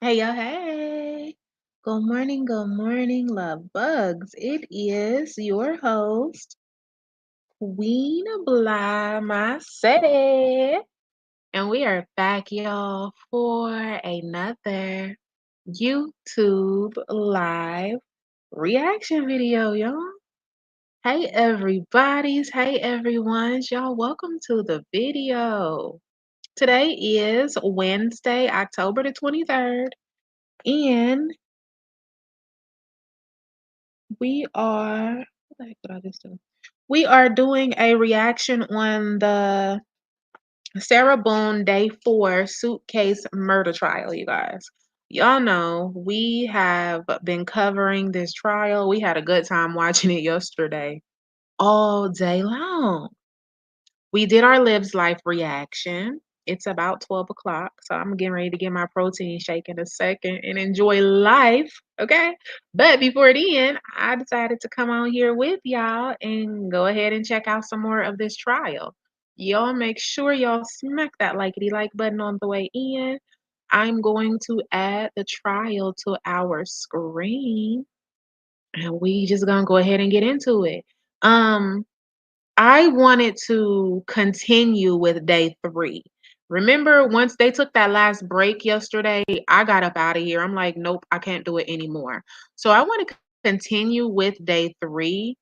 Hey, yo, hey. Good morning, love bugs. It is your host, Queen Blahma City. And we are back, y'all, for another YouTube live reaction video, y'all. Hey, everybody's. Hey, everyone's. Y'all, welcome to the video. Today is Wednesday, October the 23rd. And we are what the heck did I just do? We are doing a reaction on the Sarah Boone Day 4 Suitcase murder trial, you guys. Y'all know we have been covering this trial. We had a good time watching it yesterday all day long. We did our Lives Life reaction. It's about 12 o'clock, so I'm getting ready to get my protein shake in a second and enjoy life, okay? But before then, I decided to come on here with y'all and go ahead and check out some more of this trial. Y'all make sure y'all smack that likety like button on the way in. I'm going to add the trial to our screen, and we just gonna go ahead and get into it. Um, I wanted to continue with day 3. Remember, once they took that last break yesterday, I got up out of here. I'm like, nope, I can't do it anymore. So I want to continue with day 3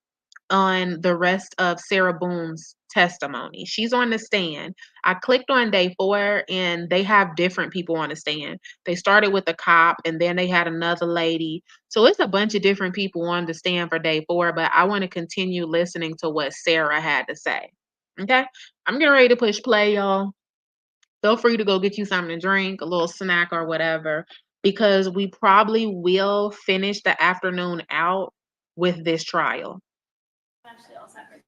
on the rest of Sarah Boone's testimony. She's on the stand. I clicked on day 4 and they have different people on the stand. They started with a cop and then they had another lady. So it's a bunch of different people on the stand for day 4, but I want to continue listening to what Sarah had to say. Okay? I'm getting ready to push play, y'all. Feel free to go get you something to drink, a little snack or whatever, because we probably will finish the afternoon out with this trial. Actually all set for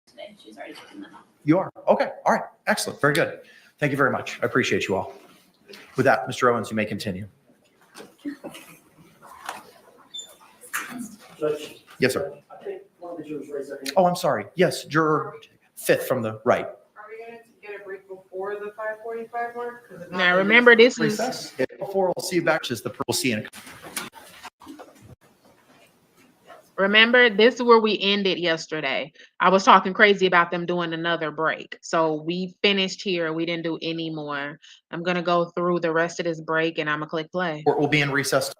today. She's already taken them off. You are? Okay. All right. Excellent. Very good. Thank you very much. I appreciate you all. With that, Mr. Owens, you may continue. Judge, Yes, sir. I think one of the jurors raised their hand. Oh, I'm sorry. Yes, juror 5th from the right. Are we going to get a break before the 5:45 mark? Now remember, this is Recess. Before we'll see you back, just the we'll see in. Remember, this is where we ended yesterday. I was talking crazy about them doing another break. So we finished here. We didn't do any more. I'm going to go through the rest of this break and I'm going to click play. We'll be in recess.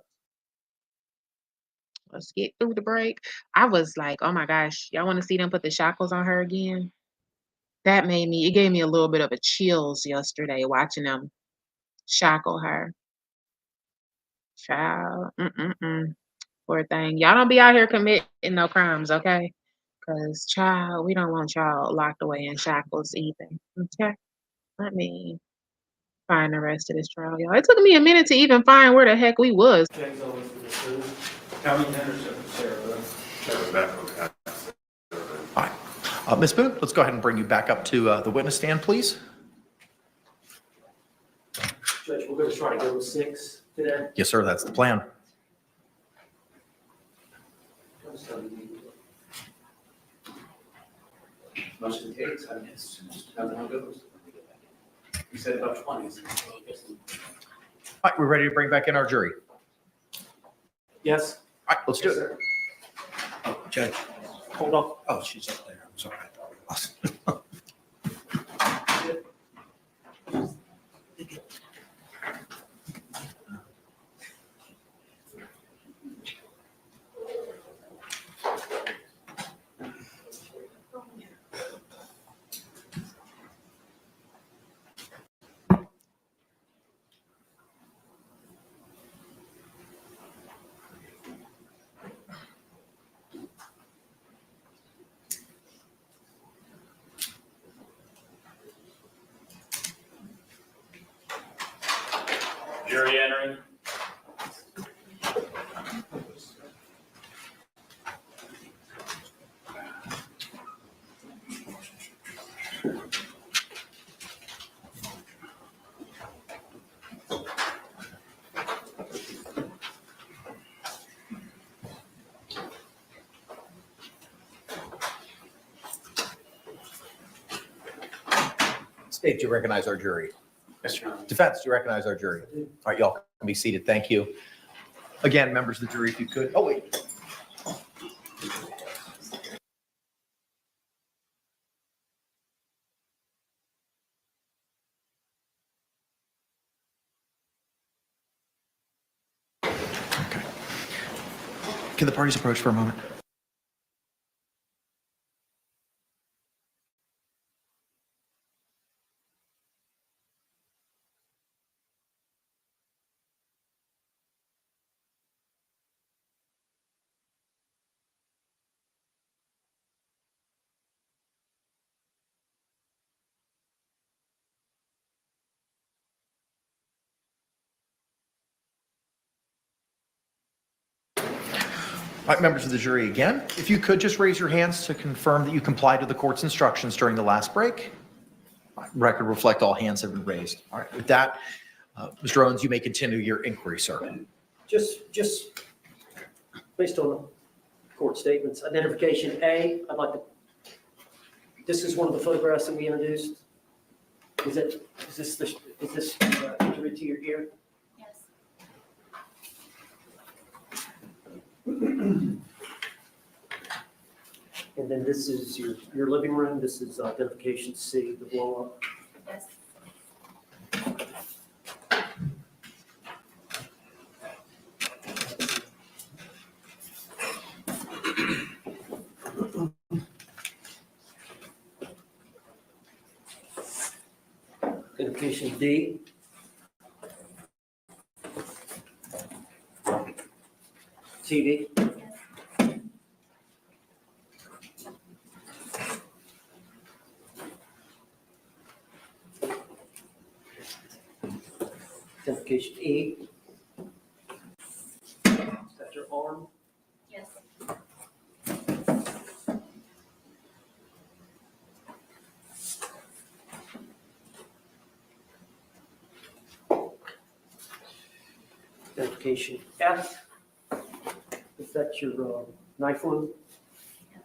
Let's get through the break. I was like, oh my gosh, y'all want to see them put the shackles on her again? It gave me a little bit of a chills yesterday watching them shackle her. Child, poor thing. Y'all don't be out here committing no crimes, okay? Because, child, we don't want y'all locked away in shackles either. Okay? Let me find the rest of this trial, y'all. It took me a minute to even find where the heck we was. James Owens for the two. County Henderson for Sarah Boone. All right. Ms. Boone, let's go ahead and bring you back up to the witness stand, please. Judge, we're going to try to go with 6 today. Yes, sir. That's the plan. Most of the case, I guess, nothing on goes. You said about 20. So All right. We're ready to bring back in our jury. Yes? All right. Let's do Yes, it. sir. Oh, Judge. Hold on. Oh, she's up there. I'm sorry. Awesome. Jury entering. State, do you recognize our jury? Yes, Your Honor. Defense, do you recognize our jury? All right, y'all Be seated. Thank you. Again, members of the jury, if you could. Oh, wait. Okay. Can the parties approach for a moment? All right, members of the jury, again, if you could just raise your hands to confirm that you complied with the court's instructions during the last break. Record reflect all hands have been raised. All right, with that, Mr. Owens, you may continue your inquiry, sir. Just based on the court statements, identification A, I'd like to, this is one of the photographs that we introduced. Is this injury to your ear? Yes. And then this is your living room. This is identification C, the blow up. Yes. Identification D. TV. Identification E. Is that your arm? Yes. Identification F. Is that your knife wound? Yeah.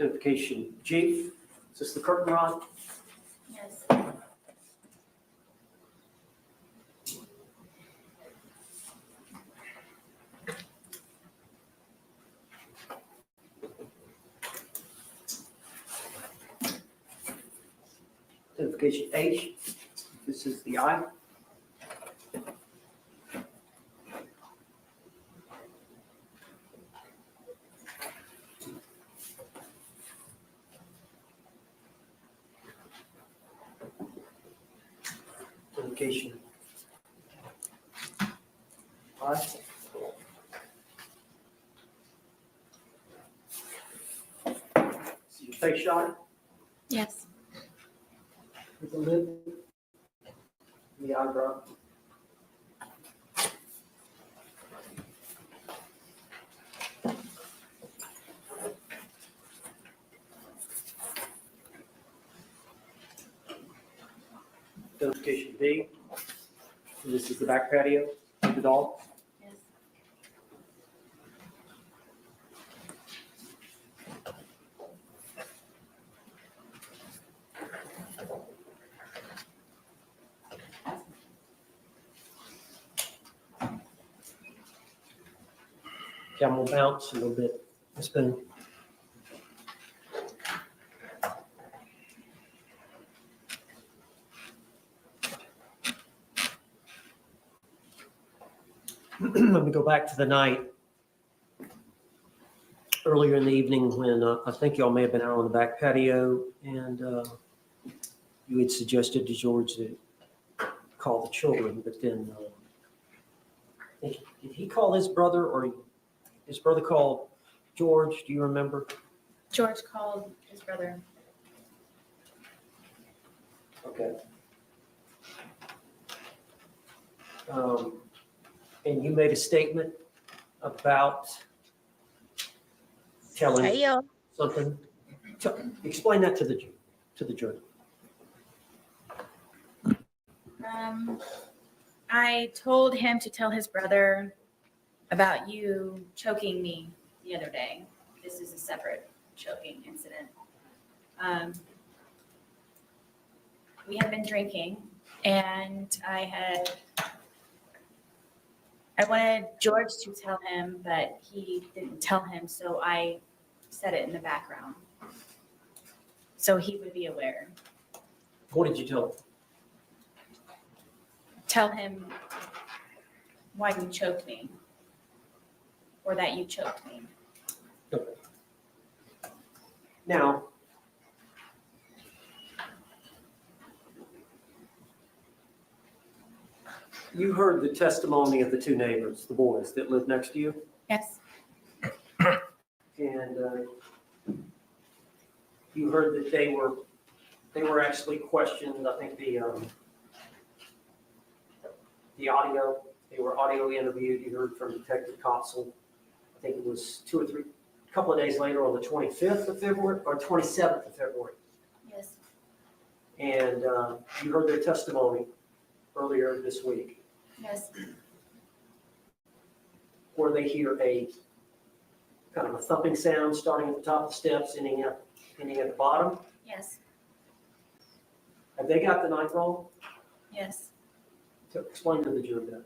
Identification G. Is this the curtain rod? Yes. Identification H. This is the eye. Identification I. This is your face shot Yes. with the lid, the eyebrow. Identification B. And this is the back patio of the dog. Yes. Okay, I'm gonna bounce a little bit. It's been. Let me go back to the night earlier in the evening when I think y'all may have been out on the back patio and you had suggested to George to call the children, but then did he call his brother or his brother called George? Do you remember? George called his brother. Okay. And you made a statement about telling something. Explain that to the jury. I told him to tell his brother about you choking me the other day. This is a separate choking incident. We had been drinking, and I wanted George to tell him, but he didn't tell him, so I said it in the background, so he would be aware. What did you tell him? Tell him why you choked me, or that you choked me. Now, you heard the testimony of the two neighbors, the boys that live next to you, Yes, and you heard that they were actually questioned. I think the audio, they were audio interviewed. You heard from Detective Kotzel. I think it was a couple of days later on the 25th of February or 27th of February. yes, And you heard their testimony earlier this week, yes, where they hear a kind of a thumping sound starting at the top of the steps, ending at the bottom. yes, Have they got the night wrong? yes. To explain to the jury that.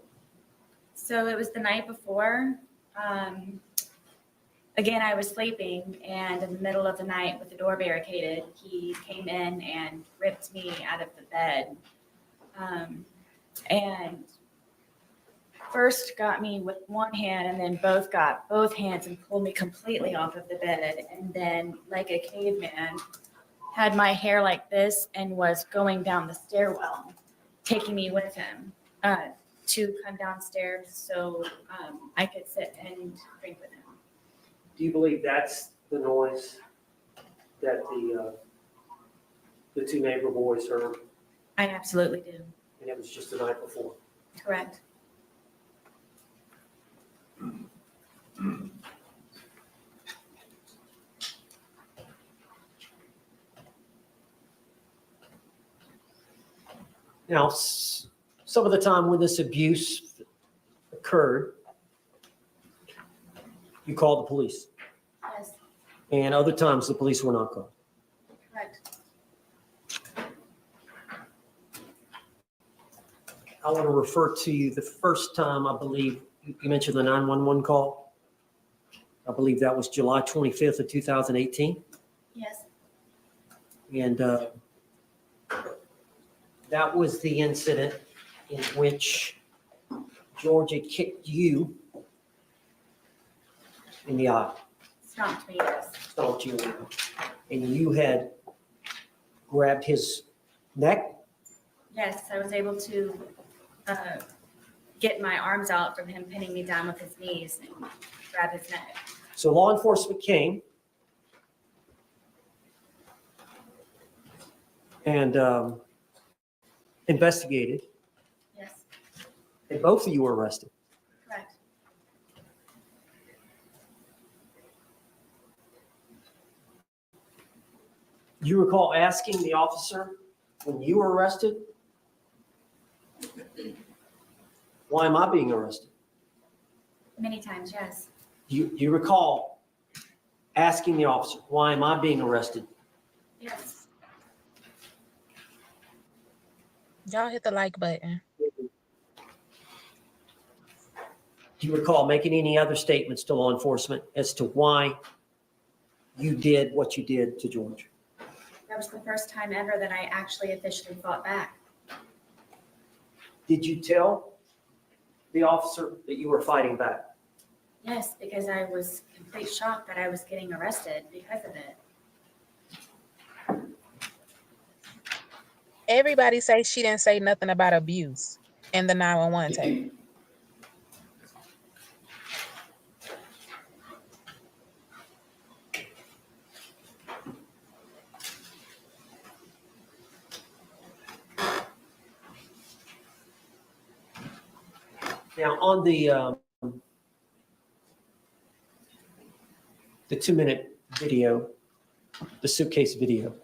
So it was the night before. Again, I was sleeping, and in the middle of the night with the door barricaded, he came in and ripped me out of the bed. And first got me with one hand, and then got both hands and pulled me completely off of the bed. And then, like a caveman, had my hair like this and was going down the stairwell, taking me with him to come downstairs so I could sit and drink with him. Do you believe that's the noise that the two neighbor boys heard, I absolutely do. and it was just the night before? Correct. Now, some of the time when this abuse occurred, you called the police, Yes, and other times the police were not called. correct. I want to refer to you the first time, I believe, you mentioned the 911 call. I believe that was July 25th of 2018. Yes, And that was the incident in which Georgia kicked you in the eye, stomped me, yes. stomped you in the eye. And you had grabbed his neck. Yes, I was able to get my arms out from him pinning me down with his knees and grab his neck. So law enforcement came and investigated, Yes, and both of you were arrested. correct. Do you recall asking the officer when you were arrested, why am I being arrested? Many times, yes. Do you recall asking the officer, why am I being arrested? Yes, Y'all hit the like button. Do you recall making any other statements to law enforcement as to why you did what you did to George? that was the first time ever that I actually officially fought back. Did you tell the officer that you were fighting back? Yes, because I was complete shock that I was getting arrested because of it. Everybody say she didn't say nothing about abuse in the 911 tape. Now, on the 2-minute video, the suitcase video,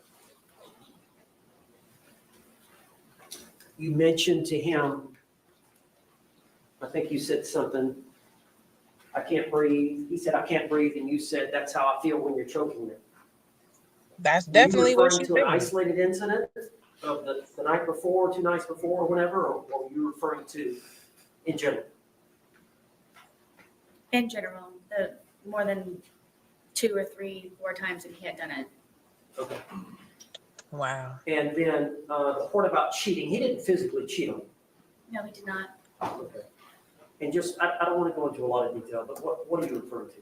you mentioned to him, I think you said something I can't breathe. He said, I can't breathe. And you said, that's how I feel when you're choking me. That's Were you definitely what referring she to an said. isolated incident of the night before, 2 nights before, or whatever, or were you referring to in general? In general, the more than 2 or 3, 4 times that he had done it. Okay. Wow. And then the part about cheating, he didn't physically cheat on you. No, he did not. Okay. And just, I don't want to go into a lot of detail, but what are you referring to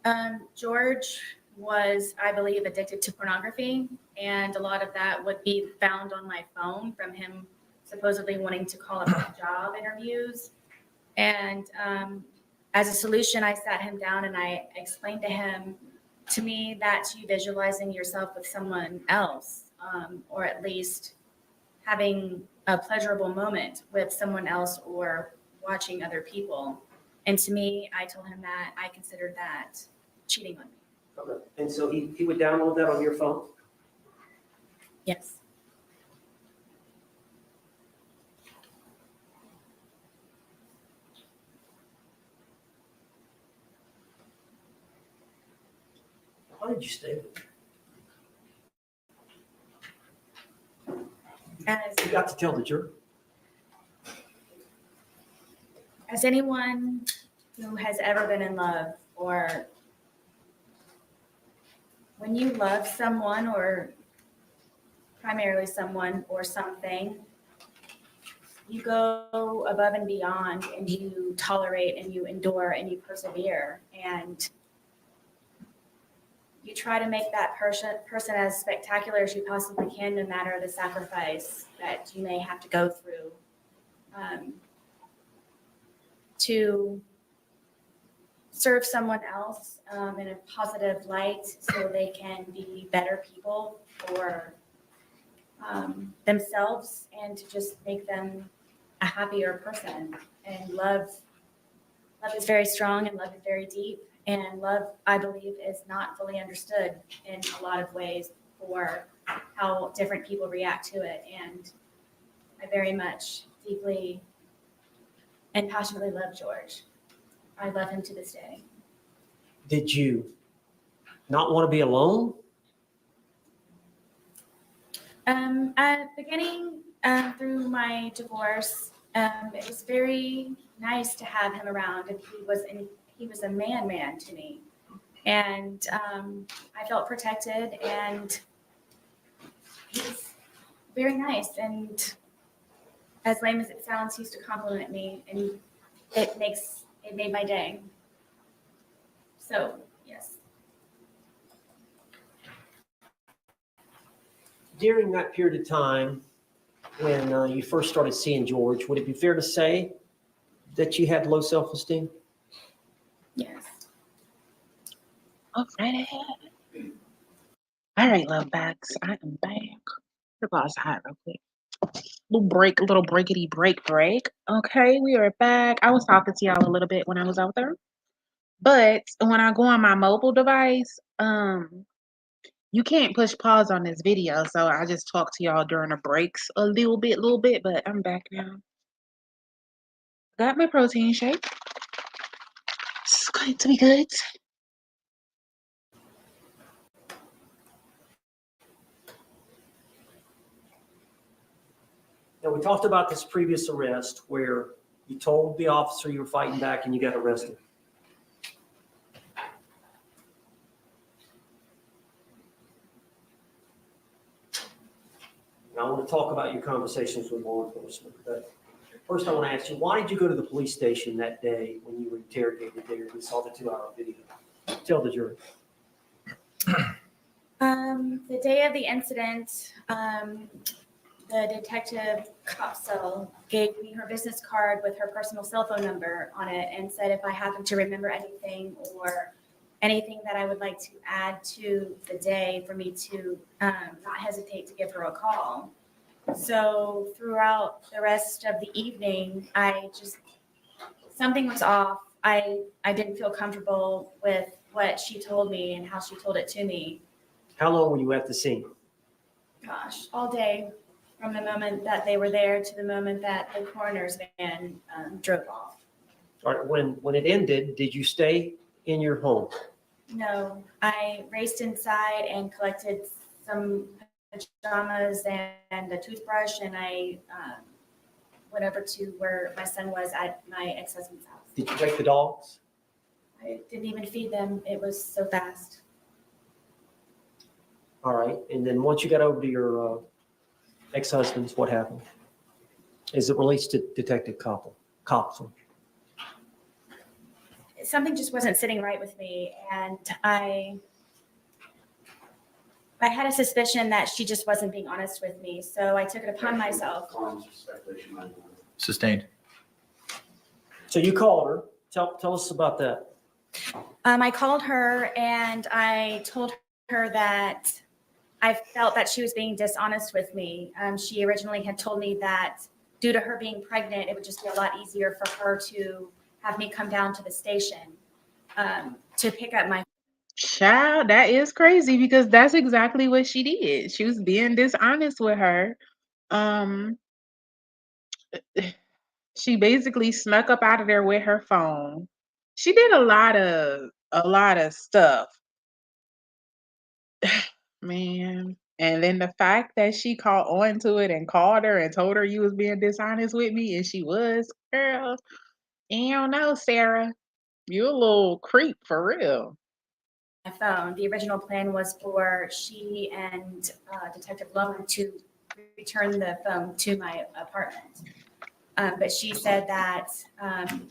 there? George was, I believe, addicted to pornography, and a lot of that would be found on my phone from him supposedly wanting to call up job interviews. And as a solution, I sat him down and I explained to him, to me, that's you visualizing yourself with someone else, or at least having a pleasurable moment with someone else or watching other people. And to me, I told him that I considered that cheating on me. Okay. And so he would download that on your phone? Yes. Why did you stay with him? As, You got to tell the jury. as anyone who has ever been in love, or when you love someone, or primarily someone or something, you go above and beyond, and you tolerate and you endure and you persevere, and you try to make that person as spectacular as you possibly can, no matter the sacrifice that you may have to go through, to serve someone else in a positive light so they can be better people for themselves, and to just make them a happier person. And love is very strong, and love is very deep. And love, I believe, is not fully understood in a lot of ways for how different people react to it. And I very much, deeply, and passionately love George. I love him to this day. Did you not want to be alone? At the beginning, through my divorce, it was very nice to have him around, and he was a man to me, and I felt protected, and he's very nice, and as lame as it sounds, he used to compliment me, and it made my day. So yes. During that period of time when you first started seeing George, would it be fair to say that you had low self-esteem? Yes. All right. All right, love bags. I am back. We'll go outside real quick. Little breakity break. Okay, we are back. I was talking to y'all a little bit when I was out there. But when I go on my mobile device, you can't push pause on this video. So I just talk to y'all during the breaks a little bit, but I'm back now. Got my protein shake. It's going to be good. Now, we talked about this previous arrest where you told the officer you were fighting back and you got arrested. Now, I want to talk about your conversations with law enforcement. But first, I want to ask you, why did you go to the police station that day when you were interrogated there and saw the 2-hour video? Tell the jury. The day of the incident, the detective Copsell gave me her business card with her personal cell phone number on it, and said if I happened to remember anything or anything that I would like to add to the day, for me to not hesitate to give her a call. So throughout the rest of the evening, something was off. I didn't feel comfortable with what she told me and how she told it to me. How long were you at the scene? Gosh, all day, from the moment that they were there to the moment that the coroner's van drove off. All right, when it ended, did you stay in your home? No, I raced inside and collected some pajamas and a toothbrush, and I went over to where my son was at my ex-husband's house. Did you wake the dogs? I didn't even feed them. It was so fast. All right, and then once you got over to your ex-husband's, what happened? Is it released to Detective Copson? Something just wasn't sitting right with me, and I had a suspicion that she just wasn't being honest with me, so I took it upon myself. Sustained. So you called her. Tell us about that. I called her and I told her that I felt that she was being dishonest with me. She originally had told me that due to her being pregnant, it would just be a lot easier for her to have me come down to the station to pick up my. Child, that is crazy because that's exactly what she did. She was being dishonest with her. Um, she basically snuck up out of there with her phone. She did a lot of stuff. Man. And then the fact that she caught on to it and called her and told her you was being dishonest with me, and she was, girl, you don't know, Sarah. You a little creep for real. My phone. The original plan was for she and Detective Blahma to return the phone to my apartment. But she said that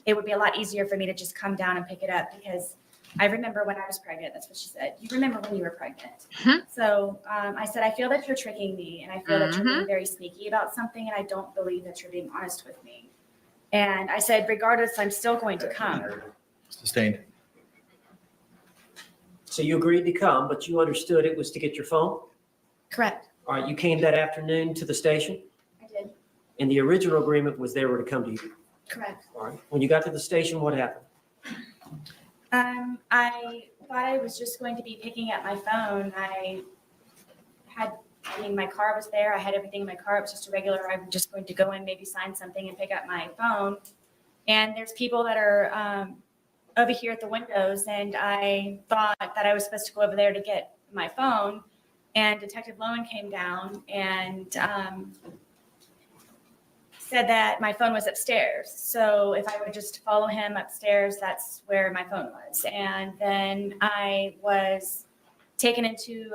it would be a lot easier for me to just come down and pick it up because I remember when I was pregnant. That's what she said. You remember when you were pregnant. Mhm. So I said, I feel that you're tricking me and I feel that you're being very sneaky about something and I don't believe that you're being honest with me. And I said, regardless, I'm still going to come. Sustained. So you agreed to come, but you understood it was to get your phone? Correct. All right, you came that afternoon to the station, I did. and the original agreement was they were to come to you. Correct. All right, when you got to the station, what happened? I thought I was just going to be picking up my phone. My car was there. I had everything in my car. It was just a regular, I'm just going to go in, maybe sign something and pick up my phone. And there's people that are over here at the windows. And I thought that I was supposed to go over there to get my phone. And Detective Lowen came down and said that my phone was upstairs. So if I would just follow him upstairs, that's where my phone was. And then I was taken into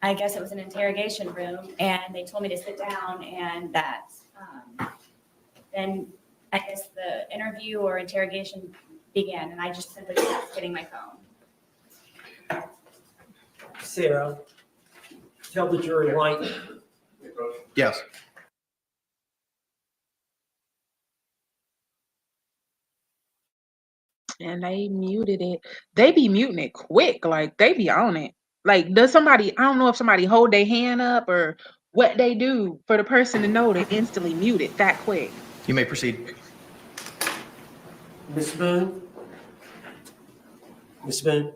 I guess it was an interrogation room, and they told me to sit down, and that then I guess the interview or interrogation began, and I just simply kept getting my phone. Sarah, tell the jury why. Yes. And they muted it. They be muting it quick. Like they be on it. Like does somebody, I don't know if somebody hold their hand up or what they do for the person to know to instantly mute it that quick. You may proceed. Ms. Boone? Ms. Boone?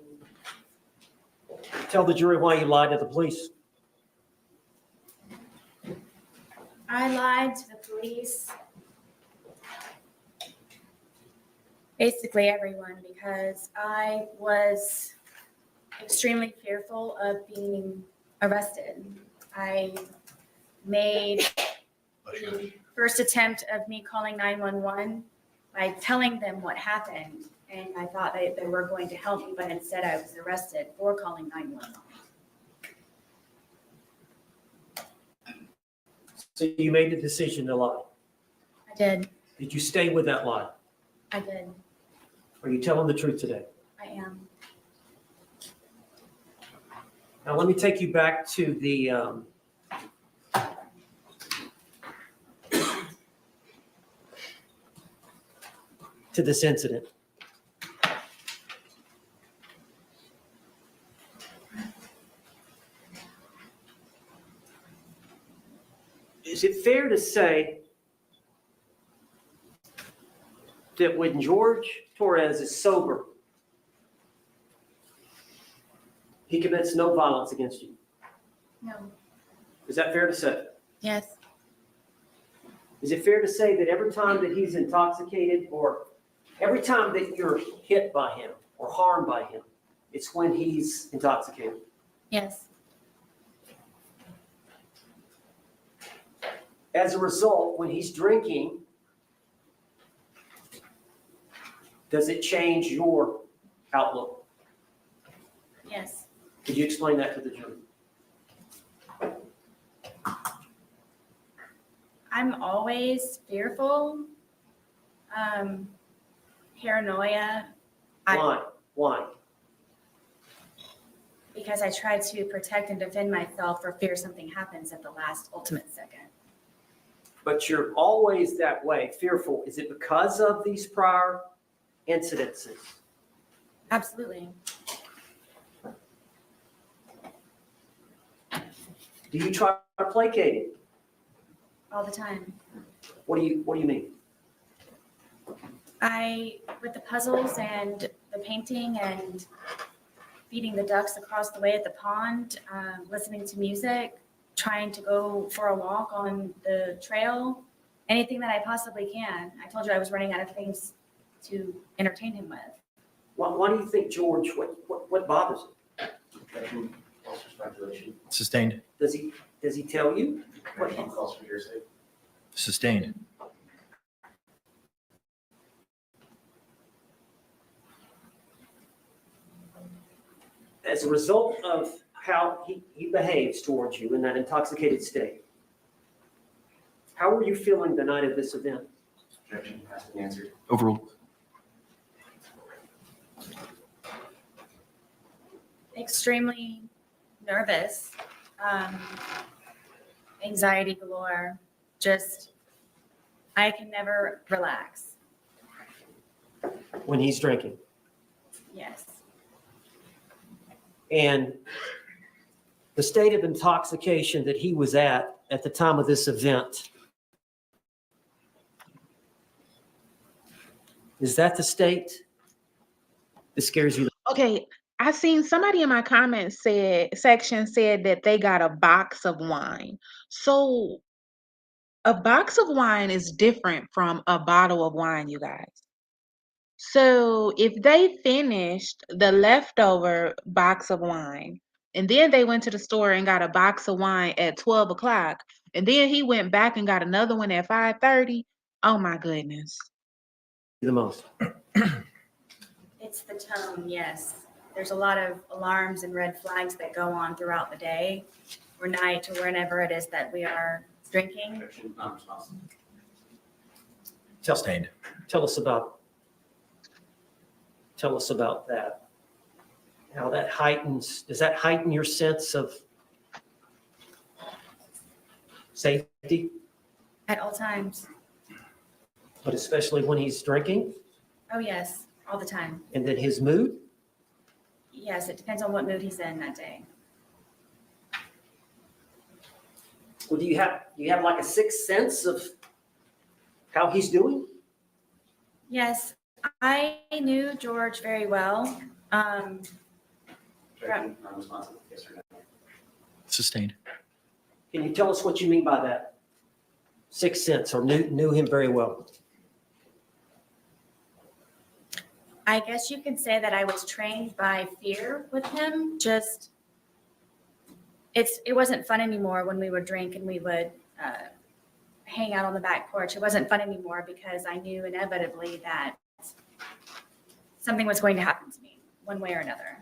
Tell the jury why you lied to the police. I lied to the police, basically everyone, because I was extremely fearful of being arrested. I made the first attempt of me calling 911 by telling them what happened, and I thought they were going to help me, but instead I was arrested for calling 911. So you made the decision to lie. I did. Did you stay with that lie? I did. Are you telling the truth today? I am. Now, let me take you back to the to this incident. Is it fair to say that when George Torres is sober, he commits no violence against you? No. Is that fair to say? Yes. Is it fair to say that every time that he's intoxicated or Every time that you're hit by him or harmed by him, it's when he's intoxicated. Yes. As a result, when he's drinking, does it change your outlook? Yes. Could you explain that to the jury? I'm always fearful, paranoia. Why? Because I try to protect and defend myself for fear something happens at the last ultimate second. But you're always that way, fearful. Is it because of these prior incidences? Absolutely. Do you try to placate him? All the time. What do you mean? With the puzzles and the painting and feeding the ducks across the way at the pond, listening to music, trying to go for a walk on the trail, anything that I possibly can. I told you I was running out of things to entertain him with. Why do you think, George, what bothers him? Objection, false or speculation. Sustained. Does he tell you? Objection, calls for hearsay. Sustained. As a result of how he behaves towards you in that intoxicated state, how were you feeling the night of this event? Objection has been answered. Overruled. Extremely nervous, anxiety galore, just, I can never relax. When he's drinking? Yes. And the state of intoxication that he was at the time of this event, is that the state that scares you? Okay, I seen somebody in my comments section said that they got a box of wine. So a box of wine is different from a bottle of wine, you guys. So if they finished the leftover box of wine and then they went to the store and got a box of wine at 12 o'clock and then he went back and got another one at 5:30, oh my goodness. The most? It's the tone, yes. There's a lot of alarms and red flags that go on throughout the day or night or whenever it is that we are drinking. Objection, non-responsive. Sustained. Tell us about that. How that does that heighten your sense of safety, At all times. but especially when he's drinking? Oh, yes, all the time. And then his mood? Yes, it depends on what mood he's in that day. Well, do you have like a sixth sense of how he's doing? Yes, I knew George very well. Objection, non-responsive. Yes or no? Sustained. Can you tell us what you mean by that? Sixth sense, or knew him very well? I guess you could say that I was trained by fear with him. Just, it wasn't fun anymore when we would drink and we would hang out on the back porch. It wasn't fun anymore because I knew inevitably that something was going to happen to me one way or another.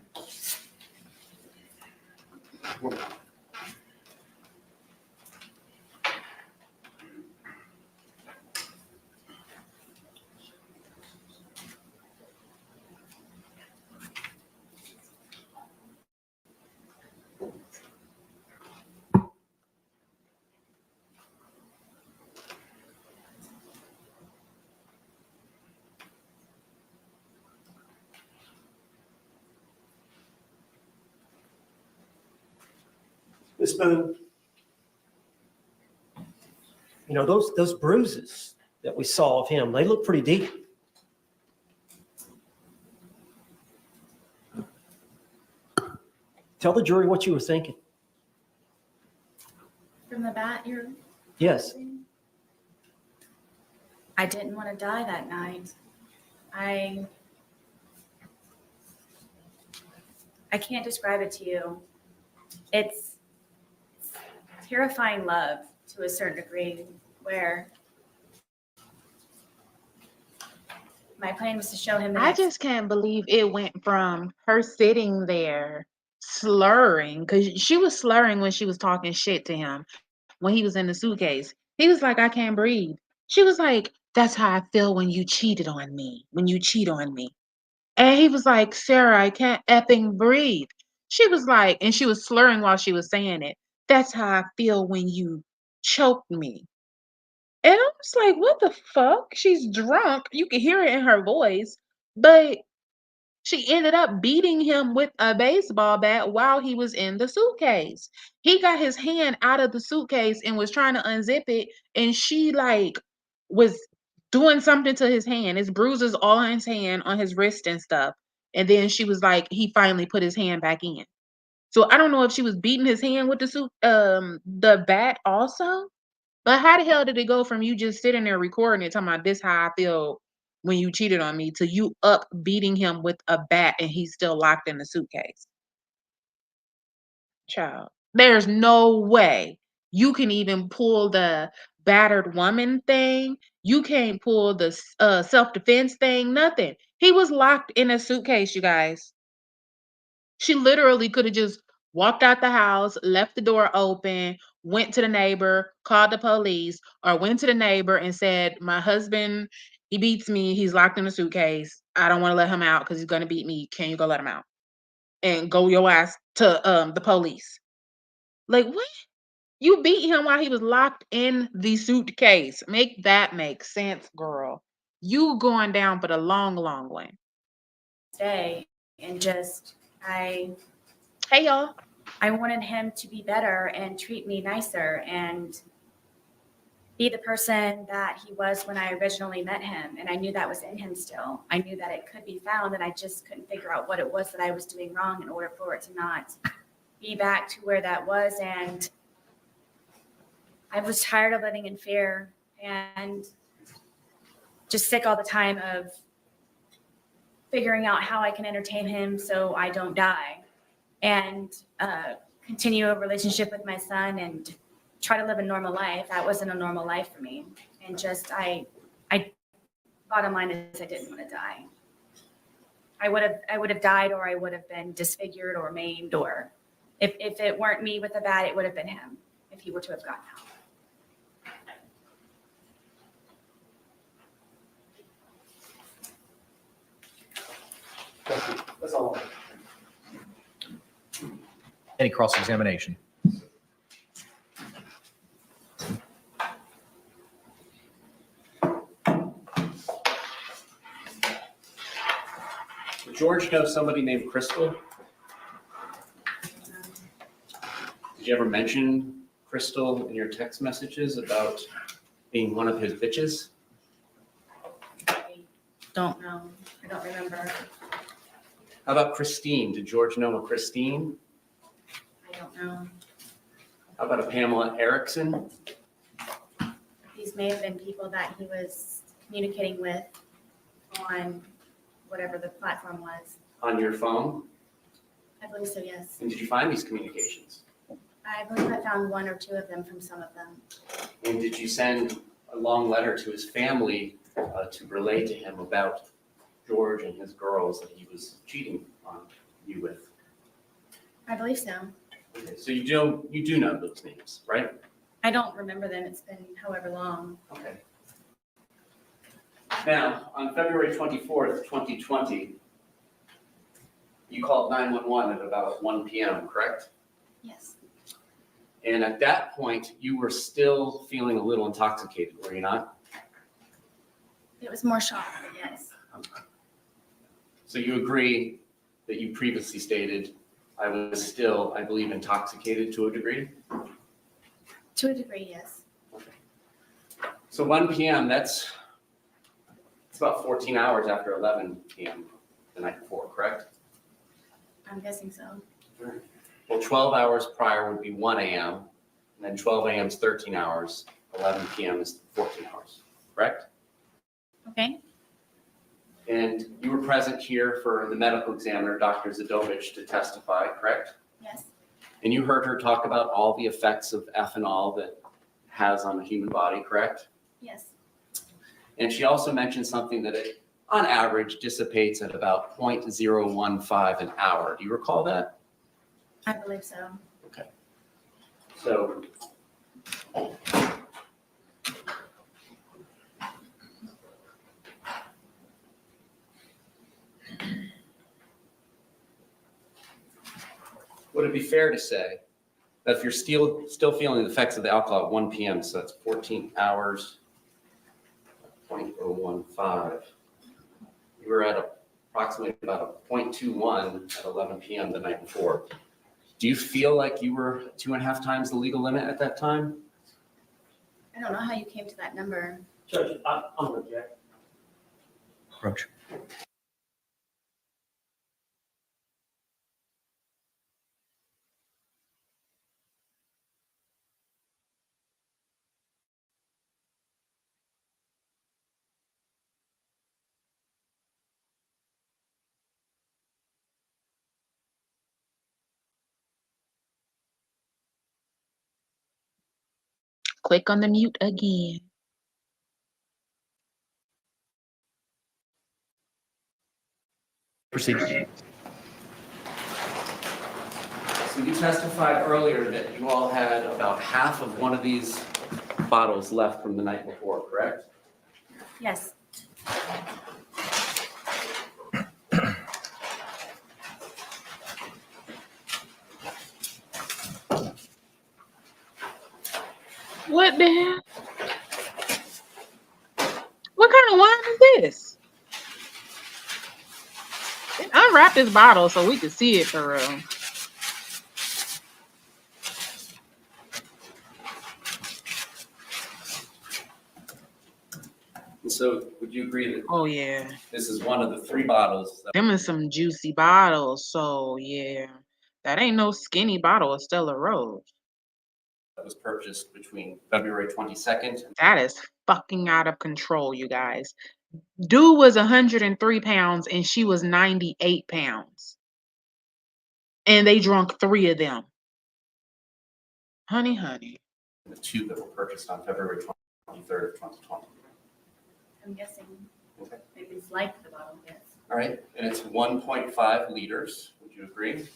Ms. Boone, you know, those bruises that we saw of him, they look pretty deep. Tell the jury what you were thinking. From the bat, Yes. I didn't want to die that night. I can't describe it to you. It's terrifying love to a certain degree, where my plan was to show him the I next. just can't believe it went from her sitting there slurring, because she was slurring when she was talking shit to him when he was in the suitcase. He was like, I can't breathe. She was like, that's how I feel when you cheated on me, when you cheat on me. And he was like, Sarah, I can't effing breathe. She was like, and she was slurring while she was saying it. That's how I feel when you choked me. And I was like, what the fuck? She's drunk. You can hear it in her voice. But she ended up beating him with a baseball bat while he was in the suitcase. He got his hand out of the suitcase and was trying to unzip it. And she like was doing something to his hand. His bruises all on his hand, on his wrist and stuff. And then she was like, he finally put his hand back in. So I don't know if she was beating his hand with the bat also. But how the hell did it go from you just sitting there recording it, talking about this how I feel when you cheated on me, to you up beating him with a bat and he's still locked in the suitcase? Child, there's no way you can even pull the battered woman thing. You can't pull the self-defense thing, nothing. He was locked in a suitcase, you guys. She literally could have just walked out the house, left the door open, went to the neighbor, called the police, or went to the neighbor and said, my husband, he beats me. He's locked in a suitcase. I don't want to let him out because he's going to beat me. Can you go let him out? And go your ass to the police. Like, what? You beat him while he was locked in the suitcase. Make that make sense, girl. You going down for the long, long way. Day, and just Hey, y'all. I wanted him to be better and treat me nicer and be the person that he was when I originally met him. And I knew that was in him still. I knew that it could be found, and I just couldn't figure out what it was that I was doing wrong in order for it to not be back to where that was. And I was tired of living in fear and just sick all the time of figuring out how I can entertain him so I don't die, and continue a relationship with my son and try to live a normal life. That wasn't a normal life for me. And just, I bottom line is I didn't want to die. I would have died, or I would have been disfigured or maimed, or if it weren't me with the bat, it would have been him if he were to have gotten out. Thank you. That's all. Any cross-examination? Did George know somebody named Crystal? Did you ever mention Crystal in your text messages about being one of his bitches? I don't know. I don't remember. How about Christine? Did George know a Christine? I don't know. How about a Pamela Erickson? These may have been people that he was communicating with on whatever the platform was. On your phone? I believe so, yes. And did you find these communications? I believe I found one or two of them from some of them. And did you send a long letter to his family to relay to him about George and his girls that he was cheating on you with? I believe so. Okay, so you do know those names, right? I don't remember them. It's been however long. Okay. Now, on February 24th, 2020, you called 911 at about 1 p.m., correct? Yes. And at that point, you were still feeling a little intoxicated, were you not? It was more shock, but yes. So you agree that you previously stated, I was still, I believe, intoxicated to a degree? To a degree, yes. So 1 p.m., it's about 14 hours after 11 p.m. the night before, correct? I'm guessing so. Well, 12 hours prior would be 1 a.m., and then 12 a.m. is 13 hours, 11 p.m. is 14 hours, correct? Okay. And you were present here for the medical examiner, Dr. Zadovich, to testify, correct? Yes. And you heard her talk about all the effects of ethanol that it has on the human body, correct? Yes. And she also mentioned something that it, on average, dissipates at about 0.015 an hour. Do you recall that? I believe so. So would it be fair to say that if you're still feeling the effects of the alcohol at 1 p.m., so that's 14 hours, 0.015, you were at approximately about a 0.21 at 11 p.m. the night before. Do you feel like you were 2.5 times the legal limit at that time? I don't know how you came to that number. Judge, I'm going to object. Approach. Click on the mute again. Proceed. So you testified earlier that you all had about half of one of these bottles left from the night before, correct? Yes. What the hell? What kind of wine is this? Unwrap this bottle so we can see it for real. And so would you agree that Oh yeah, this is one of the 3 bottles that them is some juicy bottles. So yeah, that ain't no skinny bottle of Stella Rose. was purchased between February 22nd and That is fucking out of control, you guys. Dude was 103 pounds and she was 98 pounds. And they drunk 3 of them. Honey. the 2 that were purchased on February 23rd of 2020. I'm guessing. Okay. Maybe it's like the bottle, yes. All right, and it's 1.5 liters. Would you agree?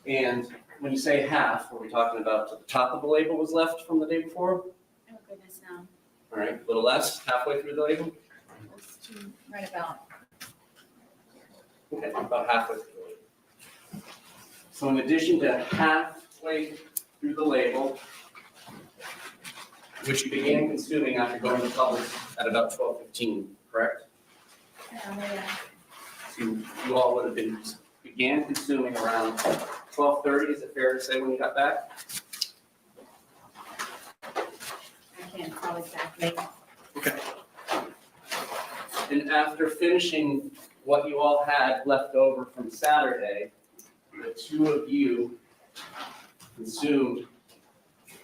And when you say half, are we talking about the top of the label was left from the day before? Oh, goodness, no. All right, a little less, halfway through the label? Right about. Okay, about halfway through the label. So in addition to halfway through the label, which you began consuming after going to public at about 12:15, correct? Yeah. So you all would have began consuming around 12:30, is it fair to say, when you got back? I can't tell exactly. Okay. And after finishing what you all had left over from Saturday, the 2 of you consumed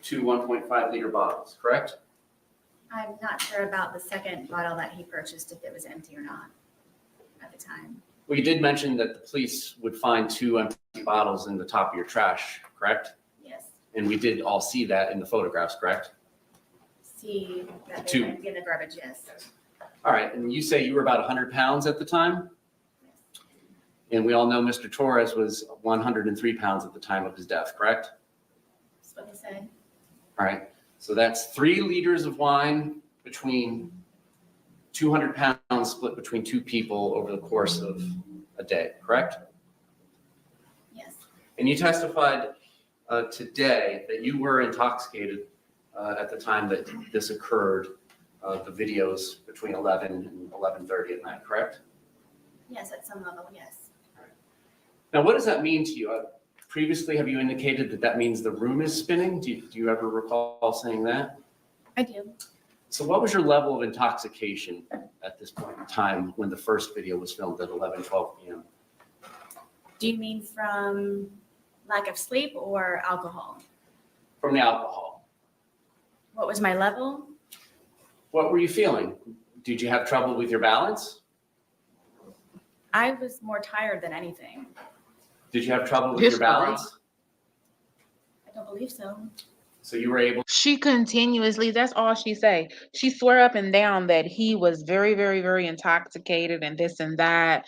2 1.5 liter bottles, correct? I'm not sure about the second bottle that he purchased, if it was empty or not at the time. Well, you did mention that the police would find 2 empty bottles in the top of your trash, correct? Yes. And we did all see that in the photographs, correct? See that they Two. might be in the garbage, yes. All right, and you say you were about 100 pounds at the time? And we all know Mr. Torres was 103 pounds at the time of his death, correct? That's what he said. All right, so that's 3 liters of wine between 200 pounds split between 2 people over the course of a day, correct? Yes. And you testified today that you were intoxicated at the time that this occurred, the videos between 11 and 11:30 at night, correct? Yes, at some level, yes. Now, what does that mean to you? Previously, have you indicated that that means the room is spinning? Do you ever recall saying that? I do. So what was your level of intoxication at this point in time when the first video was filmed at 11:12 p.m.? Do you mean from lack of sleep or alcohol? From the alcohol. What was my level? What were you feeling? Did you have trouble with your balance? I was more tired than anything. Did you have trouble with This your balance? I don't believe so. So you were able, She continuously, that's all she say. She swear up and down that he was very, very, very intoxicated and this and that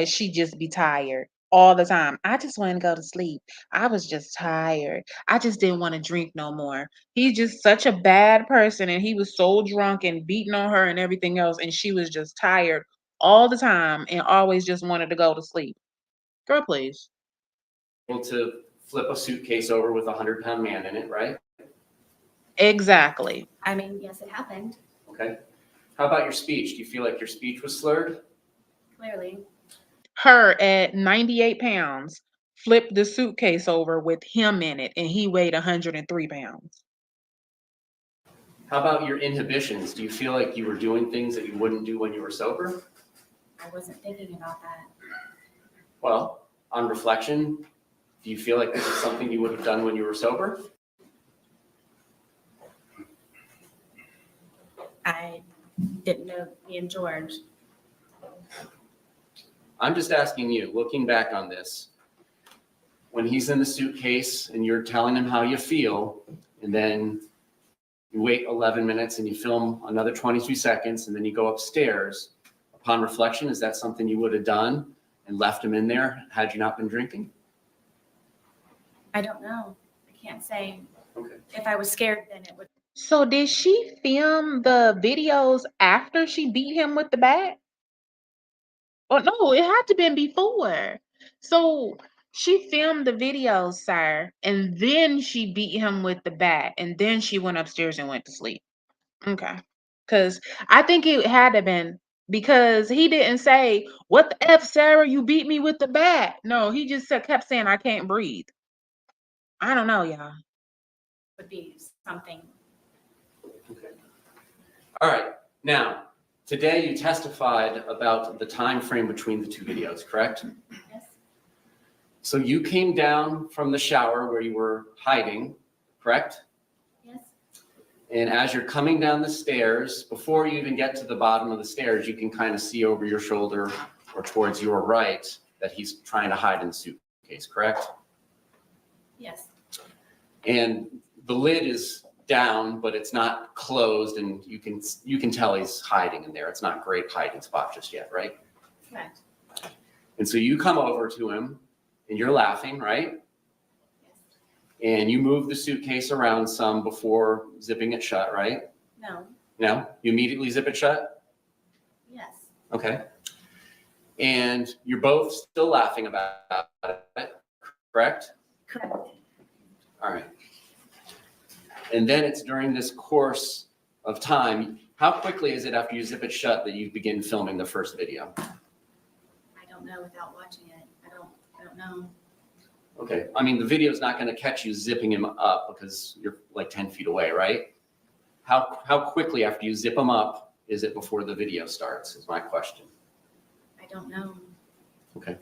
she just be tired all the time. I just wanted to go to sleep. I was just tired. I just didn't want to drink no more. He's just such a bad person and he was so drunk and beating on her and everything else and she was just tired all the time and always just wanted to go to sleep. Girl, please. to flip a suitcase over with a 100-pound man in it, right? Exactly. I mean, yes, it happened, Okay. How about your speech? Do you feel like your speech was slurred? clearly. Her at 98 pounds flipped the suitcase over with him in it and he weighed 103 pounds. How about your inhibitions? Do you feel like you were doing things that you wouldn't do when you were sober? I wasn't thinking about that. Well, on reflection, do you feel like this is something you would have done when you were sober? I didn't know me and George. I'm just asking you, looking back on this, when he's in the suitcase and you're telling him how you feel, and then you wait 11 minutes and you film another 22 seconds, and then you go upstairs, upon reflection, is that something you would have done and left him in there had you not been drinking? I don't know. I can't say. Okay. If I was scared, then it would. So did she film the videos after she beat him with the bat? Oh no, it had to been before. So she filmed the videos, sir, and then she beat him with the bat, and then she went upstairs and went to sleep. Okay. Because I think it had to been because he didn't say, "What the F, Sarah, you beat me with the bat." No, he just kept saying, "I can't breathe." I don't know, y'all. Would be something. Okay. All right. Now, today you testified about the time frame between the two videos, correct? Yes. So you came down from the shower where you were hiding, correct? Yes. And as you're coming down the stairs, before you even get to the bottom of the stairs, you can kind of see over your shoulder or towards your right that he's trying to hide in the suitcase, correct? Yes. And the lid is down, but it's not closed, and you can tell he's hiding in there. It's not a great hiding spot just yet, right? Correct. And so you come over to him, and you're laughing, right? Yes. And you move the suitcase around some before zipping it shut, right? No. No? You immediately zip it shut? Yes. Okay. And you're both still laughing about it, correct? Correct. All right. And then it's during this course of time, how quickly is it after you zip it shut that you begin filming the first video? I don't know without watching it. I don't know. Okay. I mean, the video is not going to catch you zipping him up because you're like 10 feet away, right? How quickly after you zip him up is it before the video starts is my question. I don't know. Okay.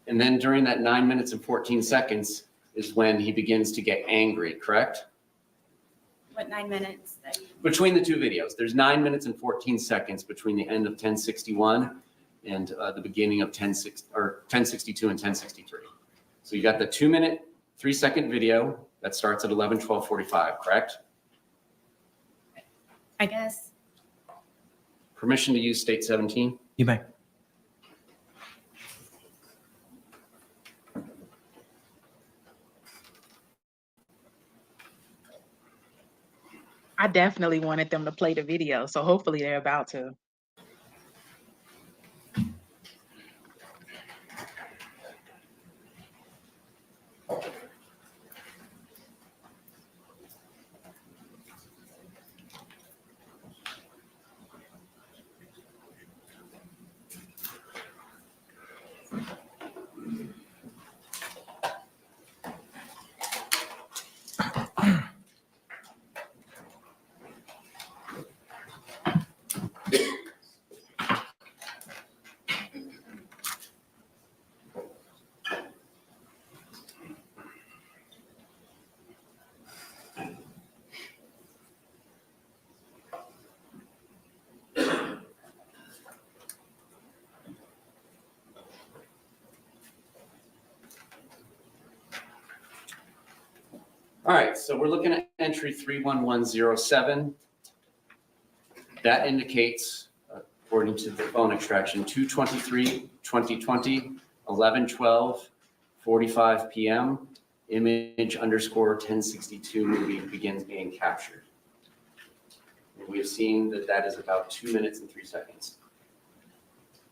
And then during that 9 minutes and 14 seconds is when he begins to get angry, correct? What 9 minutes? Between the two videos, there's 9 minutes and 14 seconds between the end of 1061 and the beginning of 1062 and 1063. So you got the 2 minute, 3 second video that starts at 11:12:45, correct? I guess. Permission to use state 17? You may. I definitely wanted them to play the video, so hopefully they're about to. All right, so we're looking at entry 31107. That indicates, according to the phone extraction, 2/23/2020, 11/12, 45 p.m. Image underscore 1062 movie begins being captured. And we have seen that that is about 2 minutes and 3 seconds.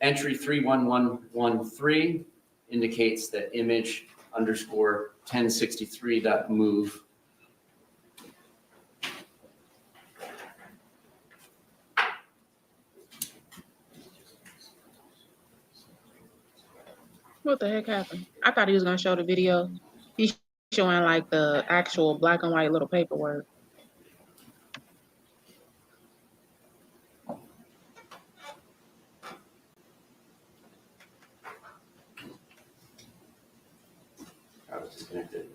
Entry 31113 indicates that image underscore 1063.move What the heck happened? I thought he was gonna show the video. He's showing like the actual black and white little paperwork. I was disconnected.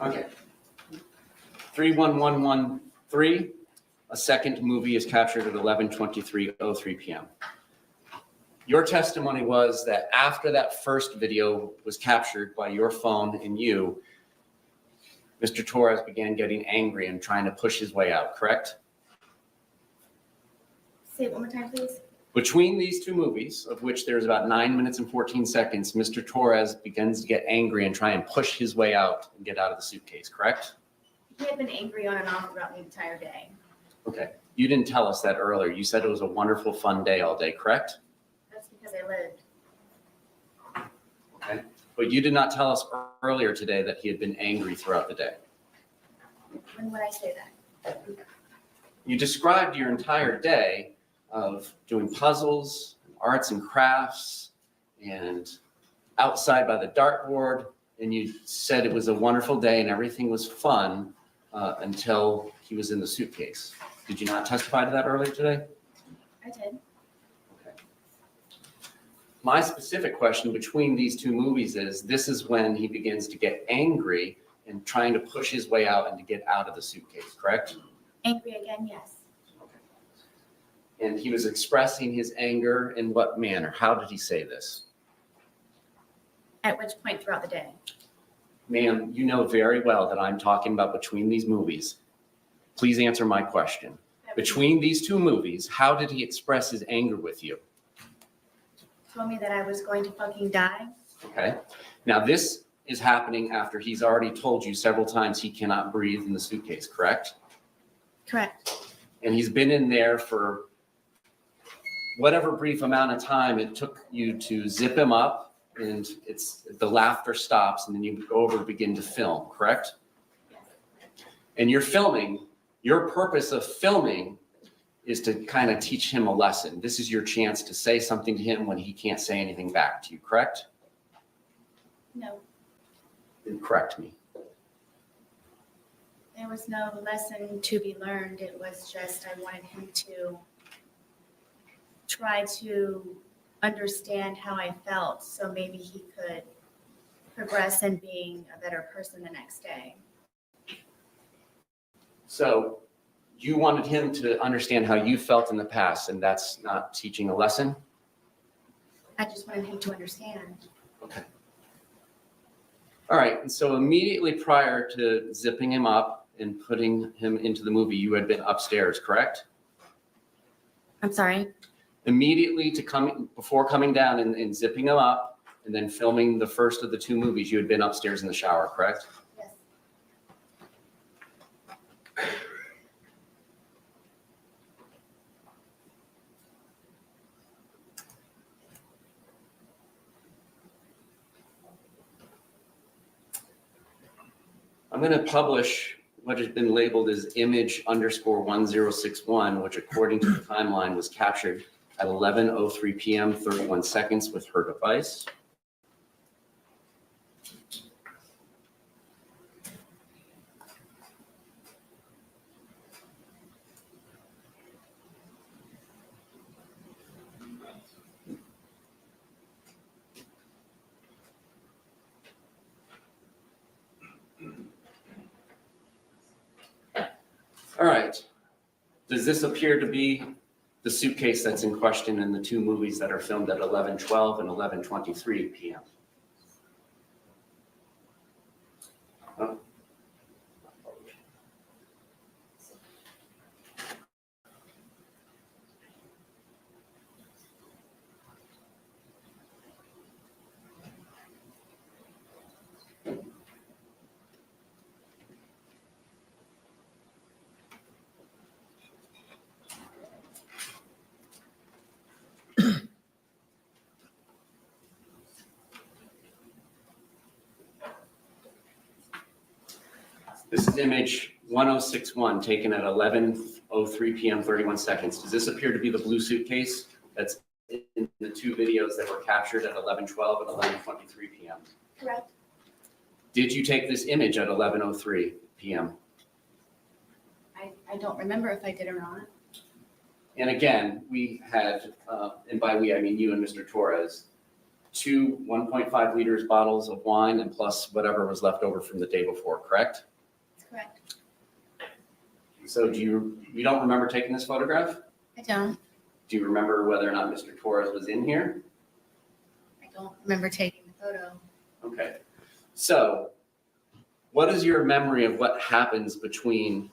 Okay. 31113, a second movie is captured at 11:23:03 p.m. Your testimony was that after that first video was captured by your phone and you, Mr. Torres began getting angry and trying to push his way out, correct? Say it one more time, please. Between these two movies, of which there's about 9 minutes and 14 seconds, Mr. Torres begins to get angry and try and push his way out and get out of the suitcase, correct? He had been angry on and off throughout the entire day. Okay. You didn't tell us that earlier. You said it was a wonderful, fun day all day, correct? That's because I lived. Okay. But you did not tell us earlier today that he had been angry throughout the day. When would I say that? You described your entire day of doing puzzles, arts and crafts, and outside by the dartboard, and you said it was a wonderful day and everything was fun until he was in the suitcase. Did you not testify to that earlier today? I did. Okay. My specific question between these two movies is, this is when he begins to get angry and trying to push his way out and to get out of the suitcase, correct? Angry again, yes. And he was expressing his anger in what manner? How did he say this? At which point throughout the day? Ma'am, you know very well that I'm talking about between these movies. Please answer my question. Between these two movies, how did he express his anger with you? Told me that I was going to fucking die. Okay. Now this is happening after he's already told you several times he cannot breathe in the suitcase, correct? Correct. And he's been in there for whatever brief amount of time it took you to zip him up, and the laughter stops, and then you go over and begin to film, correct? Yes. And you're filming, your purpose of filming is to kind of teach him a lesson. This is your chance to say something to him when he can't say anything back to you, correct? No, Then correct me. there was no lesson to be learned. It was just I wanted him to try to understand how I felt so maybe he could progress in being a better person the next day. So you wanted him to understand how you felt in the past, and that's not teaching a lesson? I just wanted him to understand. Okay. All right, and so immediately prior to zipping him up and putting him into the movie, you had been upstairs, correct? I'm sorry? Immediately before coming down and zipping him up and then filming the first of the two movies, you had been upstairs in the shower, correct? Yes. I'm going to publish what has been labeled as image underscore 1061, which according to the timeline was captured at 11:03 p.m., 31 seconds with her device. All right. Does this appear to be the suitcase that's in question in the two movies that are filmed at 11:12 and 11:23 p.m.? Oh. This is image 1061 taken at 11:03 p.m. 31 seconds. Does this appear to be the blue suitcase that's in the two videos that were captured at 11:12 and 11:23 p.m.? Correct. Did you take this image at 11:03 p.m.? I don't remember if I did or not. And again, we had, and by we, I mean you and Mr. Torres, two 1.5 liters bottles of wine and plus whatever was left over from the day before, correct? Correct. So you don't remember taking this photograph? I don't. Do you remember whether or not Mr. Torres was in here? I don't remember taking the photo. Okay. So what is your memory of what happens between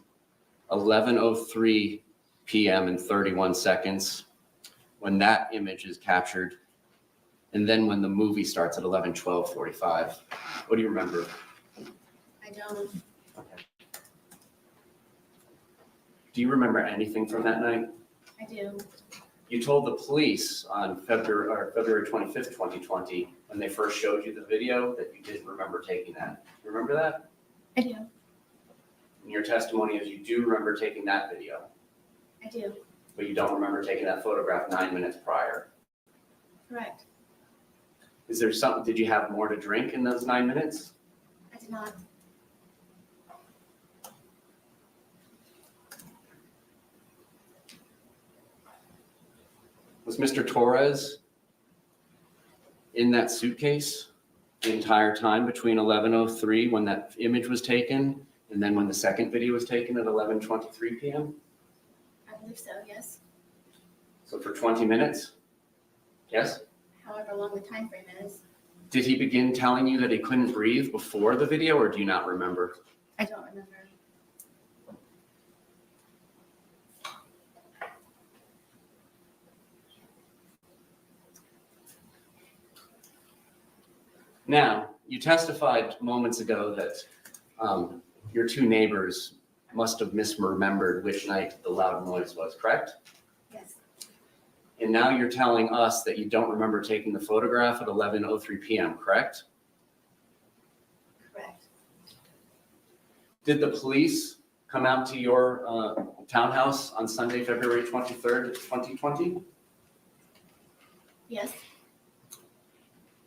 11:03 p.m. and 31 seconds when that image is captured and then when the movie starts at 11:12:45? What do you remember? I don't. Do you remember anything from that night? I do. You told the police on February 25th, 2020, when they first showed you the video, that you didn't remember taking that. You remember that? I do. And your testimony is you do remember taking that video, I do. but you don't remember taking that photograph 9 minutes prior. Correct. Is there something, did you have more to drink in those 9 minutes? I did not. Was Mr. Torres in that suitcase the entire time between 11:03 when that image was taken and then when the second video was taken at 11:23 p.m.? I believe so, yes. So for 20 minutes? Yes? However long the time frame is. Did he begin telling you that he couldn't breathe before the video, or do you not remember? I don't remember. Now, you testified moments ago that your two neighbors must have misremembered which night the loud noise was, correct? Yes. And now you're telling us that you don't remember taking the photograph at 11:03 p.m., correct? Correct. Did the police come out to your townhouse on Sunday, February 23rd, 2020? Yes.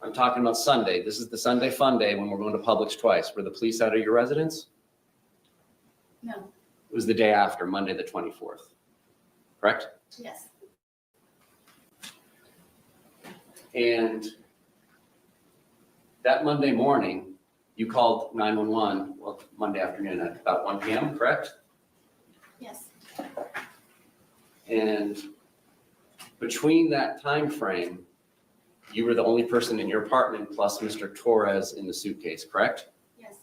I'm talking about Sunday. This is the Sunday fun day when we're going to Publix twice. Were the police out of your residence? No. It was the day after, Monday the 24th, correct? Yes. And that Monday morning, you called 911, well, Monday afternoon at about 1 p.m., correct? Yes. And between that time frame, you were the only person in your apartment plus Mr. Torres in the suitcase, correct? Yes.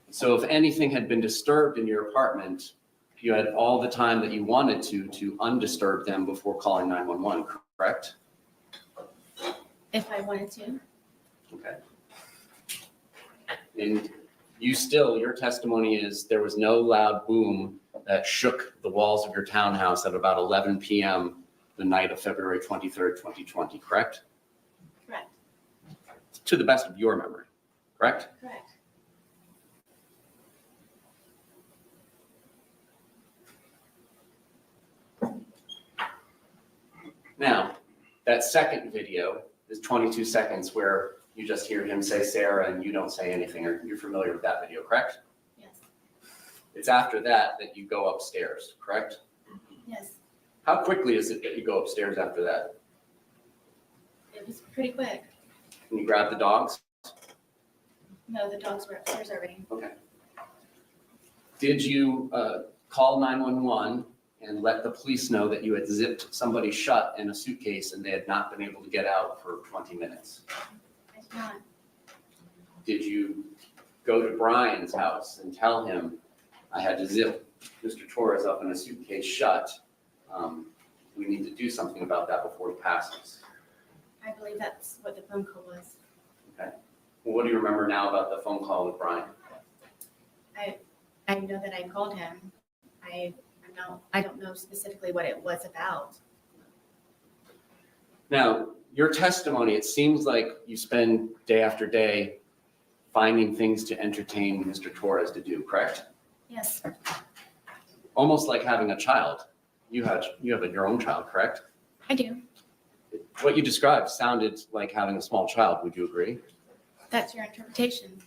So if anything had been disturbed in your apartment, you had all the time that you wanted to undisturb them before calling 911, correct? If I wanted to. Okay. And you still, your testimony is there was no loud boom that shook the walls of your townhouse at about 11 p.m. the night of February 23rd, 2020, correct? Correct. To the best of your memory, correct? Correct. Now, that second video is 22 seconds where you just hear him say Sarah and you don't say anything, or you're familiar with that video, correct? Yes. It's after that that you go upstairs, correct? Yes. How quickly is it that you go upstairs after that? It was pretty quick. Can you grab the dogs? No, the dogs were upstairs already. Okay. Did you call 911 and let the police know that you had zipped somebody shut in a suitcase and they had not been able to get out for 20 minutes? I did not. Did you go to Brian's house and tell him, I had to zip Mr. Torres up in a suitcase shut? We need to do something about that before he passes. I believe that's what the phone call was. Okay. Well, what do you remember now about the phone call with Brian? I know that I called him. I don't know specifically what it was about. Now, your testimony, it seems like you spend day after day finding things to entertain Mr. Torres to do, correct? Yes, Almost like having a child. You have your own child, correct? I do. What you described sounded like having a small child. Would you agree? That's your interpretation.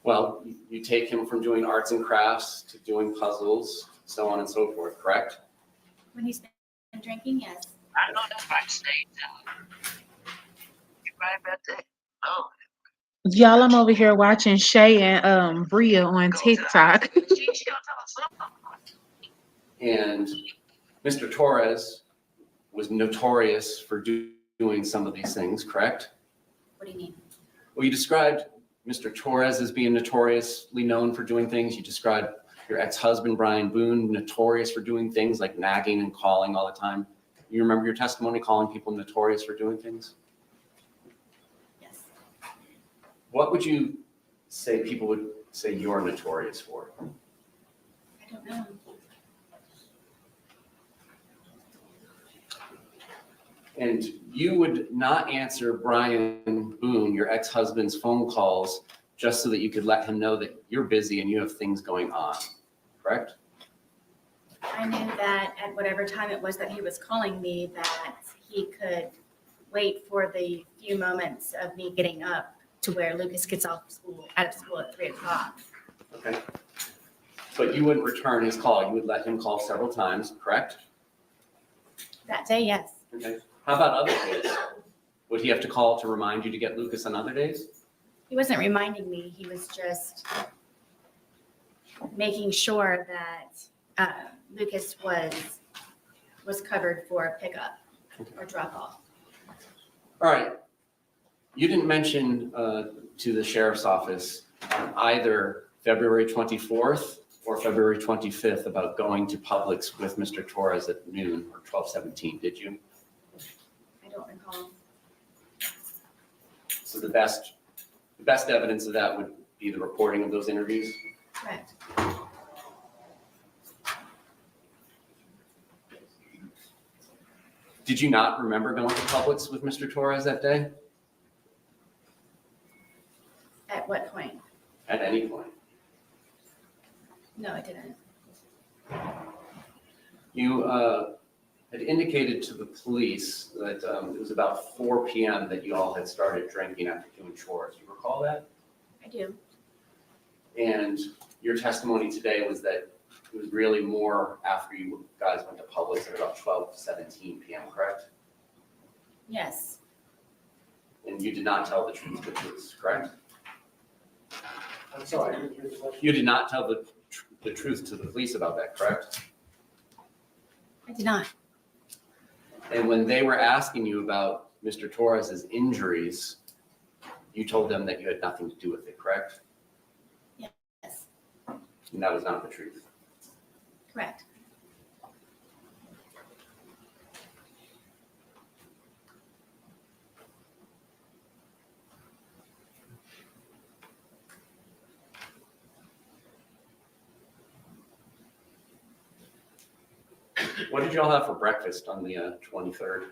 Well, you take him from doing arts and crafts to doing puzzles, so on and so forth, correct? When he's been drinking, yes. I know that's right, state now. You right about that? Oh. Y'all, I'm over here watching Shay and Bria on TikTok. She gonna tell us something. And Mr. Torres was notorious for doing some of these things, correct? What do you mean? Well, you described Mr. Torres as being notoriously known for doing things. You described your ex-husband, Brian Boone, notorious for doing things like nagging and calling all the time. You remember your testimony calling people notorious for doing things? Yes. What would you say people would say you're notorious for? I don't know. And you would not answer Brian Boone, your ex-husband's phone calls just so that you could let him know that you're busy and you have things going on, correct? I knew that at whatever time it was that he was calling me, that he could wait for the few moments of me getting up to where Lucas gets out of school at 3:00. Okay. But you wouldn't return his call. You would let him call several times, correct? That day, yes. Okay. How about other days? Would he have to call to remind you to get Lucas on other days? He wasn't reminding me. He was just making sure that Lucas was covered for a pickup or drop off. All right. You didn't mention to the sheriff's office on either February 24th or February 25th about going to Publix with Mr. Torres at noon or 12:17, did you? I don't recall. So the best evidence of that would be the recording of those interviews? Correct. Did you not remember going to Publix with Mr. Torres that day At what point? at any point? No, I didn't. You had indicated to the police that it was about 4 p.m. that you all had started drinking after doing chores. You recall that? I do. And your testimony today was that it was really more after you guys went to Publix at about 12:17 p.m., correct? Yes. And you did not tell the truth to the police, correct? I'm sorry, I didn't hear the question. You did not tell the truth to the police about that, correct? I did not. And when they were asking you about Mr. Torres's injuries, you told them that you had nothing to do with it, correct? Yes. And that was not the truth. Correct. What did y'all have for breakfast on the 23rd?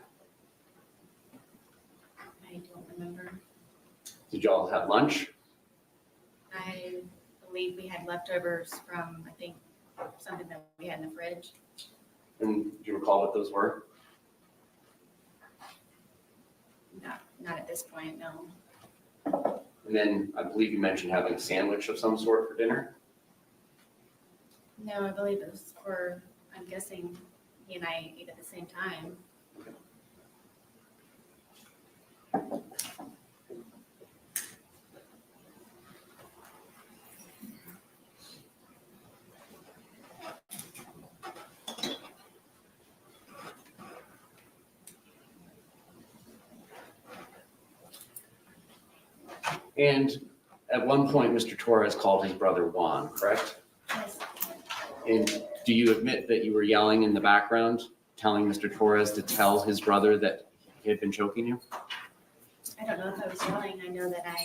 I don't remember. Did y'all have lunch? I believe we had leftovers from, I think, something that we had in the fridge. And do you recall what those were? this point, no. And then I believe you mentioned having a sandwich of some sort for dinner. No, I believe it was for, I'm guessing he and I ate at the same time. And at one point, Mr. Torres called his brother Juan, correct? Yes, And do you admit that you were yelling in the background, telling Mr. Torres to tell his brother that he had been choking you? I don't know if I was yelling. I know that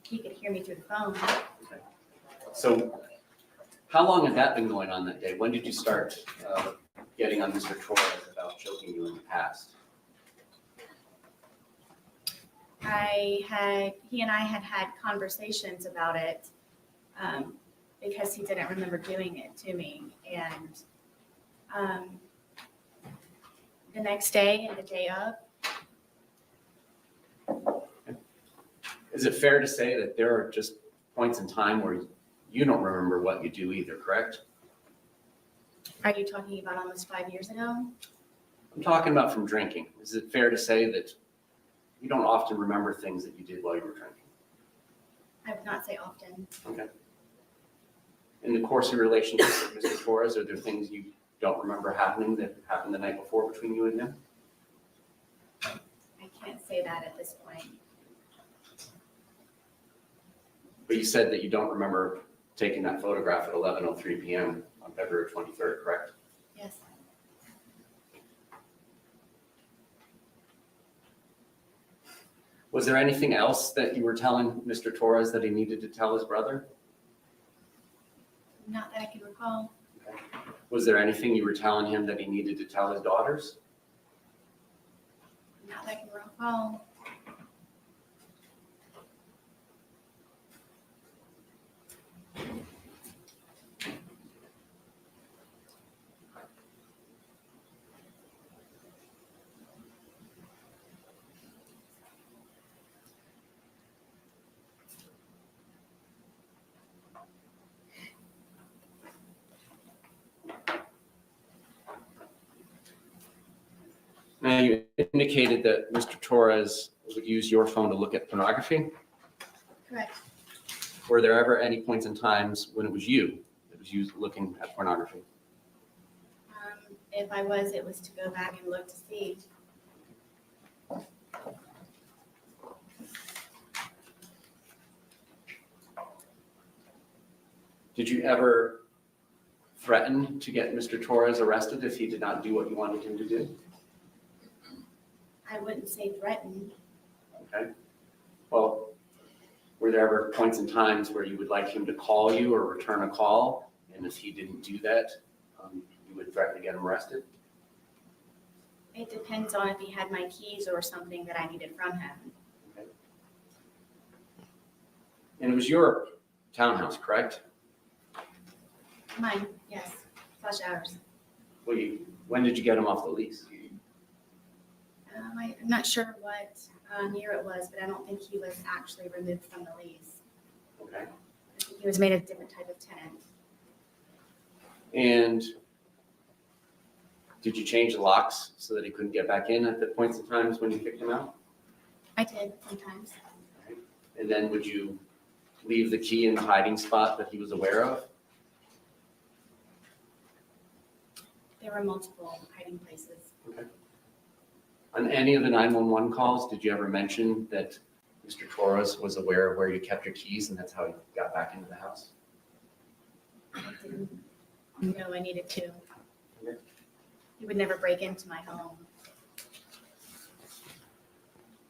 he could hear me through the phone. So how long had that been going on that day? When did you start getting on Mr. Torres about choking you in the past? He and I had conversations about it because he didn't remember doing it to me. And the next day and the day of, Is it fair to say that there are just points in time where you don't remember what you do either, correct? are you talking about almost 5 years ago? I'm talking about from drinking. Is it fair to say that you don't often remember things that you did while you were drinking? I would not say often. Okay. In the course of your relationship with Mr. Torres, are there things you don't remember happening that happened the night before between you and him? I can't say that at this point. But you said that you don't remember taking that photograph at 11:03 p.m. on February 23rd, correct? Yes. Was there anything else that you were telling Mr. Torres that he needed to tell his brother? Not that I can recall. Was there anything you were telling him that he needed to tell his daughters? Not that I can recall. Now, you indicated that Mr. Torres would use your phone to look at pornography. Correct. Were there ever any points in times when it was you that was used looking at pornography? If I was, it was to go back and look to see. Did you ever threaten to get Mr. Torres arrested if he did not do what you wanted him to do? I wouldn't say threatened. Okay. Well, were there ever points in times where you would like him to call you or return a call? And if he didn't do that, you would threaten to get him arrested? It depends on if he had my keys or something that I needed from him. Okay. And it was your townhouse, correct? Mine, yes, / ours. Well, when did you get him off the lease? I'm not sure what year it was, but I don't think he was actually removed from the lease. Okay. I think he was made a different type of tenant. And did you change the locks so that he couldn't get back in at the points in times when you kicked him out? I did sometimes. And then would you leave the key in the hiding spot that he was aware of? There were multiple hiding places. Okay. On any of the 911 calls, did you ever mention that Mr. Torres was aware of where you kept your keys and that's how you got back into the house? I didn't know I needed to. Okay. He would never break into my home.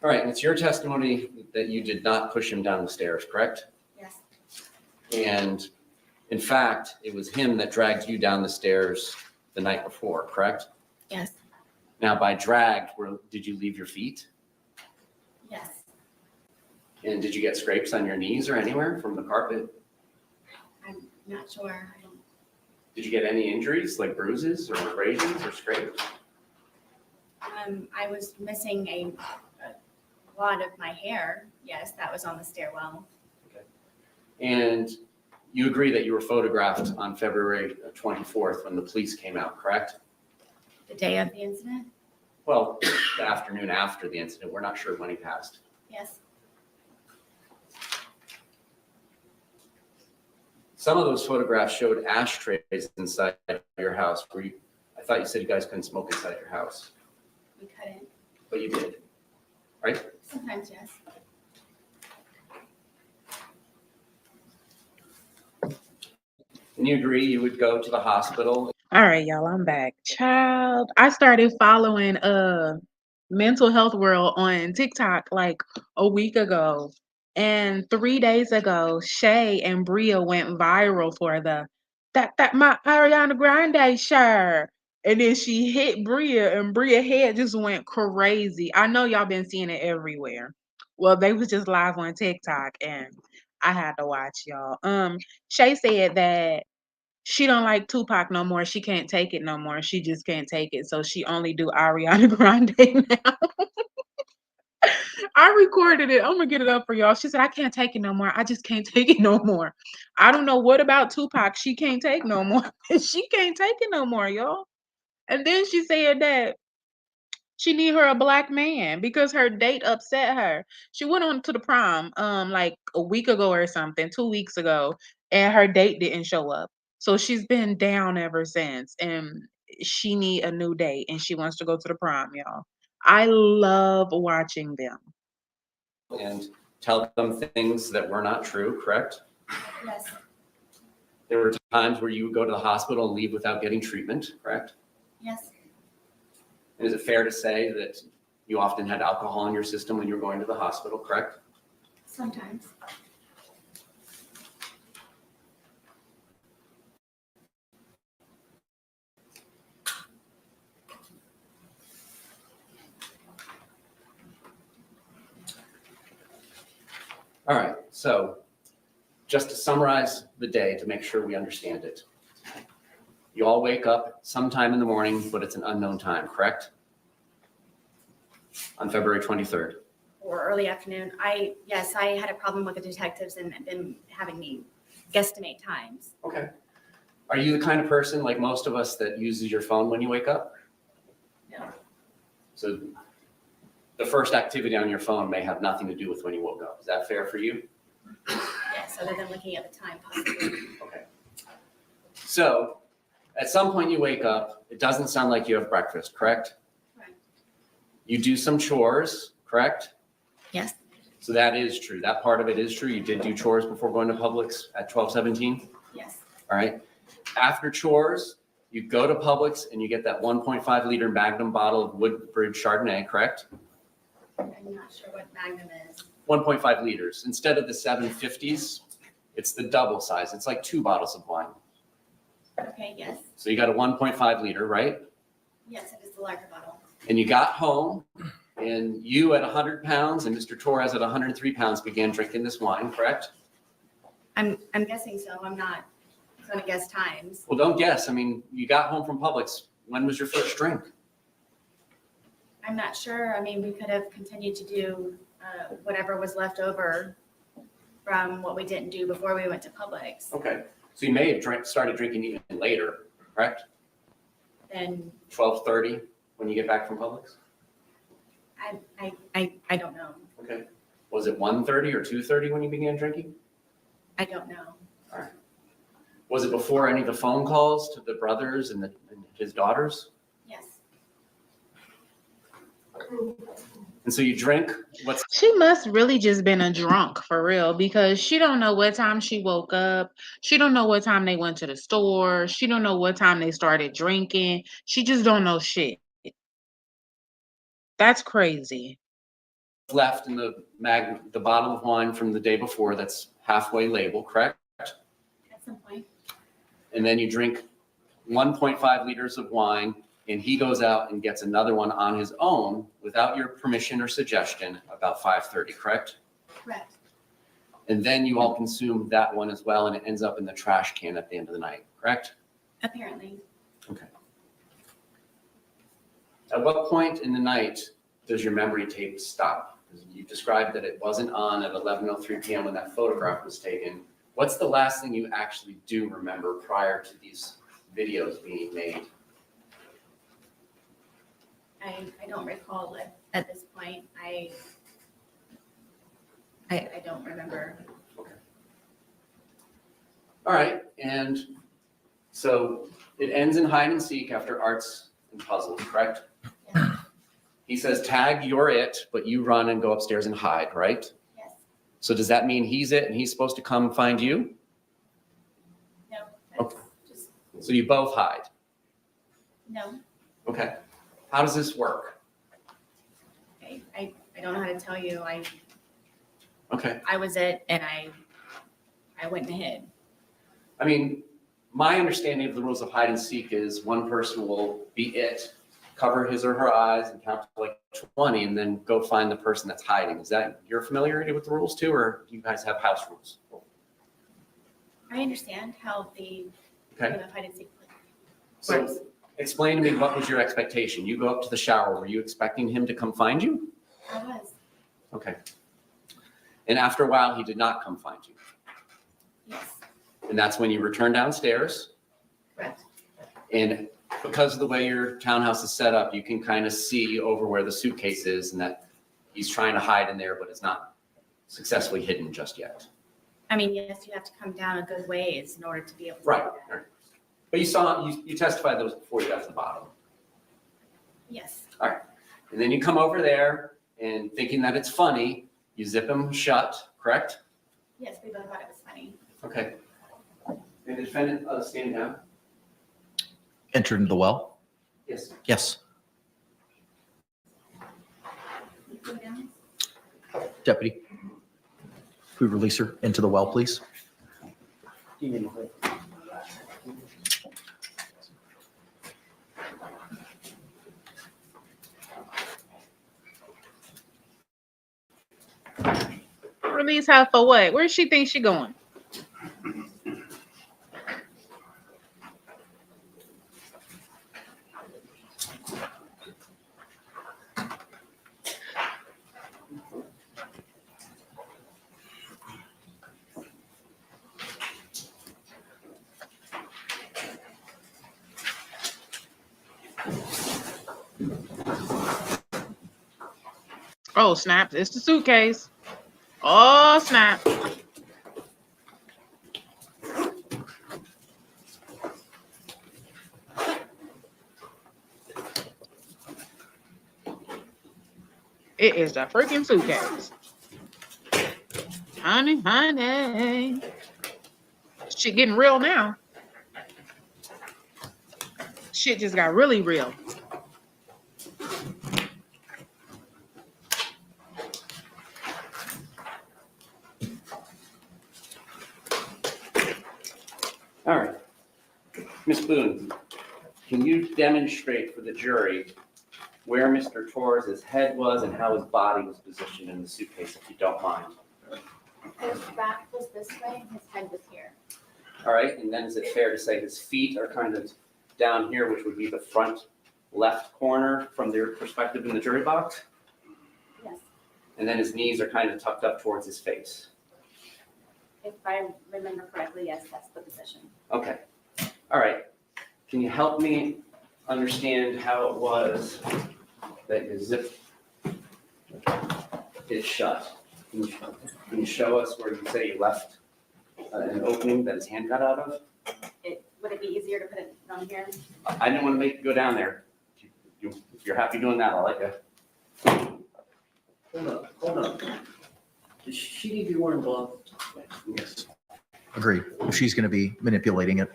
All right, and it's your testimony that you did not push him down the stairs, correct? Yes, And in fact, it was him that dragged you down the stairs the night before, correct? yes, Now, by dragged, did you leave your feet? yes. And did you get scrapes on your knees or anywhere from the carpet? I'm not sure. I don't. Did you get any injuries, like bruises or abrasions or scrapes? I was missing wad of my hair. Yes, that was on the stairwell. And you agree that you were photographed on February 24th when the police came out, correct? The day of the incident? Well, the afternoon after the incident. We're not sure when he passed. Yes. Some of those photographs showed ashtrays inside your house. I thought you said you guys couldn't smoke inside your house, We couldn't. but you did, right? Sometimes, yes. And you agree you would go to the hospital? All right, y'all, I'm back. Child, I started following Mental Health World on TikTok like a week ago. And 3 days ago, Shay and Bria went viral for that my Ariana Grande shirt. And then she hit Bria and Bria head just went crazy. I know y'all been seeing it everywhere. Well, they was just live on TikTok and I had to watch y'all. Shay said that she don't like Tupac no more. She can't take it no more. She just can't take it. So she only do Ariana Grande now. I recorded it. I'm gonna get it up for y'all. She said, I can't take it no more. I just can't take it no more. I don't know what about Tupac she can't take no more. She can't take it no more, y'all. And then she said that she need her a black man because her date upset her. She went on to the prom like a week ago or something, 2 weeks ago, and her date didn't show up. So she's been down ever since and she need a new date and she wants to go to the prom, y'all. I love watching them. And tell them things that were not true, correct? Yes. There were times where you would go to the hospital and leave without getting treatment, correct? Yes. And is it fair to say that you often had alcohol in your system when you were going to the hospital, correct? Sometimes. All right, so just to summarize the day to make sure we understand it. You all wake up sometime in the morning, but it's an unknown time, correct? On February 23rd. Or early afternoon. I had a problem with the detectives and been having me guesstimate times. Okay. Are you the kind of person, like most of us, that uses your phone when you wake up? No. So the first activity on your phone may have nothing to do with when you woke up. Is that fair for you? Yes, other than looking at the time possibly. Okay. So at some point you wake up, it doesn't sound like you have breakfast, correct? Correct. You do some chores, correct? Yes. So that is true. That part of it is true. You did do chores before going to Publix at 12:17? Yes. All right. After chores, you go to Publix and you get that 1.5 liter Magnum bottle of Woodbridge Chardonnay, correct? I'm not sure what Magnum is. 1.5 liters. Instead of the 750s, it's the double size. It's like 2 bottles of wine. Okay, yes. So you got a 1.5 liter, right? Yes, it is the larger bottle. And you got home and you at 100 pounds and Mr. Torres at 103 pounds began drinking this wine, correct? I'm guessing so. I'm not going to guess times. Well, don't guess. I mean, you got home from Publix. When was your first drink? I'm not sure. I mean, we could have continued to do whatever was left over from what we didn't do before we went to Publix. Okay. So you may have started drinking even later, correct? Then 12:30 when you get back from Publix? I don't know. Okay. Was it 1:30 or 2:30 when you began drinking? I don't know. All right. Was it before any of the phone calls to the brothers and his daughters? Yes. And so you drink what's She must really just been a drunk for real because she don't know what time she woke up. She don't know what time they went to the store. She don't know what time they started drinking. She just don't know shit. That's crazy. left in the bottle of wine from the day before that's halfway labeled, correct? At some point. And then you drink 1.5 liters of wine and he goes out and gets another one on his own without your permission or suggestion about 5:30, correct? Correct. And then you all consume that one as well and it ends up in the trash can at the end of the night, correct? Apparently. Okay. At what point in the night does your memory tape stop? You described that it wasn't on at 11:03 p.m. when that photograph was taken. What's the last thing you actually do remember prior to these videos being made? I don't recall it at this point. I don't remember. All right, and so it ends in hide and seek after arts and puzzles, correct? Yeah. He says, tag, you're it, but you run and go upstairs and hide, right? Yes. So does that mean he's it and he's supposed to come find you? No. Okay. Just So you both hide? no. Okay. How does this work? I don't know how to tell you. Okay. I was it, and I went and hid. I mean, my understanding of the rules of hide and seek is one person will be it, cover his or her eyes and count to like 20 and then go find the person that's hiding. Is that your familiarity with the rules too, or do you guys have house rules? I understand how the Okay. game of hide and seek works. So explain to me, what was your expectation? You go up to the shower. Were you expecting him to come find you? I was. Okay. And after a while, he did not come find you. Yes. And that's when you return downstairs. Correct. And because of the way your townhouse is set up, you can kind of see over where the suitcase is and that he's trying to hide in there, but it's not successfully hidden just yet. I mean, yes, you have to come down a good ways in order to be able to. Right. do that. Right. But you testified that was before you got to the bottom. Yes. And then you come over there and thinking that it's funny, you zip him shut, correct? Yes, we both thought it was funny. Okay. And the defendant stand down? Entered into the well? Yes. Yes. Go down. Deputy, could we release her into the well, please? Release her for what? Where does she think she going? Oh, snap. It's the suitcase. Oh, snap. It is the freaking suitcase. Honey, honey. Shit getting real now. Shit just got really real. All right. Ms. Boone, can you demonstrate for the jury where Mr. Torres' head was and how his body was positioned in the suitcase, if you don't mind? His back was this way and his head was here. All right, and then is it fair to say his feet are kind of down here, which would be the front left corner from their perspective in the jury box? Yes. And then his knees are kind of tucked up towards his face. If I remember correctly, yes, that's the position. Okay. All right. Can you help me understand how it was that you zipped it shut? Can you show us where you say you left an opening that his hand got out of? Would it be easier to put it on here? I didn't want to make you go down there. If you're happy doing that, I'll let you. Hold up. Does she need to be wearing gloves? Yes. Agreed. If she's going to be manipulating it.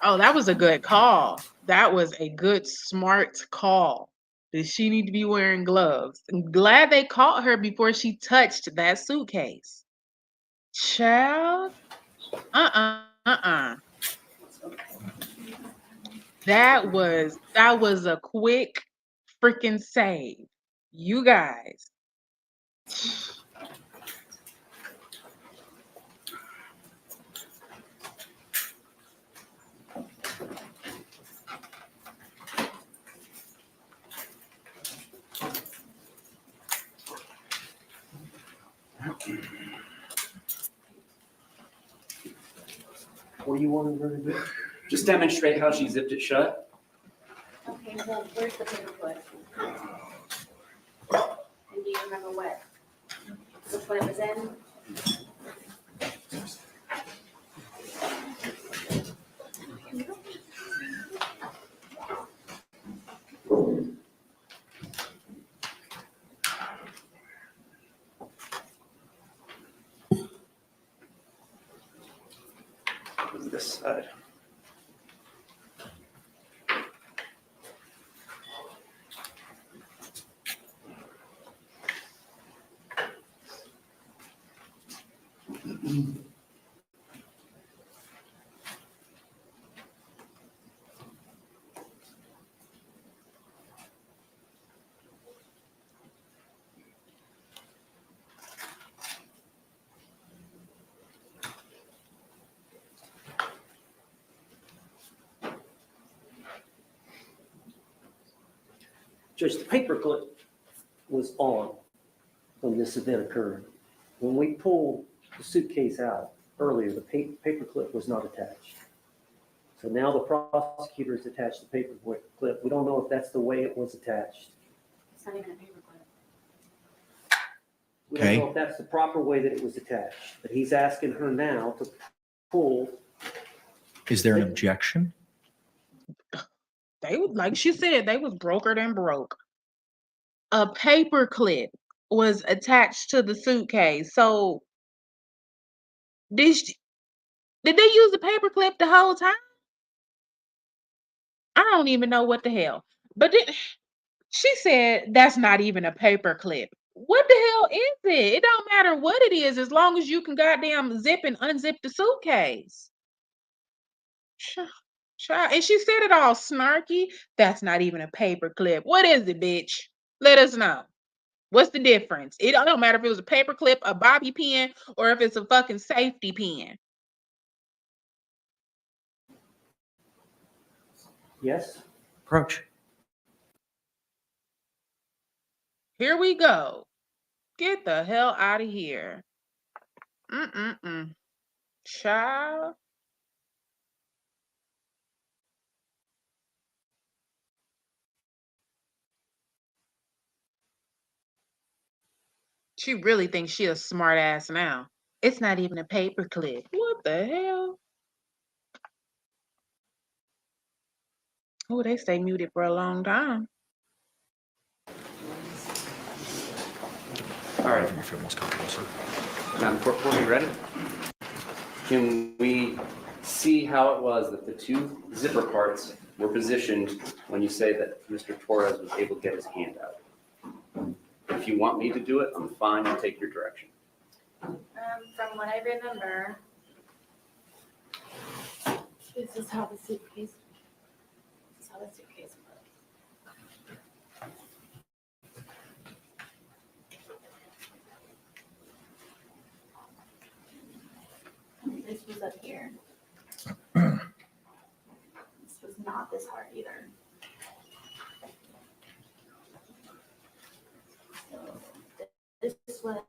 Oh, that was a good call. That was a good, smart call. Does she need to be wearing gloves? I'm glad they caught her before she touched that suitcase. Child. That was a quick freaking save. You guys. What do you want her to do? Just demonstrate how she zipped it shut. Okay, well, where's the paper clip? And do you remember which one it was in? This side. Judge, the paperclip was on when this event occurred. When we pulled the suitcase out earlier, the paperclip was not attached. So now the prosecutor has attached the paperclip. We don't know if that's the way it was attached. It's not even a paper clip. We don't Okay. know if that's the proper way that it was attached, but he's asking her now to pull. Is there an objection? They was, like she said, they was broker than broke. A paper clip was attached to the suitcase. So did they use the paper clip the whole time? I don't even know what the hell. But she said that's not even a paper clip. What the hell is it? It don't matter what it is as long as you can goddamn zip and unzip the suitcase. Child, and she said it all snarky. That's not even a paper clip. What is it, bitch? Let us know. What's the difference? It don't matter if it was a paper clip, a bobby pin, or if it's a fucking safety pin. Yes? Approach. Here we go. Get the hell out of here. Mm-mm-mm. Child. She really thinks she a smart ass now. It's not even a paper clip. What the hell? Oh, they stay muted for a long time. All right, Wherever you feel most comfortable, sir. Madam Clerk, are you ready? Can we see how it was that the two zipper parts were positioned when you say that Mr. Torres was able to get his hand out? If you want me to do it, I'm fine, I'll take your direction. From what I remember, this is how the suitcase was. This was up here. This was not this hard either. So this was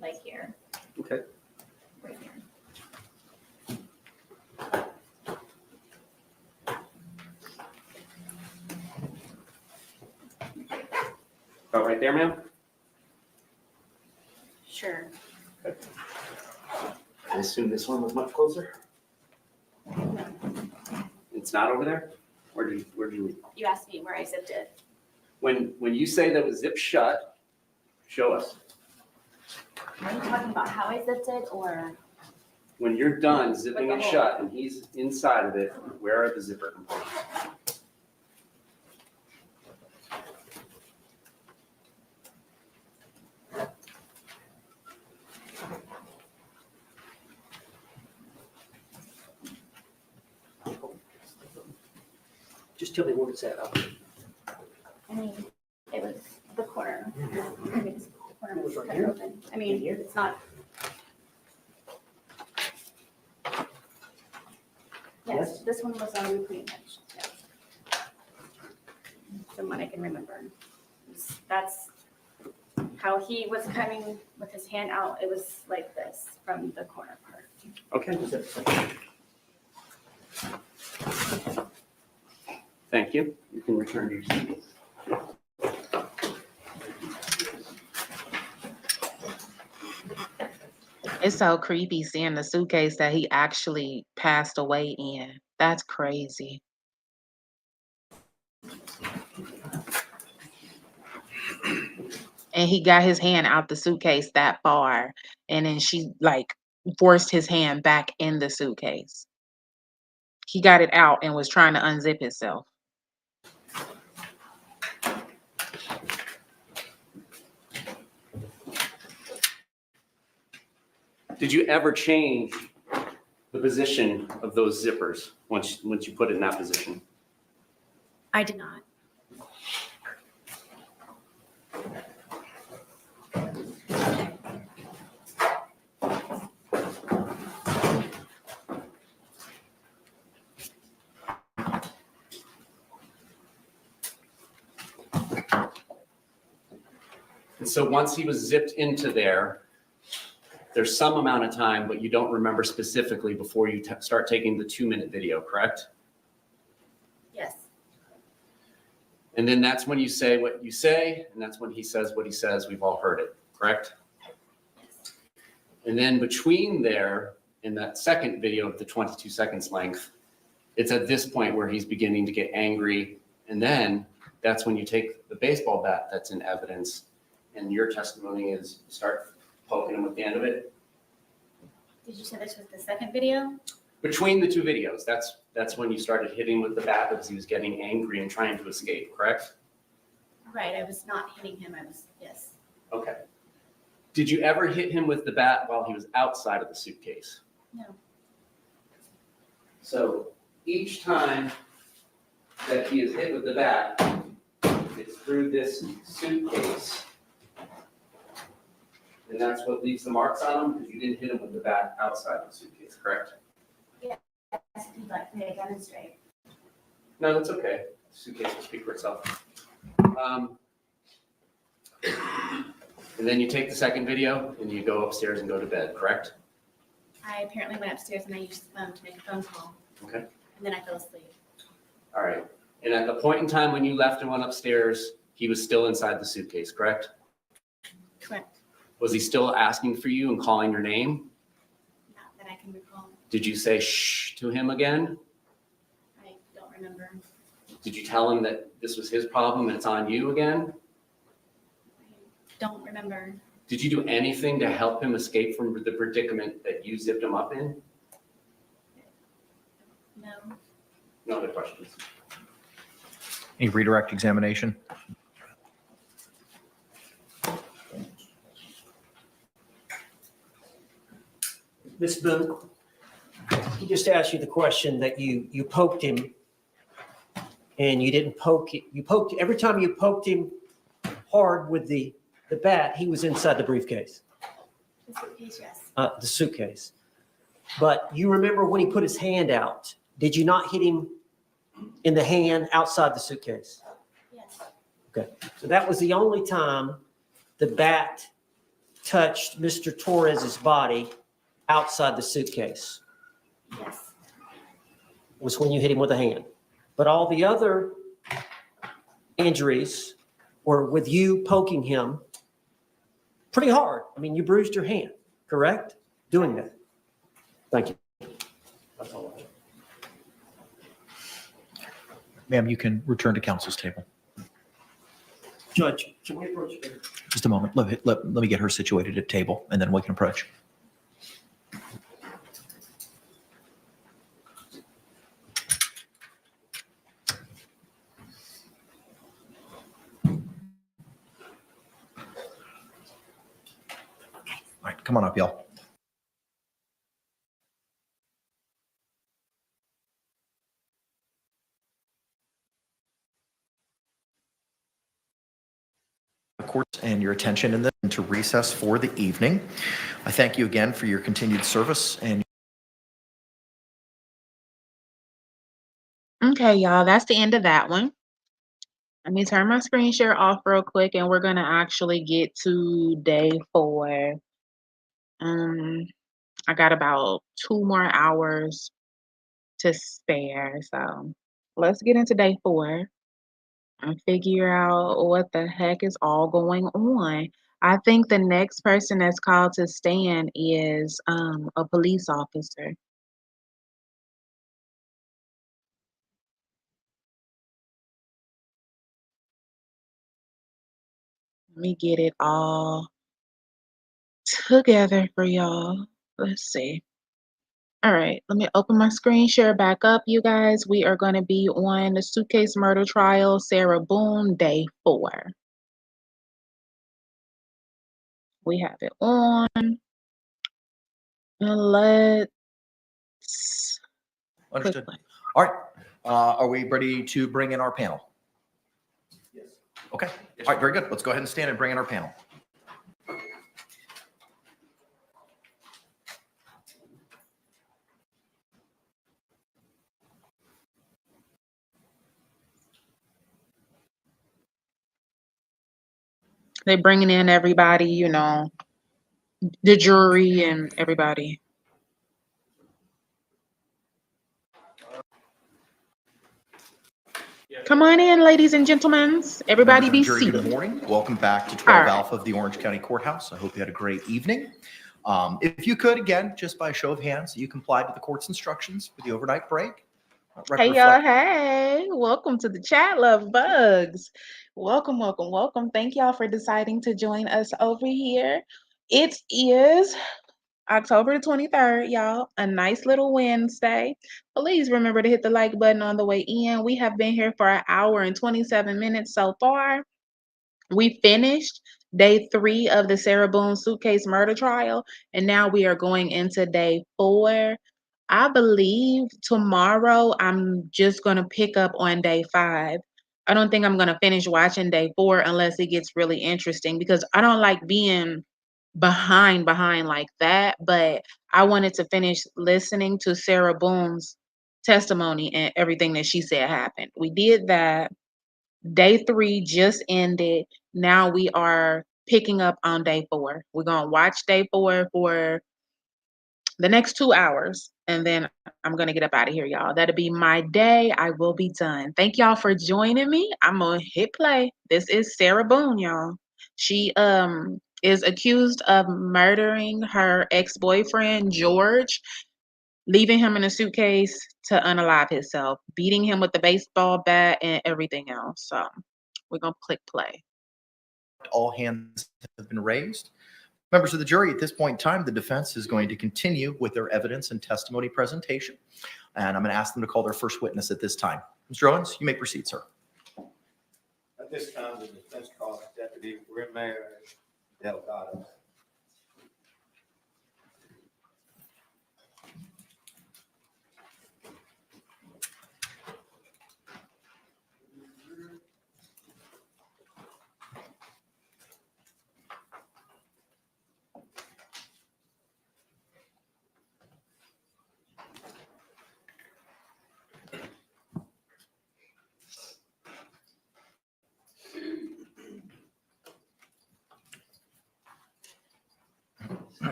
like here. Okay. Right here. About right there, ma'am? Sure. I assume this one was much closer? It's not over there? Where did you? You asked me where I zipped it. When you say that it was zipped shut, show us. Are you talking about how I zipped it or? When you're done zipping With it the shut and he's inside of it, where are the zipper components? Just tell me where it's at. I mean, it was the corner. I mean, it's the corner It was right kind of here? open. I mean, Here? it's not. Yes, Yes? this one was already pre-matched, yes. From what I can remember. That's how he was coming with his hand out. It was like this from the corner part. Okay. Thank you. You can return to your seat. It's so creepy seeing the suitcase that he actually passed away in. That's crazy. And he got his hand out the suitcase that far, and then she like forced his hand back in the suitcase. He got it out and was trying to unzip himself. Did you ever change the position of those zippers once you put it in that position? I did not. And so once he was zipped into there, there's some amount of time, but you don't remember specifically before you start taking the 2-minute video, correct? Yes. And then that's when you say what you say, and that's when he says what he says. We've all heard it, correct? And then between there and that second video of the 22 seconds length, it's at this point where he's beginning to get angry. And then that's when you take the baseball bat that's in evidence, and your testimony is start poking him with the end of it. Did you say this was the second video? Between the two videos, that's when you started hitting with the bat because he was getting angry and trying to escape, correct? Right, I was not hitting him, yes. Okay. Did you ever hit him with the bat while he was outside of the suitcase? No. So each time that he is hit with the bat, it's through this suitcase. And that's what leaves the marks on him because you didn't hit him with the bat outside the suitcase, correct? Yes, if you'd like me to demonstrate. No, that's okay. The suitcase will speak for itself. And then you take the second video and you go upstairs and go to bed, correct? I apparently went upstairs and I used the phone to make a phone call. Okay. And then I fell asleep. All right. And at the point in time when you left and went upstairs, he was still inside the suitcase, correct? Correct. Was he still asking for you and calling your name? Not that I can recall. Did you say shh to him again? I don't remember. Did you tell him that this was his problem and it's on you again? I don't remember. Did you do anything to help him escape from the predicament that you zipped him up in? No. No other questions. Any redirect examination? Ms. Boone, he just asked you the question that you poked him and you didn't poke it. Every time you poked him hard with the bat, he was inside the briefcase, The suitcase, yes. the suitcase. But you remember when he put his hand out, did you not hit him in the hand outside the suitcase? Yes. Okay, so that was the only time the bat touched Mr. Torres's body outside the suitcase, Yes. was when you hit him with a hand. But all the other injuries were with you poking him pretty hard. I mean, you bruised your hand, correct? Doing that. Thank you. That's all I have. Ma'am, you can return to counsel's table. Judge, can we approach you? Just a moment. Let me get her situated at table, and then we can approach. All right, come on up, y'all. Courts and your attention in this into recess for the evening. I thank you again for your continued service and Okay, y'all, that's the end of that one. Let me turn my screen share off real quick and we're gonna actually get to day 4. I got about 2 more hours to spare. So let's get into day 4 and figure out what the heck is all going on. I think the next person that's called to stand is a police officer. Let me get it all together for y'all. Let's see. All right, let me open my screen share back up, you guys. We are going to be on the Suitcase murder trial, Sarah Boone, day 4. We have it on. And let's click Understood. play. All right. Are we ready to bring in our panel? Yes. Okay. All right, very good. Let's go ahead and stand and bring in our panel. They're bringing in everybody, the jury and everybody. Come on in, ladies and gentlemen. Everybody Members of the be jury, good seated. morning. Welcome back to All 12 right. Alpha of the Orange County Courthouse. I hope you had a great evening. If you could, again, just by a show of hands, you complied with the court's instructions for the overnight break. Hey, y'all. Hey, welcome to the chat, love bugs. Welcome, welcome, welcome. Thank y'all for deciding to join us over here. It is October the 23rd, y'all. A nice little Wednesday. Please remember to hit the like button on the way in. We have been here for 1 hour and 27 minutes so far. We finished day 3 of the Sarah Boone Suitcase murder trial, and now we are going into day 4. I believe tomorrow I'm just going to pick up on day 5. I don't think I'm going to finish watching day 4 unless it gets really interesting, because I don't like being behind like that. But I wanted to finish listening to Sarah Boone's testimony and everything that she said happened. We did that. Day 3 just ended. Now we are picking up on day 4. We're going to watch day 4 for the next 2 hours, and then I'm going to get up out of here, y'all. That'll be my day. I will be done. Thank y'all for joining me. I'm going to hit play. This is Sarah Boone, y'all. She is accused of murdering her ex-boyfriend, George, leaving him in a suitcase to unalive himself, beating him with the baseball bat and everything else. So we're going to click play. All hands have been raised. Members of the jury, at this point in time, the defense is going to continue with their evidence and testimony presentation. And I'm going to ask them to call their first witness at this time. Mr. Owens, you may proceed, sir. At this time, the defense calls Deputy Ramirez Delgado.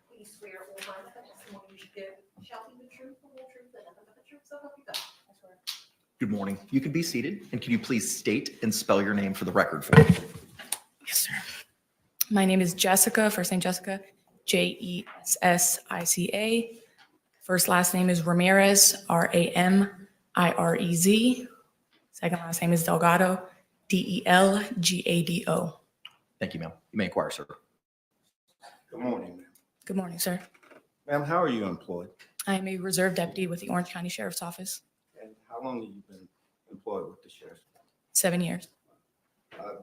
Please swear or affirm that the testimony you should give shall be the truth, the whole truth, and nothing but the truth, so help you God. I swear. Good morning. You can be seated. And can you please state and spell your name for the record for me? Yes, sir. My name is Jessica, first name Jessica, Jessica. First last name is Ramirez, Ramirez. Second last name is Delgado, Delgado. Thank you, ma'am. You may inquire, sir. Good morning, ma'am. Good morning, sir. Ma'am, how are you employed? I am a reserve deputy with the Orange County Sheriff's Office, And how long have you been employed with the sheriff's? 7 years.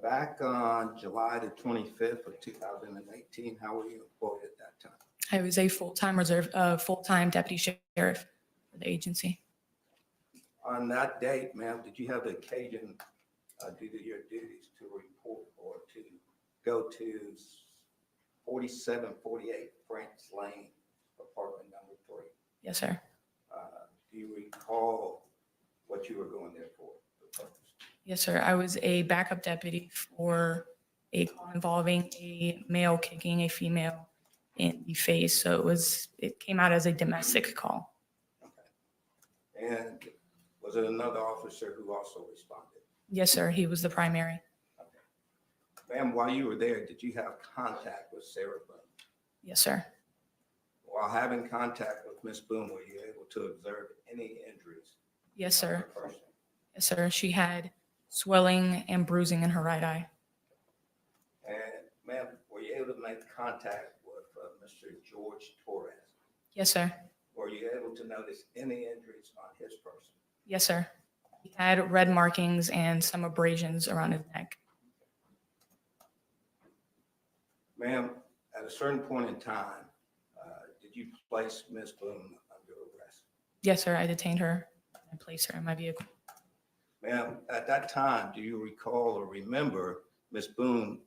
Back on July the 25th of 2018, how were you employed at that time? I was a full-time deputy sheriff for the agency. On that date, ma'am, did you have the occasion due to your duties to report or to go to 4748 France Lane, apartment number 3? Yes, sir. Do you recall what you were going there for? The purpose? Yes, sir. I was a backup deputy for a call involving a male kicking a female in the face. So it came out as a domestic call. And was it another officer who also responded? Yes, sir. He was the primary. Ma'am, while you were there, did you have contact with Sarah Boone? Yes, sir. While having contact with Ms. Boone, were you able to observe any injuries? Yes, on her sir. person? Yes, sir. She had swelling and bruising in her right eye. And ma'am, were you able to make contact with Mr. George Torres? Yes, sir. Were you able to notice any injuries on his person? Yes, sir. He had red markings and some abrasions around his neck. Ma'am, at a certain point in time, did you place Ms. Boone under arrest? Yes, sir. I detained her and placed her in my vehicle. Ma'am, at that time, do you recall or remember Ms. Boone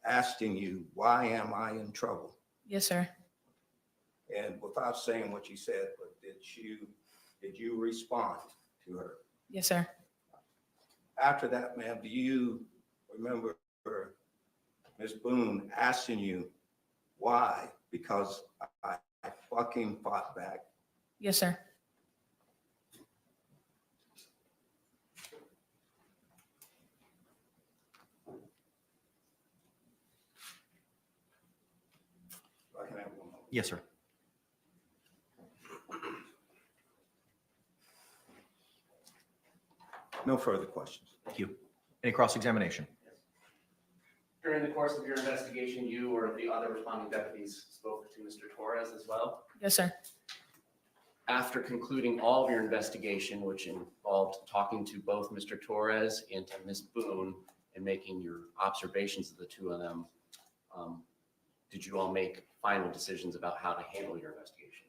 asking you, "Why am I in trouble?" Yes, sir. And without saying what you said, but did you respond to her? Yes, sir. After that, ma'am, do you remember Ms. Boone asking you why? Because I fucking fought back. Yes, sir. I can have one more. Yes, sir. No further questions. Thank you. Any cross-examination? During the course of your investigation, you or the other responding deputies spoke to Mr. Torres as well. Yes, sir. After concluding all of your investigation, which involved talking to both Mr. Torres and to Ms. Boone and making your observations of the two of them, did you all make final decisions about how to handle your investigation?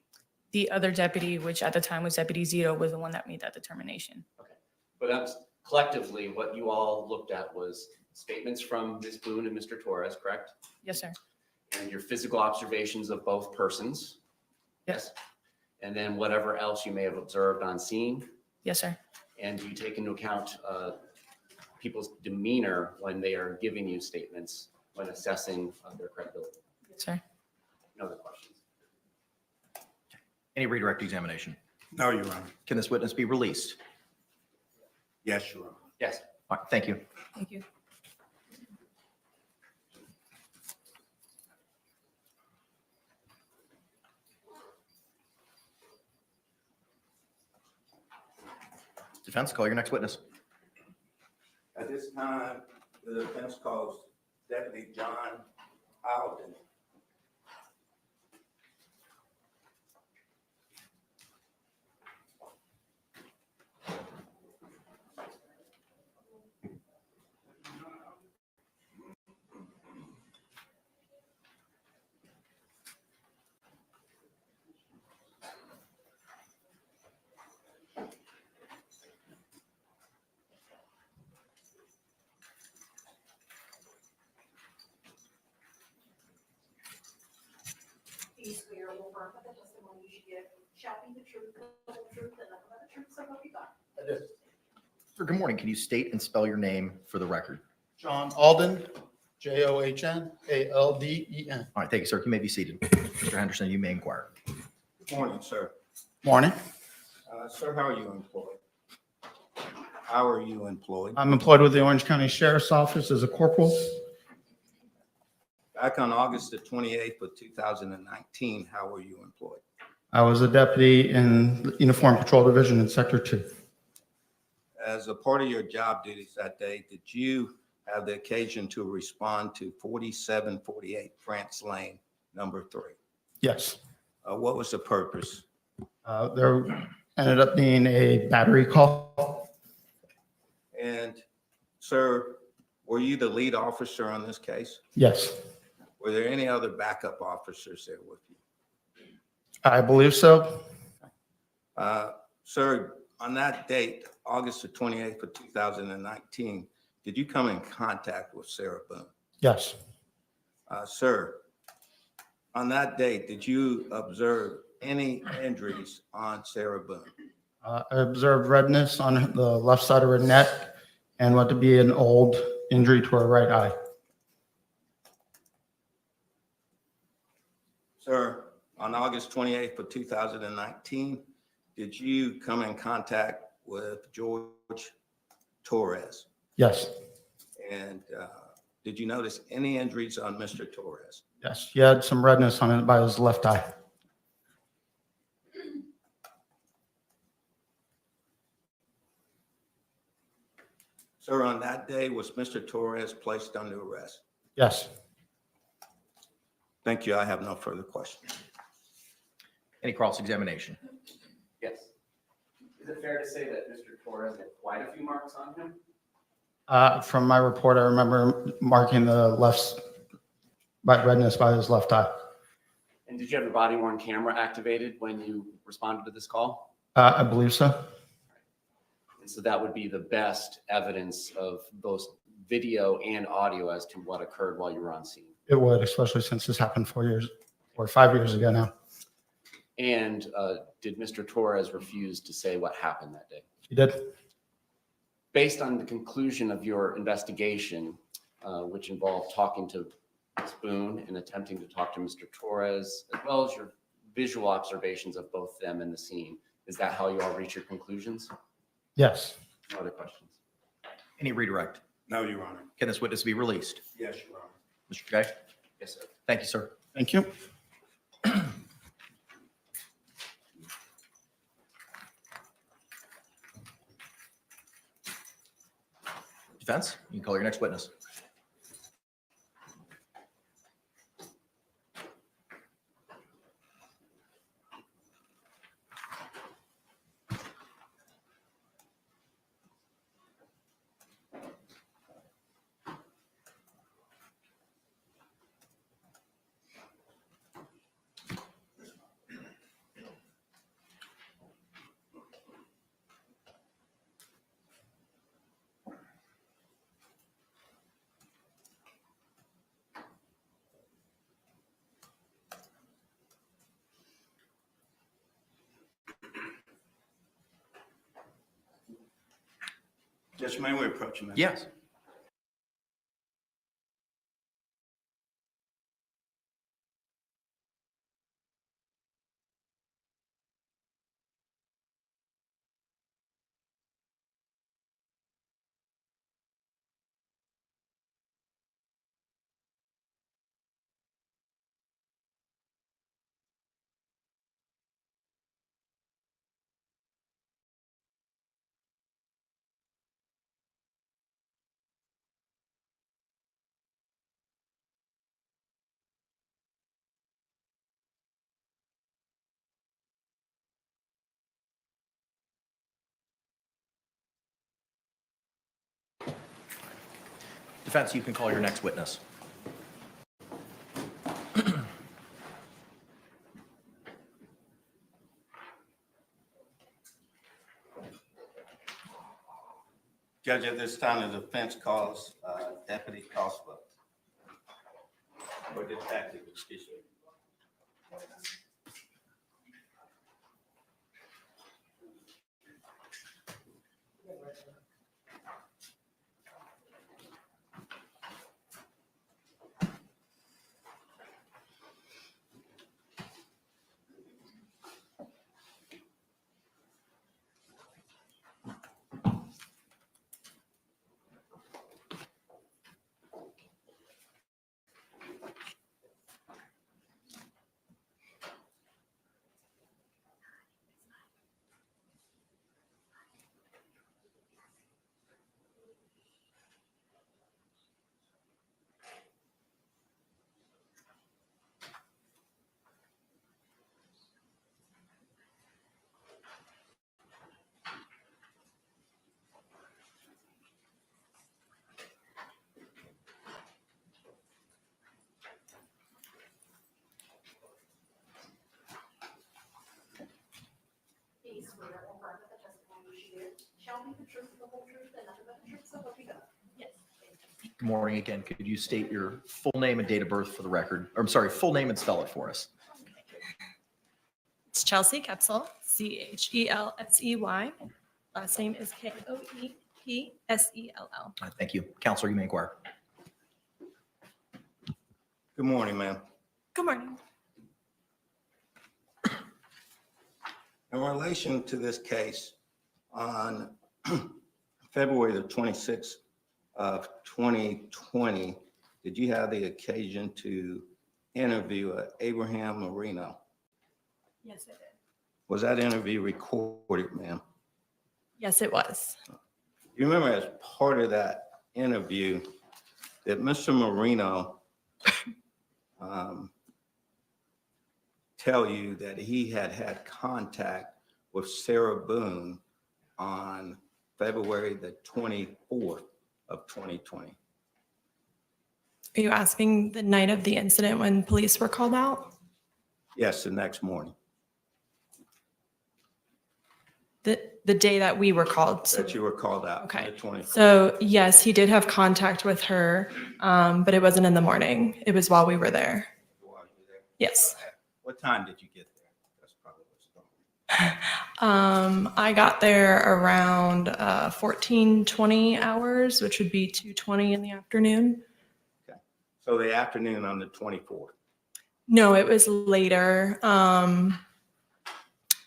The other deputy, which at the time was Deputy Zito, was the one that made that determination. Okay, but that's collectively what you all looked at was statements from Ms. Boone and Mr. Torres, correct? Yes, sir. And your physical observations of both persons? Yes. And then whatever else you may have observed on scene? Yes, sir. And do you take into account people's demeanor when they are giving you statements, when assessing their credibility? Yes, sir. No other questions? Any redirect examination? No, Your Honor. Can this witness be released? Yes, Your Honor. Yes. All right, thank you. Thank you. Defense, call your next witness. At this time, the defense calls Deputy John Alden. Do you swear or affirm that the testimony you give shall be the truth, the whole truth, and nothing but the truth, so help you God? I do. Sir, good morning. Can you state and spell your name for the record? John Alden, Johnalden. All right, thank you, sir. You may be seated. Mr. Henderson, you may inquire. Good morning, sir. Morning. Sir, how are you employed? How are you employed? I'm employed with the Orange County Sheriff's Office as a corporal. Back on August the 28th of 2019, how were you employed? I was a deputy in the Uniform Patrol Division in Sector 2. As a part of your job duties that day, did you have the occasion to respond to 4748 France Lane, number 3? Yes. What was the purpose? There ended up being a battery call. And sir, were you the lead officer on this case? Yes, Were there any other backup officers there with you? I believe so. Sir, on that date, August the 28th of 2019, did you come in contact with Sarah Boone? Yes, Sir, on that date, did you observe any injuries on Sarah Boone? I observed redness on the left side of her neck and what to be an old injury to her right eye. Sir, on August 28th of 2019, did you come in contact with George Torres? Yes, And did you notice any injuries on Mr. Torres? yes. He had some redness on it by his left eye. Sir, on that day, was Mr. Torres placed under arrest? Yes. Thank you. I have no further questions. Any cross-examination? Yes. Is it fair to say that Mr. Torres had quite a few marks on him? From my report, I remember marking the left redness by his left eye. And did you have your body worn camera activated when you responded to this call? I believe so. And so that would be the best evidence of both video and audio as to what occurred while you were on scene. It would, especially since this happened 4 years or 5 years ago now. And did Mr. Torres refuse to say what happened that day? He did. Based on the conclusion of your investigation, which involved talking to Ms. Boone and attempting to talk to Mr. Torres, as well as your visual observations of both them and the scene, is that how you all reach your conclusions? Yes. No other questions? Any redirect? No, Your Honor. Can this witness be released? Yes, Your Honor. Mr. Gay? Yes, sir. Thank you, sir. Thank you. Defense, you can call your next witness. Judge, may we approach him? Yes. Defense, you can call your next witness. Judge, at this time, the defense calls Deputy Cosper for detective, excuse me. Do you swear or affirm that the testimony you give shall be the truth, the whole truth, and nothing but the truth, so help you God? Yes. Good morning again. Could you state your full name and date of birth for the record? Or I'm sorry, full name and spell it for us. It's Chelsea Ketzel, Cheltsey. Last name is Koepsell. Thank you. Counselor, you may inquire. Good morning, ma'am. Good morning. In relation to this case, on February the 26th of 2020, did you have the occasion to interview Abraham Marino? Yes, I did. Was that interview recorded, ma'am? Yes, it was. You remember as part of that interview that Mr. Marino tell you that he had contact with Sarah Boone on February the 24th of 2020? Are you asking the night of the incident when police were called out? Yes, the next morning, The day that we were called. that you were called out. Okay. The 24th. So yes, he did have contact with her, but it wasn't in the morning. It was while we were there. While you were there. Yes. What time did you get there? That's probably what's going I got there around 14:20 hours, which would be 2:20 in the afternoon. on. So the afternoon on the 24th. No, it was later.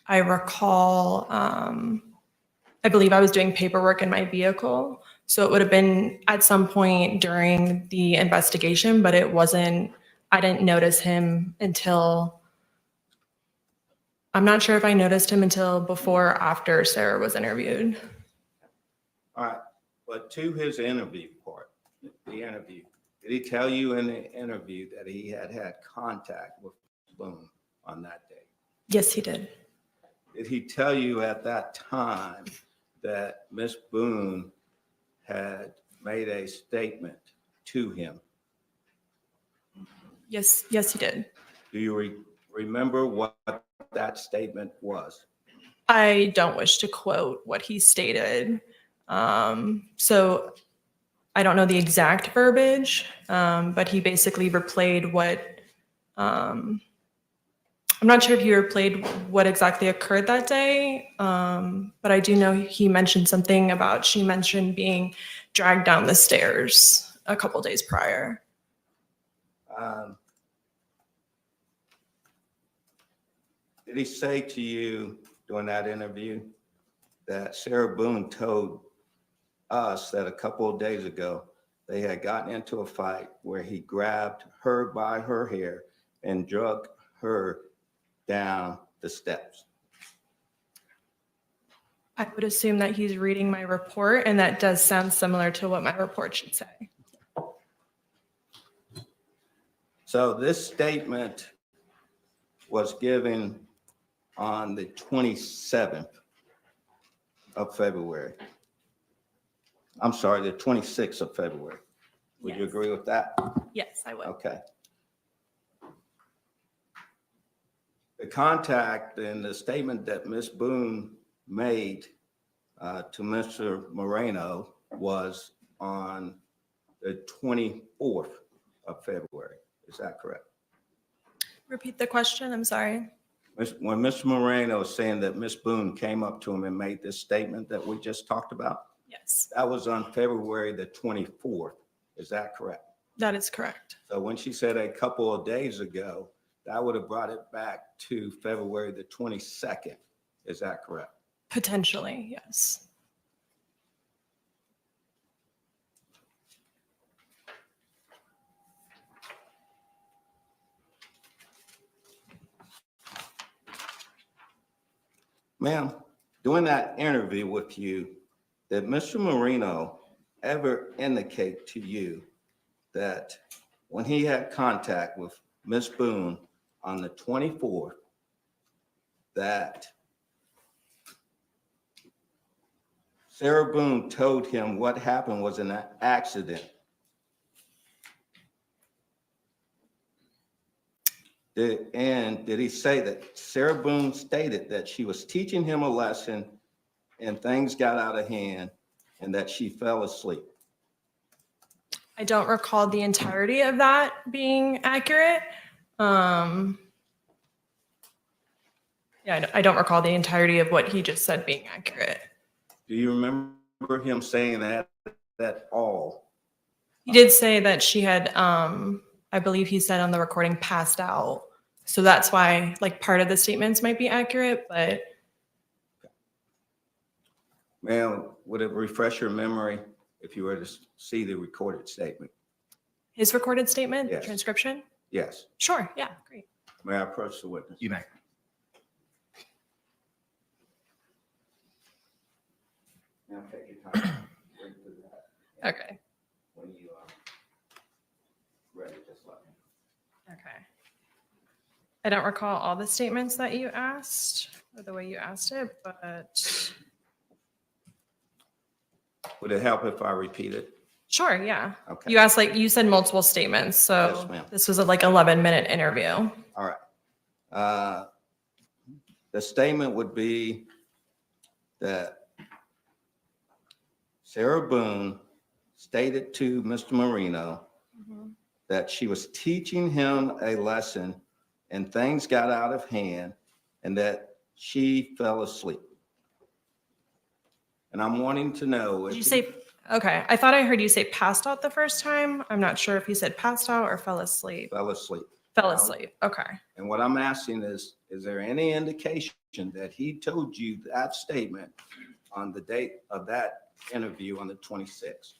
I recall, I believe I was doing paperwork in my vehicle. So it would have been at some point during the investigation, but it wasn't, I didn't notice him until, I'm not sure if I noticed him until before or after Sarah was interviewed. All right, but to his interview part, the interview, did he tell you in the interview that he had contact with Boone on that day? Yes, he did. Did he tell you at that time that Miss Boone had made a statement to him? Yes, he did. Do you remember what that statement was? I don't wish to quote what he stated. So I don't know the exact verbiage, but he basically replayed what, I'm not sure if he replayed what exactly occurred that day, but I do know he mentioned something about, she mentioned being dragged down the stairs a couple days prior. Did he say to you during that interview that Sarah Boone told us that a couple of days ago they had gotten into a fight where he grabbed her by her hair and dragged her down the steps? I would assume that he's reading my report, and that does sound similar to what my report should say. So this statement was given on the 27th of February. I'm sorry, the 26th of February. Would you Yes. agree with that? Yes, I would. Okay. The contact and the statement that Ms. Boone made to Mr. Moreno was on the 24th of February. Is that correct? Repeat the question, I'm sorry. When Mr. Moreno is saying that Ms. Boone came up to him and made this statement that we just talked about, Yes, that was on February the 24th. Is that correct? that is correct. So when she said a couple of days ago, that would have brought it back to February the 22nd. Is that correct? Potentially, yes. Ma'am, during that interview with you, did Mr. Marino ever indicate to you that when he had contact with Ms. Boone on the 24th, that Sarah Boone told him what happened was an accident? Did he say that Sarah Boone stated that she was teaching him a lesson and things got out of hand and that she fell asleep? I don't recall the entirety of that being accurate. Yeah, I don't recall the entirety of what he just said being accurate. Do you remember him saying that at all? He did say that she had, I believe he said on the recording, passed out. So that's why, like, part of the statements might be accurate, but Ma'am, would it refresh your memory if you were to see the recorded statement? His recorded statement, Yes. transcription? Yes. Sure, yeah, great. May I approach the witness? You may. Now take your time. Read through that. Okay, When you are ready, just let me know. okay. I don't recall all the statements that you asked or the way you asked it, but Would it help if I repeat it? sure, yeah. Okay. You asked, like, you said multiple statements, Yes, so ma'am. this was a like 11-minute interview. All right. The statement would be that Sarah Boone stated to Mr. Marino that she was teaching him a lesson and things got out of hand and that she fell asleep. And I'm wanting to know. Did you say, okay, I thought I heard you say passed out the first time. I'm not sure if you said passed out or fell asleep. Fell asleep. Fell asleep, okay. And what I'm asking is there any indication that he told you that statement on the date of that interview on the 26th?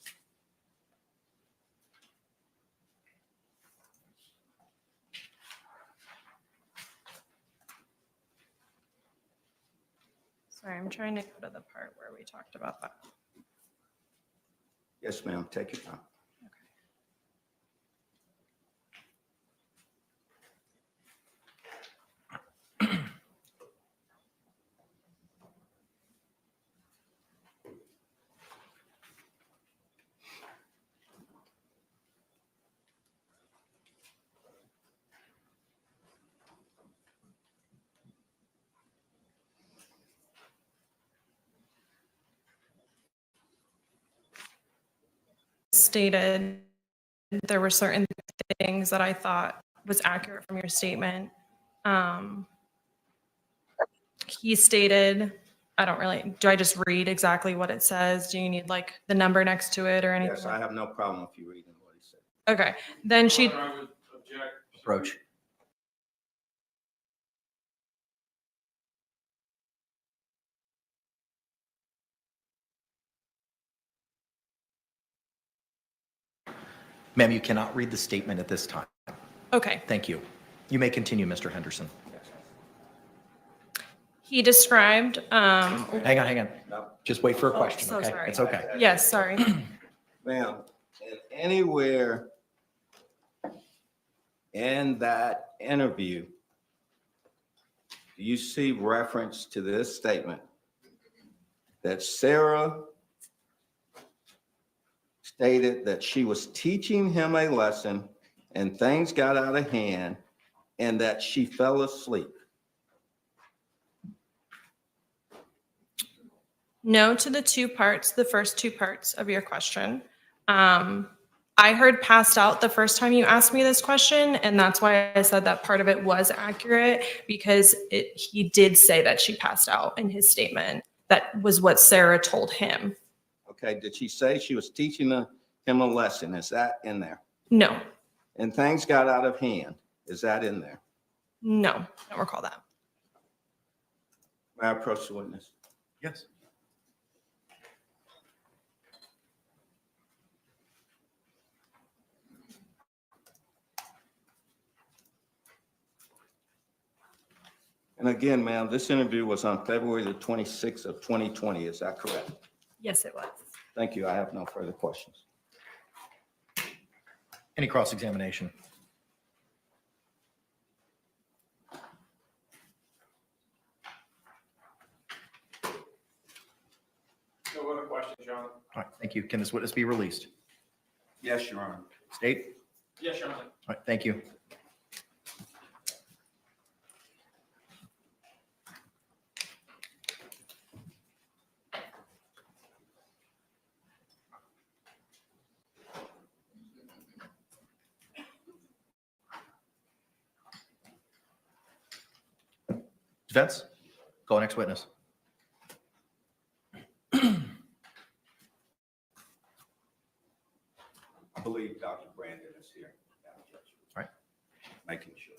Sorry, I'm trying to go to the part where we talked about that. Yes, ma'am. Take your time. Stated there were certain things that I thought was accurate from your statement. He stated, do I just read exactly what it says? Do you need like the number next to it or anything? Yes, I have no problem if you reading what he said. Okay, then she, Approach. Ma'am, you cannot read the statement at this time. okay. Thank you. You may continue, Mr. Henderson. He described, Hang on. No. Just wait for a Oh, question, so okay? sorry. It's okay. yes, sorry. Ma'am, and anywhere in that interview, do you see reference to this statement that Sarah stated that she was teaching him a lesson and things got out of hand and that she fell asleep? No to the first two parts of your question. I heard passed out the first time you asked me this question, and that's why I said that part of it was accurate, because he did say that she passed out in his statement. That was what Sarah told him. Okay, did she say she was teaching him a lesson? Is that in there? No, And things got out of hand. Is that in there? no, I don't recall that. May I approach the witness? Yes. And again, ma'am, this interview was on February the 26th of 2020. Is that correct? Yes, it was. Thank you. I have no further questions. Any cross-examination? No other questions, Your Honor. All right, thank you. Can this witness be released? Yes, Your Honor. State? Yes, Your Honor. All right, thank you. Defense? Call next witness. I believe Dr. Brandon is here. Madam Judge. All right. Making sure.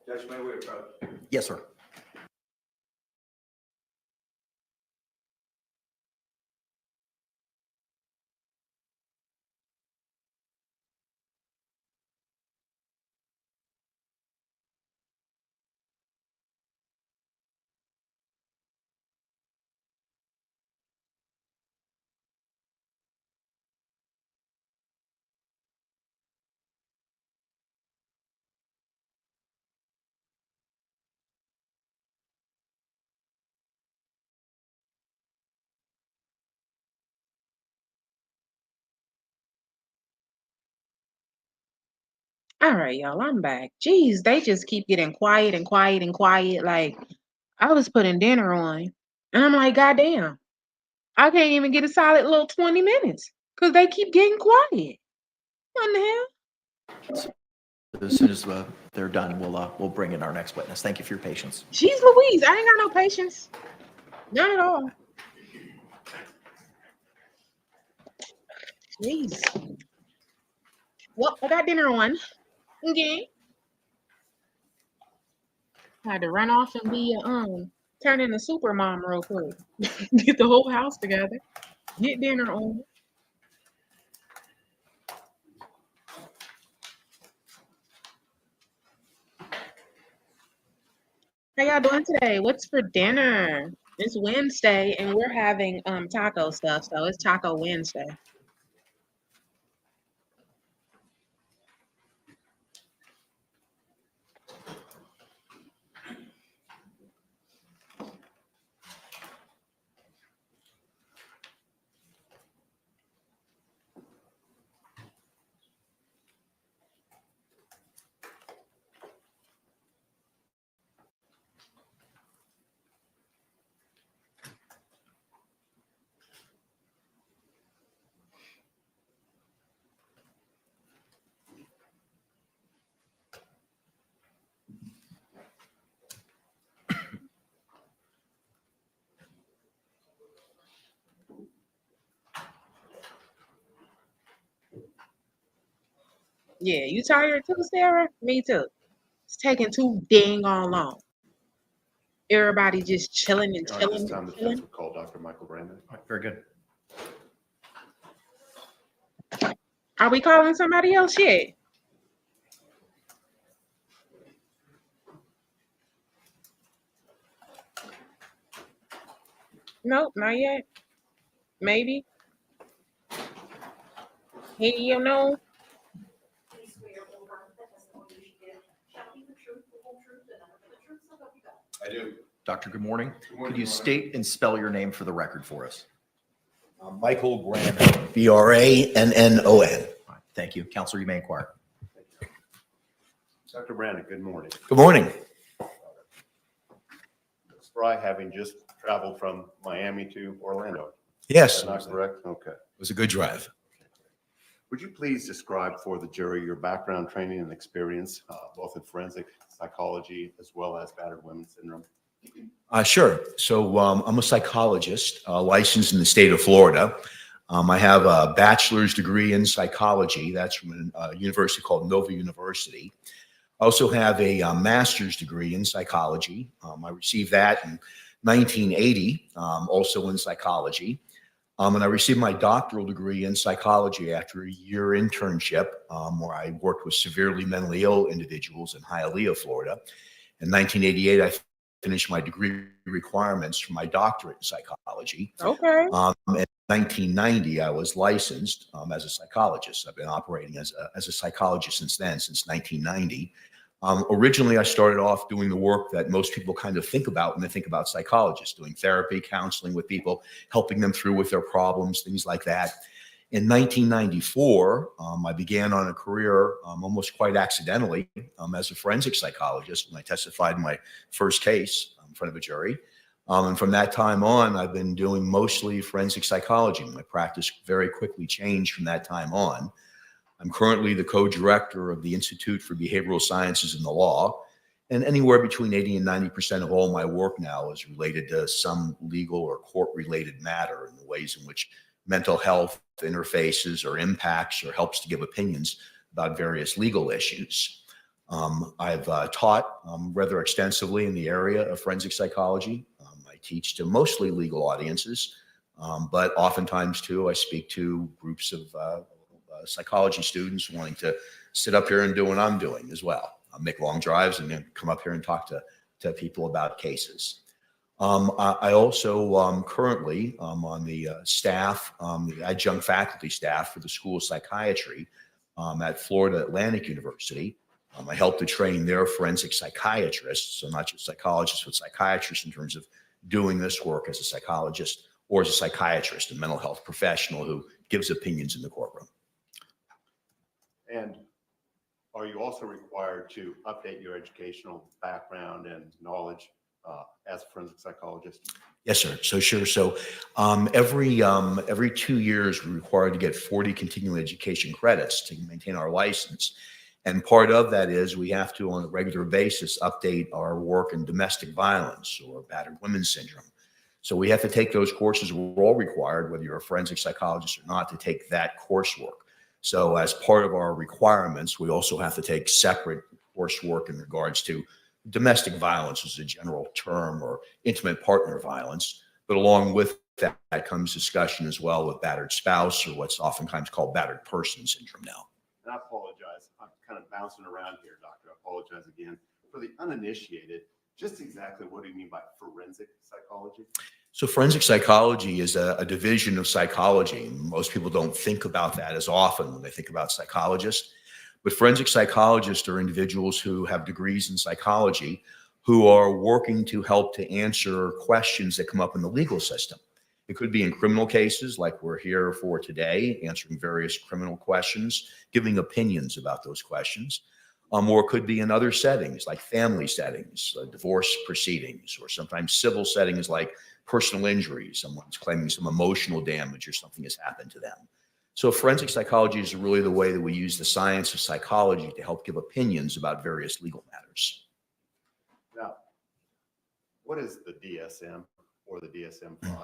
Judge, may we approach? Yes, sir. All right, y'all, I'm back. Jeez, they just keep getting quiet and quiet and quiet. Like, I was putting dinner on, and I'm like, God damn, I can't even get a solid little 20 minutes because they keep getting quiet. What in the hell? As soon as they're done, we'll bring in our next witness. Thank you for your patience. Jeez Louise, I ain't got no patience. None at all. Jeez. Well, I got dinner on. Okay. Had to run off and be turn into super mom real quick. Get the whole house together. Get dinner on. How y'all doing today? What's for dinner? It's Wednesday and we're having taco stuff, so it's Taco Wednesday. Yeah, you tired too, Sarah? Me too. It's taking too dang on long. Everybody just chilling and All right, chilling this time and the defense chilling. will call Dr. Michael Brandon. All right, very good. Are we calling somebody else yet? Nope, not yet. Maybe. Hey, you know. Do you swear or affirm that the testimony you give shall be the truth, the whole truth, and nothing but the truth, so help you God? I do. Doctor, good morning. Good morning, Could you Your Honor. state and spell your name for the record for us? Michael Brandon, Brannon. All right, thank you. Counselor, you may inquire. Dr. Brandon, good morning. Good morning. Spry, having just traveled from Miami to Orlando. Yes, Is it that not correct? Okay. was a good drive. Would you please describe for the jury your background, training, and experience, both in forensic psychology as well as battered women syndrome? Sure. So I'm a psychologist licensed in the state of Florida. I have a bachelor's degree in psychology. That's from a university called Nova University. I also have a master's degree in psychology. I received that in 1980, also in psychology. And I received my doctoral degree in psychology after a year internship where I worked with severely mentally ill individuals in Hialeah, Florida. In 1988, I finished my degree requirements for my doctorate in psychology. Okay. In 1990, I was licensed as a psychologist. I've been operating as a psychologist since then, since 1990. Originally, I started off doing the work that most people kind of think about when they think about psychologists, doing therapy, counseling with people, helping them through with their problems, things like that. In 1994, I began on a career almost quite accidentally as a forensic psychologist when I testified in my first case in front of a jury. And from that time on, I've been doing mostly forensic psychology. My practice very quickly changed from that time on. I'm currently the co-director of the Institute for Behavioral Sciences and the Law, and anywhere between 80 and 90% of all my work now is related to some legal or court-related matter in the ways in which mental health interfaces or impacts or helps to give opinions about various legal issues. I've taught rather extensively in the area of forensic psychology. I teach to mostly legal audiences, but oftentimes too, I speak to groups of psychology students wanting to sit up here and do what I'm doing as well. I make long drives and then come up here and talk to people about cases. I also currently on the staff, the adjunct faculty staff for the School of Psychiatry at Florida Atlantic University. I help to train their forensic psychiatrists, so not just psychologists, but psychiatrists in terms of doing this work as a psychologist or as a psychiatrist, a mental health professional who gives opinions in the courtroom. And are you also required to update your educational background and knowledge as a forensic psychologist? Yes, sir. So sure. So every 2 years, we're required to get 40 continuing education credits to maintain our license. And part of that is we have to, on a regular basis, update our work in domestic violence or battered women's syndrome. So we have to take those courses. We're all required, whether you're a forensic psychologist or not, to take that coursework. So as part of our requirements, we also have to take separate coursework in regards to domestic violence as a general term, or intimate partner violence. But along with that comes discussion as well with battered spouse, or what's oftentimes called battered person syndrome now. And I apologize. I'm kind of bouncing around here, Doctor. I apologize again. For the uninitiated, just exactly what do you mean by forensic psychology? So forensic psychology is a division of psychology. Most people don't think about that as often when they think about psychologists. But forensic psychologists are individuals who have degrees in psychology who are working to help to answer questions that come up in the legal system. It could be in criminal cases like we're here for today, answering various criminal questions, giving opinions about those questions. Or it could be in other settings like family settings, divorce proceedings, or sometimes civil settings like personal injury. Someone's claiming some emotional damage or something has happened to them. So forensic psychology is really the way that we use the science of psychology to help give opinions about various legal matters. Now, what is the DSM or the DSM-5?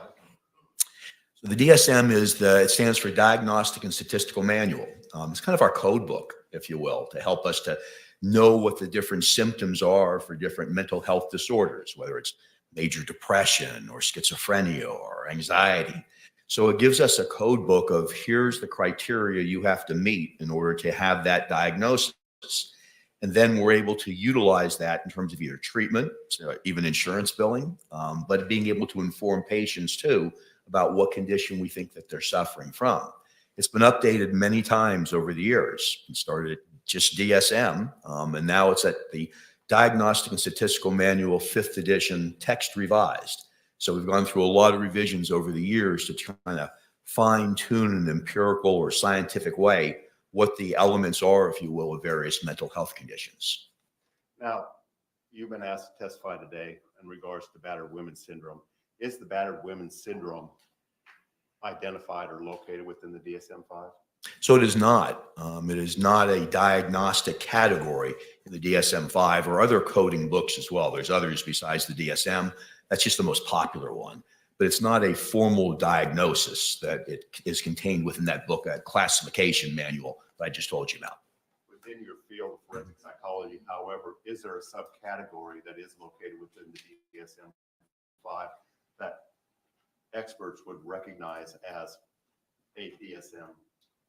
So the DSM it stands for Diagnostic and Statistical Manual. It's kind of our code book, if you will, to help us to know what the different symptoms are for different mental health disorders, whether it's major depression or schizophrenia or anxiety. So it gives us a code book of here's the criteria you have to meet in order to have that diagnosis. And then we're able to utilize that in terms of either treatment, so even insurance billing, but being able to inform patients too about what condition we think that they're suffering from. It's been updated many times over the years. It started at just DSM, and now it's at the Diagnostic and Statistical Manual 5th edition, text revised. So we've gone through a lot of revisions over the years to try to fine tune in an empirical or scientific way what the elements are, if you will, of various mental health conditions. Now, you've been asked to testify today in regards to battered women's syndrome. Is the battered women's syndrome identified or located within the DSM-5? So it is not. It is not a diagnostic category in the DSM-5 or other coding books as well. There's others besides the DSM. That's just the most popular one. But it's not a formal diagnosis that it is contained within that book, that classification manual that I just told you about. Within your field of forensic psychology, however, is there a subcategory that is located within the DSM-5 that experts would recognize as a DSM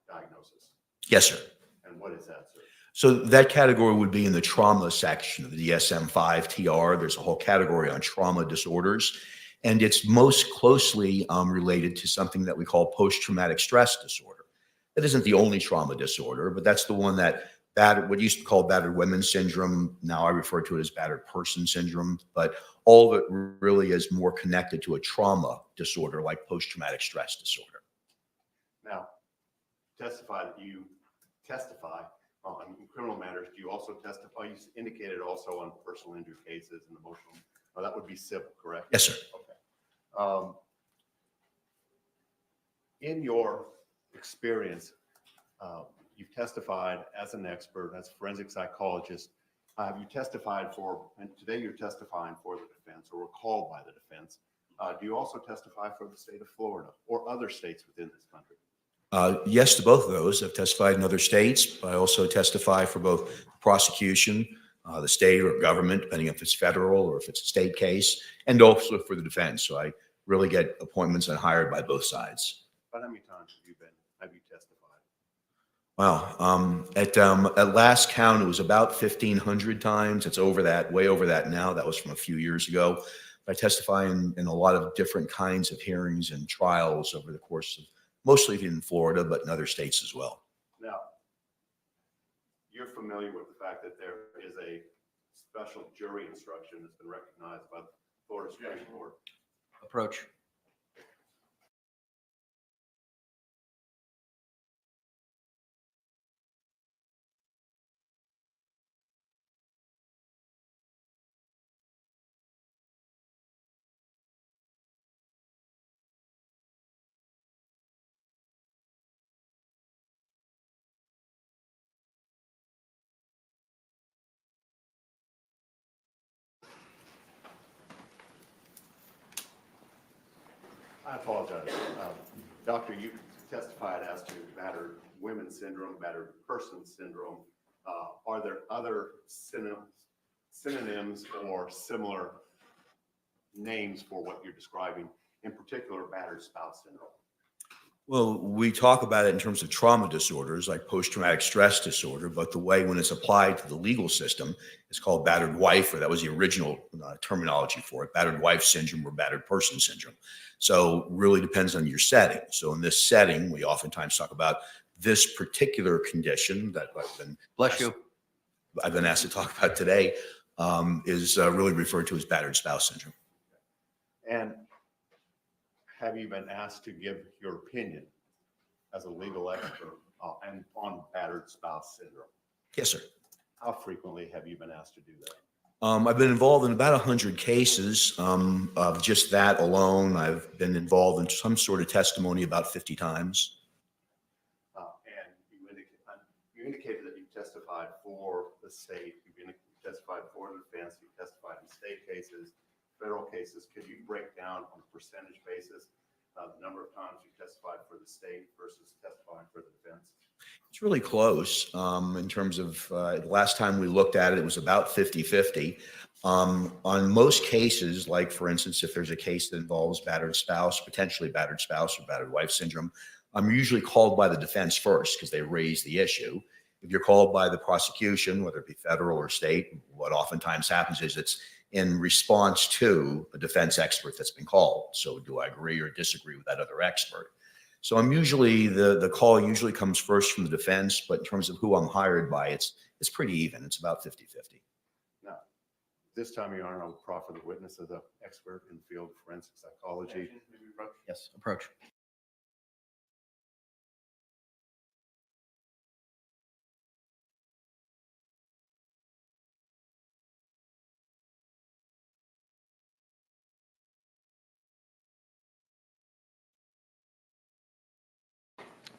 diagnosis? Yes, sir. And what is that, sir? So that category would be in the trauma section of the DSM-5 TR. There's a whole category on trauma disorders, and it's most closely related to something that we call post-traumatic stress disorder. That isn't the only trauma disorder, but that's the one that what used to be called battered women's syndrome. Now I refer to it as battered person syndrome, but all of it really is more connected to a trauma disorder like post-traumatic stress disorder. Now, that you testify on criminal matters. Do you also testify? You indicated also on personal injury cases and emotional. Oh, that would be civil, correct? Yes, sir. Okay. In your experience, you've testified as an expert, as a forensic psychologist. You testified for, and today you're testifying for the defense or were called by the defense. Do you also testify for the state of Florida or other states within this country? Yes to both of those. I've testified in other states. I also testify for both prosecution, the state or government, depending if it's federal or if it's a state case, and also for the defense. So I really get appointments and hired by both sides. About how many times have you testified? Wow. At last count, it was about 1,500 times. It's over that, way over that now. That was from a few years ago. I testify in a lot of different kinds of hearings and trials over the course of mostly in Florida, but in other states as well. Now, you're familiar with the fact that there is a special jury instruction that's been recognized by the Florida Supreme Court. Approach. I apologize. Doctor, you testified as to battered women syndrome, battered person syndrome. Are there other synonyms or similar names for what you're describing, in particular battered spouse syndrome? Well, we talk about it in terms of trauma disorders like post-traumatic stress disorder, but the way when it's applied to the legal system is called battered wife, or that was the original terminology for it, battered wife syndrome or battered person syndrome. So really depends on your setting. So in this setting, we oftentimes talk about this particular condition that I've been asked to talk about today, is really referred to as battered spouse syndrome. And have you been asked to give your opinion as a legal expert and on battered spouse syndrome? Yes, sir. How frequently have you been asked to do that? I've been involved in about 100 cases of just that alone. I've been involved in some sort of testimony about 50 times. And you indicated that you testified for the state, you testified for the defense, you testified in state cases, federal cases. Could you break down on a percentage basis the number of times you testified for the state versus testifying for the defense? It's really close in terms of the last time we looked at it, it was about 50-50. On most cases, like for instance, if there's a case that involves battered spouse, potentially battered spouse or battered wife syndrome, I'm usually called by the defense first because they raise the issue. If you're called by the prosecution, whether it be federal or state, what oftentimes happens is it's in response to a defense expert that's been called. So do I agree or disagree with that other expert? So I'm usually, the call usually comes first from the defense, but in terms of who I'm hired by, it's pretty even. It's about 50-50. Now, this time, Your Honor, I will proffer the witness as an expert in the field of forensic psychology. Yes, approach.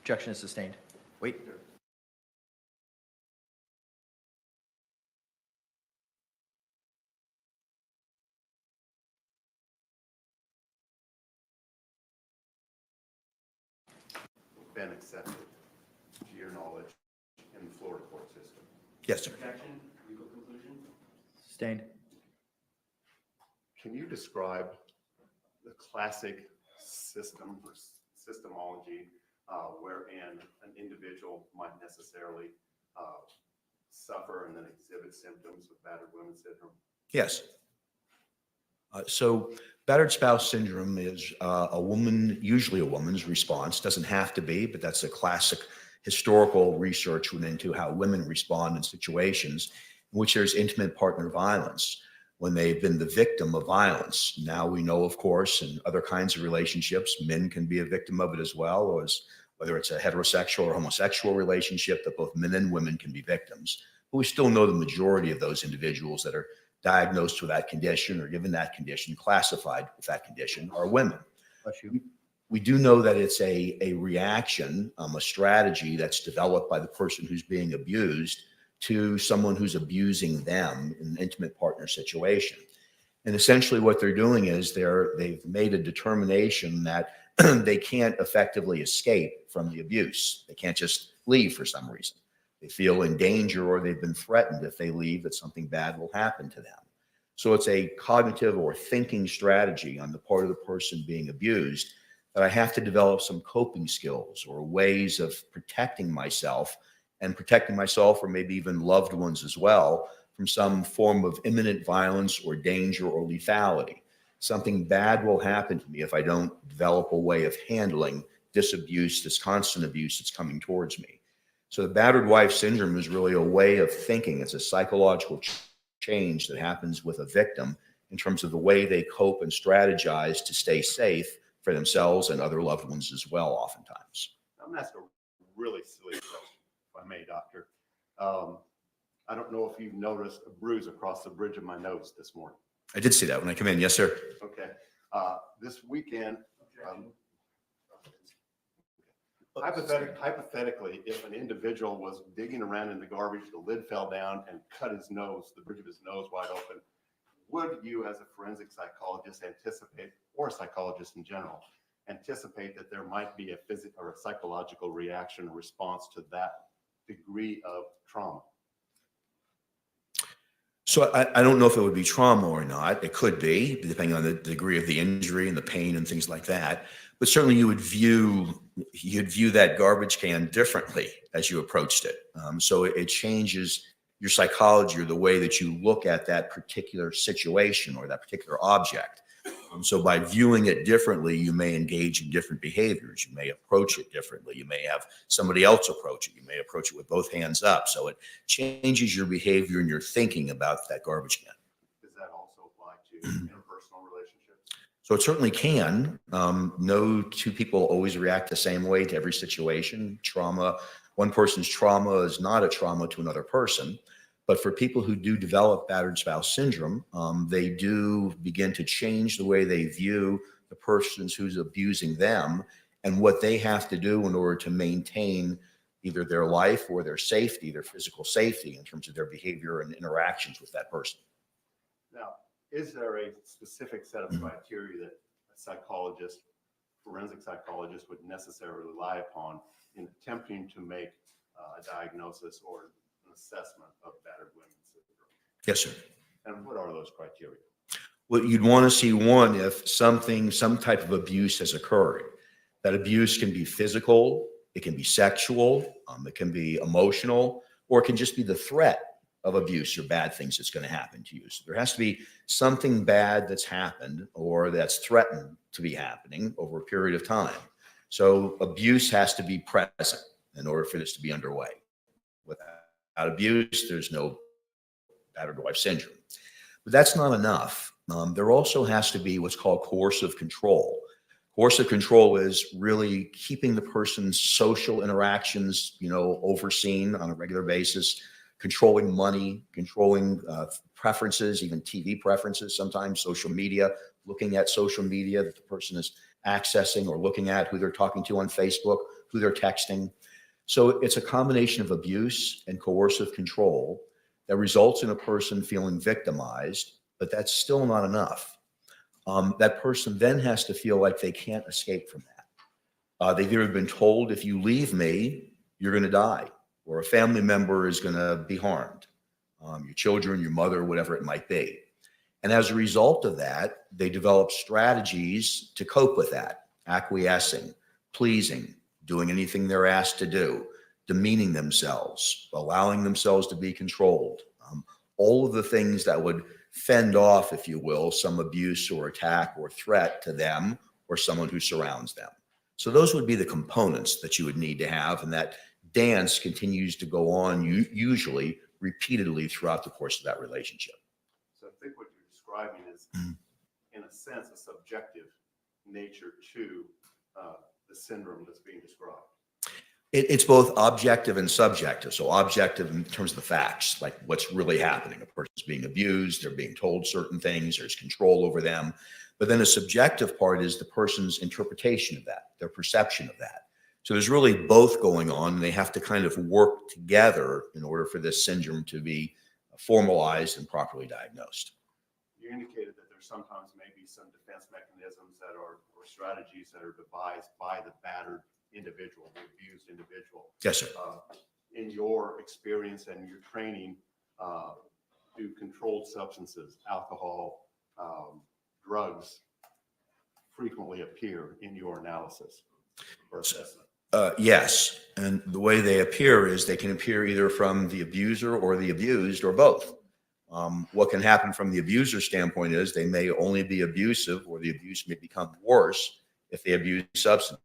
Objection is sustained. Wait. Been accepted, to your knowledge, in the Florida court system. Yes, sir. Objection, legal conclusion? Sustained. Can you describe the classic system or systemology wherein an individual might necessarily suffer and then exhibit symptoms of battered women syndrome? Yes. So battered spouse syndrome is a woman, usually a woman's response. Doesn't have to be, but that's a classic historical research went into how women respond in situations in which there's intimate partner violence when they've been the victim of violence. Now we know, of course, in other kinds of relationships, men can be a victim of it as well, as whether it's a heterosexual or homosexual relationship, that both men and women can be victims. But we still know the majority of those individuals that are diagnosed with that condition or given that condition, classified with that condition, are women. We do know that it's a reaction, a strategy that's developed by the person who's being abused to someone who's abusing them in an intimate partner situation. And essentially what they're doing is they've made a determination that they can't effectively escape from the abuse. They can't just leave for some reason. They feel in danger or they've been threatened if they leave that something bad will happen to them. So it's a cognitive or thinking strategy on the part of the person being abused that I have to develop some coping skills or ways of protecting myself or maybe even loved ones as well from some form of imminent violence or danger or lethality. Something bad will happen to me if I don't develop a way of handling this abuse, this constant abuse that's coming towards me. So the battered wife syndrome is really a way of thinking. It's a psychological change that happens with a victim in terms of the way they cope and strategize to stay safe for themselves and other loved ones as well, oftentimes. I'm going to ask a really silly question, if I may, Doctor. I don't know if you've noticed a bruise across the bridge of my nose this morning. I did see that when I came in. Yes, sir. Okay. This weekend, hypothetically, if an individual was digging around in the garbage, the lid fell down and cut his nose, the bridge of his nose wide open, would you as a forensic psychologist anticipate, or a psychologist in general, anticipate that there might be a physical or a psychological reaction or response to that degree of trauma? So I don't know if it would be trauma or not. It could be, depending on the degree of the injury and the pain and things like that. But certainly you'd view that garbage can differently as you approached it. So it changes your psychology or the way that you look at that particular situation or that particular object. So by viewing it differently, you may engage in different behaviors. You may approach it differently. You may have somebody else approach it. You may approach it with both hands up. So it changes your behavior and your thinking about that garbage can. Does that also apply to interpersonal relationships? So it certainly can. No two people always react the same way to every situation. Trauma, one person's trauma is not a trauma to another person. But for people who do develop battered spouse syndrome, they do begin to change the way they view the person who's abusing them and what they have to do in order to maintain either their life or their safety, their physical safety in terms of their behavior and interactions with that person. Now, is there a specific set of criteria that a psychologist, forensic psychologist, would necessarily rely upon in attempting to make a diagnosis or assessment of battered women's syndrome? Yes, sir. And what are those criteria? Well, you'd want to see one, if some type of abuse has occurred. That abuse can be physical, it can be sexual, it can be emotional, or it can just be the threat of abuse or bad things that's going to happen to you. So there has to be something bad that's happened or that's threatened to be happening over a period of time. So abuse has to be present in order for this to be underway. Without abuse, there's no battered wife syndrome. But that's not enough. There also has to be what's called coercive control. Coercive control is really keeping the person's social interactions, overseen on a regular basis, controlling money, controlling preferences, even TV preferences, sometimes social media, looking at social media that the person is accessing or looking at, who they're talking to on Facebook, who they're texting. So it's a combination of abuse and coercive control that results in a person feeling victimized, but that's still not enough. That person then has to feel like they can't escape from that. They've either been told, if you leave me, you're going to die, or a family member is going to be harmed, your children, your mother, whatever it might be. And as a result of that, they develop strategies to cope with that, acquiescing, pleasing, doing anything they're asked to do, demeaning themselves, allowing themselves to be controlled. All of the things that would fend off, if you will, some abuse or attack or threat to them or someone who surrounds them. So those would be the components that you would need to have, and that dance continues to go on usually repeatedly throughout the course of that relationship. So I think what you're describing is, in a sense, a subjective nature to the syndrome that's being described. It's both objective and subjective. So objective in terms of the facts, like what's really happening. A person's being abused, they're being told certain things, there's control over them. But then a subjective part is the person's interpretation of that, their perception of that. So there's really both going on, and they have to kind of work together in order for this syndrome to be formalized and properly diagnosed. You indicated that there's there sometimes may be some defense mechanisms that are, or strategies that are devised by the battered individual, the abused individual. Yes, sir. In your experience and your training, do controlled substances, alcohol, drugs frequently appear in your analysis or assessment? Yes, and the way they appear is they can appear either from the abuser or the abused or both. What can happen from the abuser standpoint is they may only be abusive, or the abuse may become worse if they abuse substances.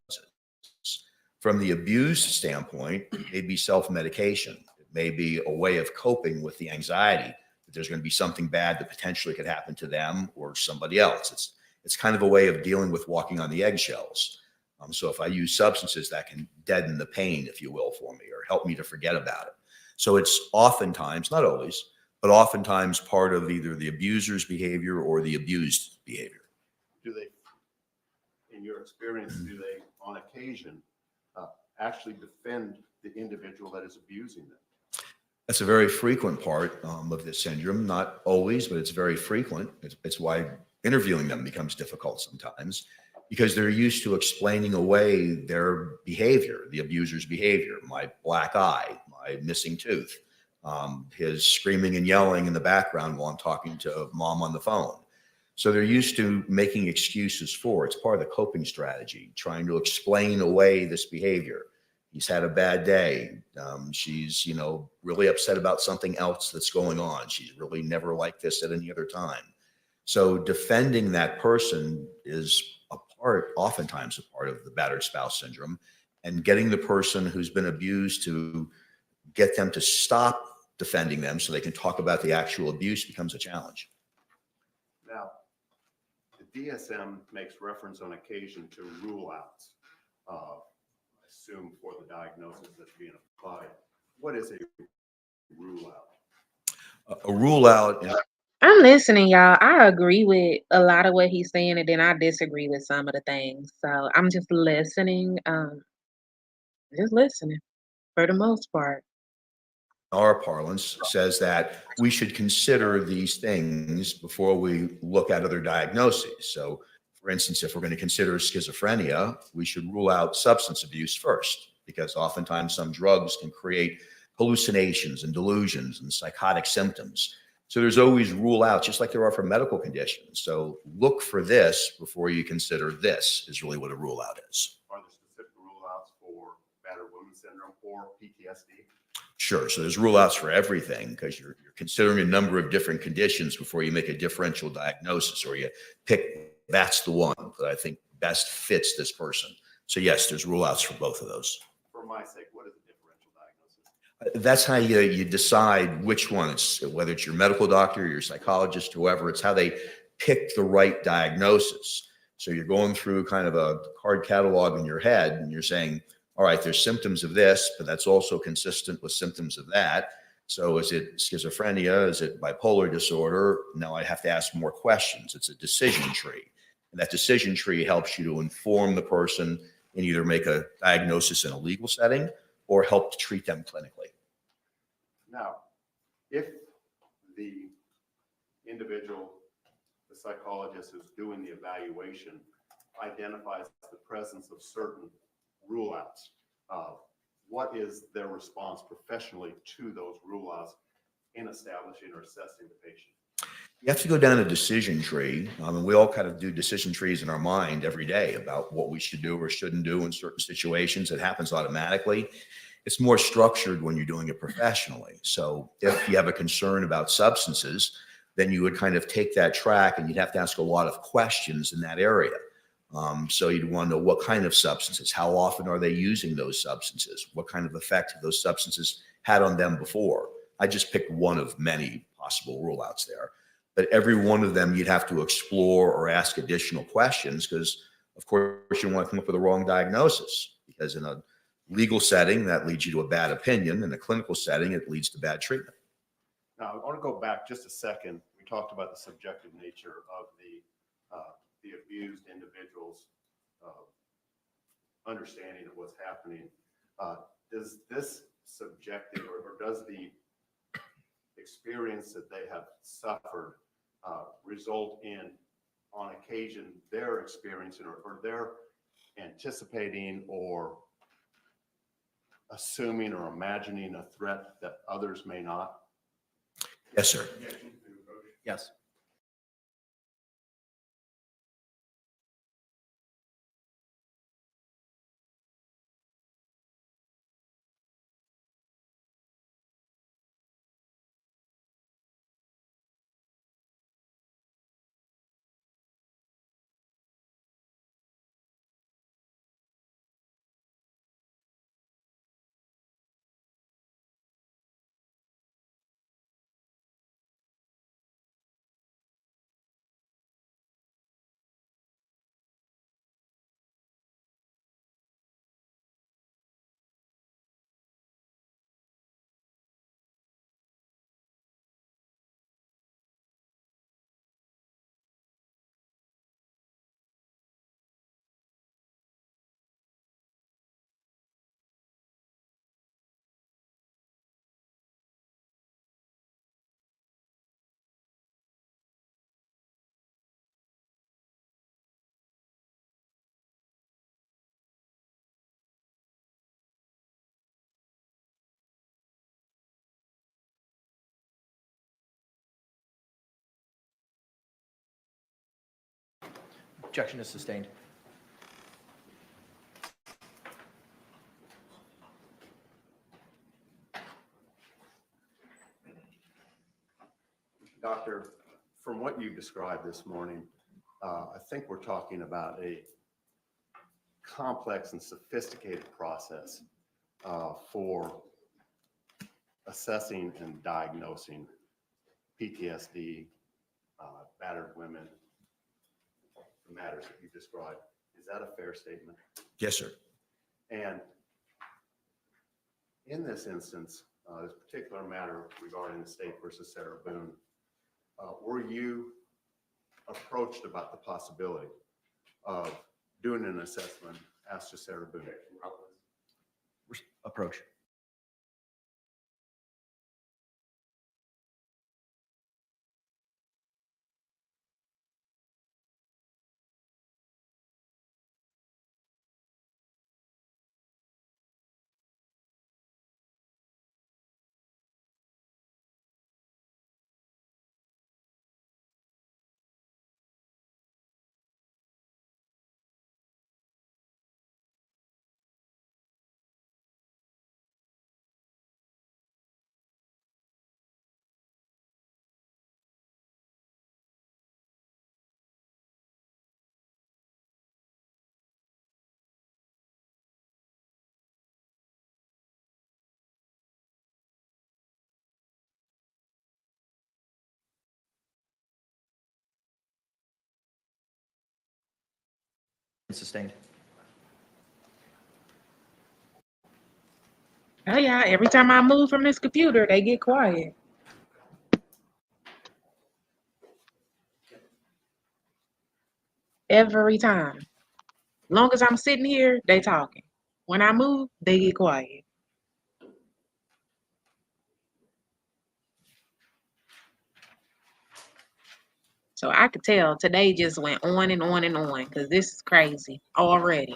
From the abused standpoint, it may be self-medication. It may be a way of coping with the anxiety that there's going to be something bad that potentially could happen to them or somebody else. It's kind of a way of dealing with walking on the eggshells. So if I use substances, that can deaden the pain, if you will, for me, or help me to forget about it. So it's oftentimes, not always, but oftentimes part of either the abuser's behavior or the abused behavior. Do they, in your experience, do they on occasion actually defend the individual that is abusing them? That's a very frequent part of this syndrome. Not always, but it's very frequent. It's why interviewing them becomes difficult sometimes, because they're used to explaining away their behavior, the abuser's behavior, my black eye, my missing tooth, his screaming and yelling in the background while I'm talking to mom on the phone. So they're used to making excuses for it. It's part of the coping strategy, trying to explain away this behavior. He's had a bad day. She's, really upset about something else that's going on. She's really never like this at any other time. So defending that person is oftentimes a part of the battered spouse syndrome, and getting the person who's been abused to get them to stop defending them so they can talk about the actual abuse becomes a challenge. Now, the DSM makes reference on occasion to rule outs, I assume for the diagnosis that's being applied. What is a rule out? A rule out. I'm listening, y'all. I agree with a lot of what he's saying, and then I disagree with some of the things. So I'm just listening, just listening for the most part. Our parlance says that we should consider these things before we look at other diagnoses. So, for instance, if we're going to consider schizophrenia, we should rule out substance abuse first, because oftentimes some drugs can create hallucinations and delusions and psychotic symptoms. So there's always rule out, just like there are for medical conditions. So look for this before you consider this, is really what a rule out is. Are there specific rule outs for battered women syndrome or PTSD? Sure. So there's rule outs for everything, because you're considering a number of different conditions before you make a differential diagnosis, or you pick that's the one that I think best fits this person. So yes, there's rule outs for both of those. For my sake, what is a differential diagnosis? That's how you decide which one. It's whether it's your medical doctor, your psychologist, whoever. It's how they pick the right diagnosis. So you're going through kind of a card catalog in your head, and you're saying, all right, there's symptoms of this, but that's also consistent with symptoms of that. So is it schizophrenia? Is it bipolar disorder? Now I have to ask more questions. It's a decision tree. And that decision tree helps you to inform the person and either make a diagnosis in a legal setting or help to treat them clinically. Now, if the individual, the psychologist who's doing the evaluation, identifies the presence of certain rule outs, what is their response professionally to those rule outs in establishing or assessing the patient? You have to go down a decision tree. And we all kind of do decision trees in our mind every day about what we should do or shouldn't do in certain situations. It happens automatically. It's more structured when you're doing it professionally. So if you have a concern about substances, then you would kind of take that track, and you'd have to ask a lot of questions in that area. So you'd want to know what kind of substances, how often are they using those substances, what kind of effect have those substances had on them before. I just picked one of many possible rule outs there. But every one of them you'd have to explore or ask additional questions, because of course you don't want to come up with a wrong diagnosis, because in a legal setting that leads you to a bad opinion. In a clinical setting, it leads to bad treatment. Now, I want to go back just a second. We talked about the subjective nature of the abused individual's understanding of what's happening. Does this subjective or does the experience that they have suffered result in on occasion they're experiencing or they're anticipating or assuming or imagining a threat that others may not? Yes, sir. Yes. Objection is sustained. Doctor, from what you've described this morning, I think we're talking about a complex and sophisticated process for assessing and diagnosing PTSD, battered women, the matters that you described. Is that a fair statement? Yes, sir. And in this instance, this particular matter regarding the state versus Sarah Boone, were you approached about the possibility of doing an assessment as to Sarah Boone? Approach. Sustained. Oh yeah, every time I move from this computer, they get quiet. Every time. Long as I'm sitting here, they talking. When I move, they get quiet. So I could tell today just went on and on and on because this is crazy already.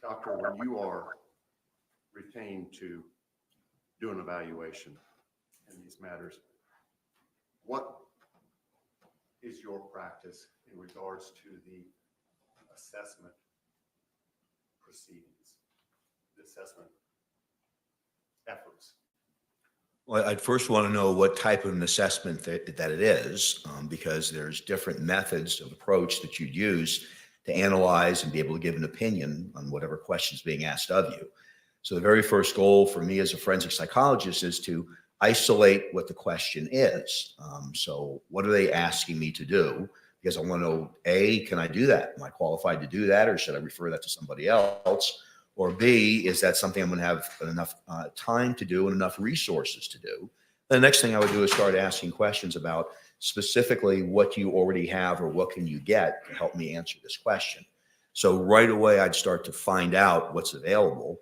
Doctor, when you are retained to do an evaluation in these matters, what is your practice in regards to the assessment proceedings, the assessment efforts? Well, I'd first want to know what type of an assessment that it is, because there's different methods of approach that you'd use to analyze and be able to give an opinion on whatever question's being asked of you. So the very first goal for me as a forensic psychologist is to isolate what the question is. So what are they asking me to do? Because I want to know, A, can I do that? Am I qualified to do that, or should I refer that to somebody else? Or B, is that something I'm going to have enough time to do and enough resources to do? The next thing I would do is start asking questions about specifically what you already have or what can you get to help me answer this question. So right away, I'd start to find out what's available.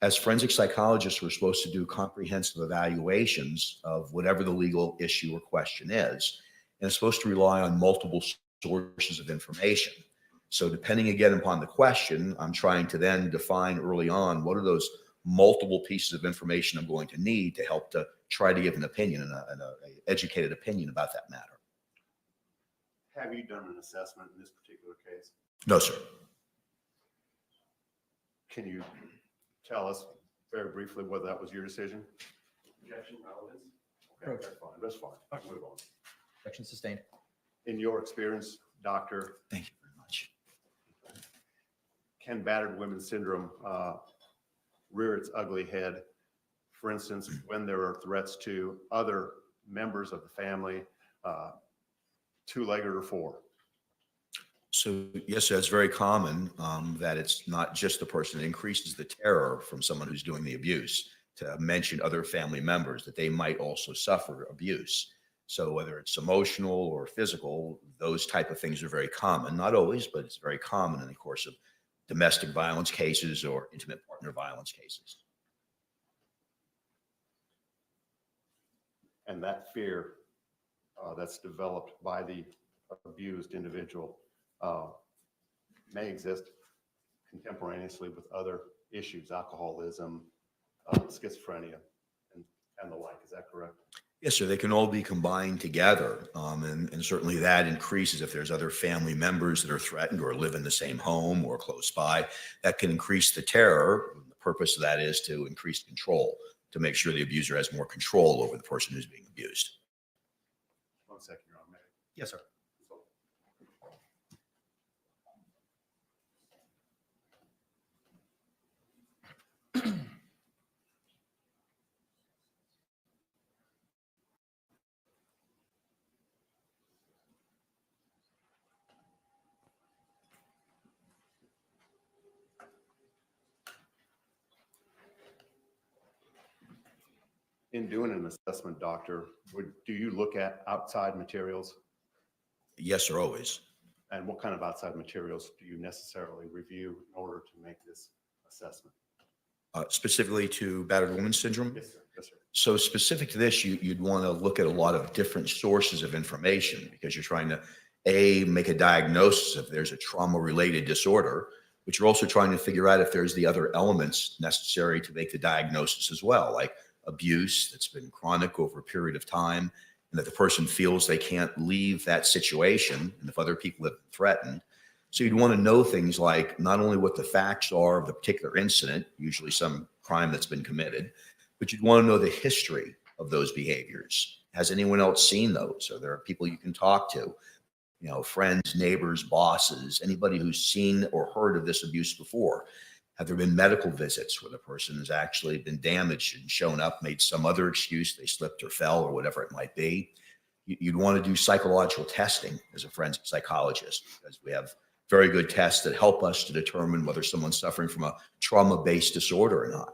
As forensic psychologists, we're supposed to do comprehensive evaluations of whatever the legal issue or question is, and it's supposed to rely on multiple sources of information. So depending again upon the question, I'm trying to then define early on what are those multiple pieces of information I'm going to need to help to try to give an opinion and an educated opinion about that matter. Have you done an assessment in this particular case? No, sir. Can you tell us very briefly whether that was your decision? Objection, relevance. Okay, that's fine. That's fine. I can move on. Objection sustained. In your experience, doctor, Thank you very much. can battered women syndrome rear its ugly head? For instance, when there are threats to other members of the family, two-legged or four? So yes, that's very common, that it's not just the person. It increases the terror from someone who's doing the abuse to mention other family members that they might also suffer abuse. So whether it's emotional or physical, those type of things are very common. Not always, but it's very common in the course of domestic violence cases or intimate partner violence cases. And that fear that's developed by the abused individual may exist contemporaneously with other issues, alcoholism, schizophrenia, and the like. Is that correct? Yes, sir. They can all be combined together. And certainly that increases if there's other family members that are threatened or live in the same home or close by. That can increase the terror. The purpose of that is to increase control, to make sure the abuser has more control over the person who's being abused. 1 second, Your Honor. Yes, sir. In doing an assessment, doctor, do you look at outside materials? Yes, sir, always. And what kind of outside materials do you necessarily review in order to make this assessment? Specifically to battered woman syndrome? Yes, sir. Yes, sir. So specific to this, you'd want to look at a lot of different sources of information because you're trying to, make a diagnosis if there's a trauma-related disorder, but you're also trying to figure out if there's the other elements necessary to make the diagnosis as well, like abuse that's been chronic over a period of time, and that the person feels they can't leave that situation, and if other people have been threatened. So you'd want to know things like not only what the facts are of the particular incident, usually some crime that's been committed, but you'd want to know the history of those behaviors. Has anyone else seen those? Are there people you can talk to? You know, friends, neighbors, bosses, anybody who's seen or heard of this abuse before? Have there been medical visits where the person has actually been damaged and shown up, made some other excuse, they slipped or fell or whatever it might be? You'd want to do psychological testing as a forensic psychologist, because we have very good tests that help us to determine whether someone's suffering from a trauma-based disorder or not.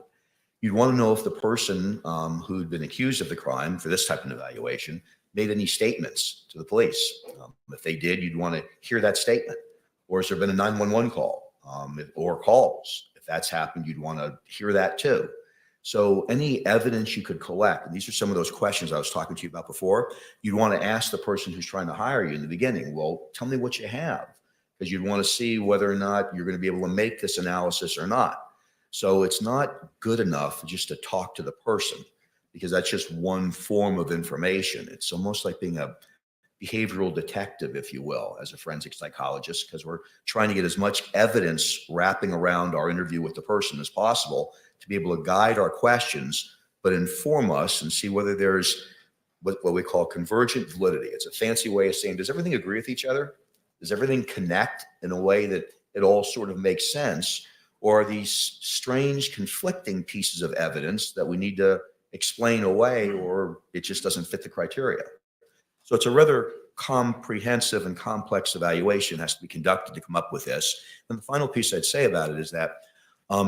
You'd want to know if the person who'd been accused of the crime for this type of evaluation made any statements to the police. If they did, you'd want to hear that statement. Or has there been a 911 call or calls? If that's happened, you'd want to hear that too. So any evidence you could collect, and these are some of those questions I was talking to you about before, you'd want to ask the person who's trying to hire you in the beginning, well, tell me what you have, because you'd want to see whether or not you're going to be able to make this analysis or not. So it's not good enough just to talk to the person, because that's just one form of information. It's almost like being a behavioral detective, if you will, as a forensic psychologist, because we're trying to get as much evidence wrapping around our interview with the person as possible to be able to guide our questions, but inform us and see whether there's what we call convergent validity. It's a fancy way of saying, does everything agree with each other? Does everything connect in a way that it all sort of makes sense? Or are these strange conflicting pieces of evidence that we need to explain away, or it just doesn't fit the criteria? So it's a rather comprehensive and complex evaluation that has to be conducted to come up with this. And the final piece I'd say about it is that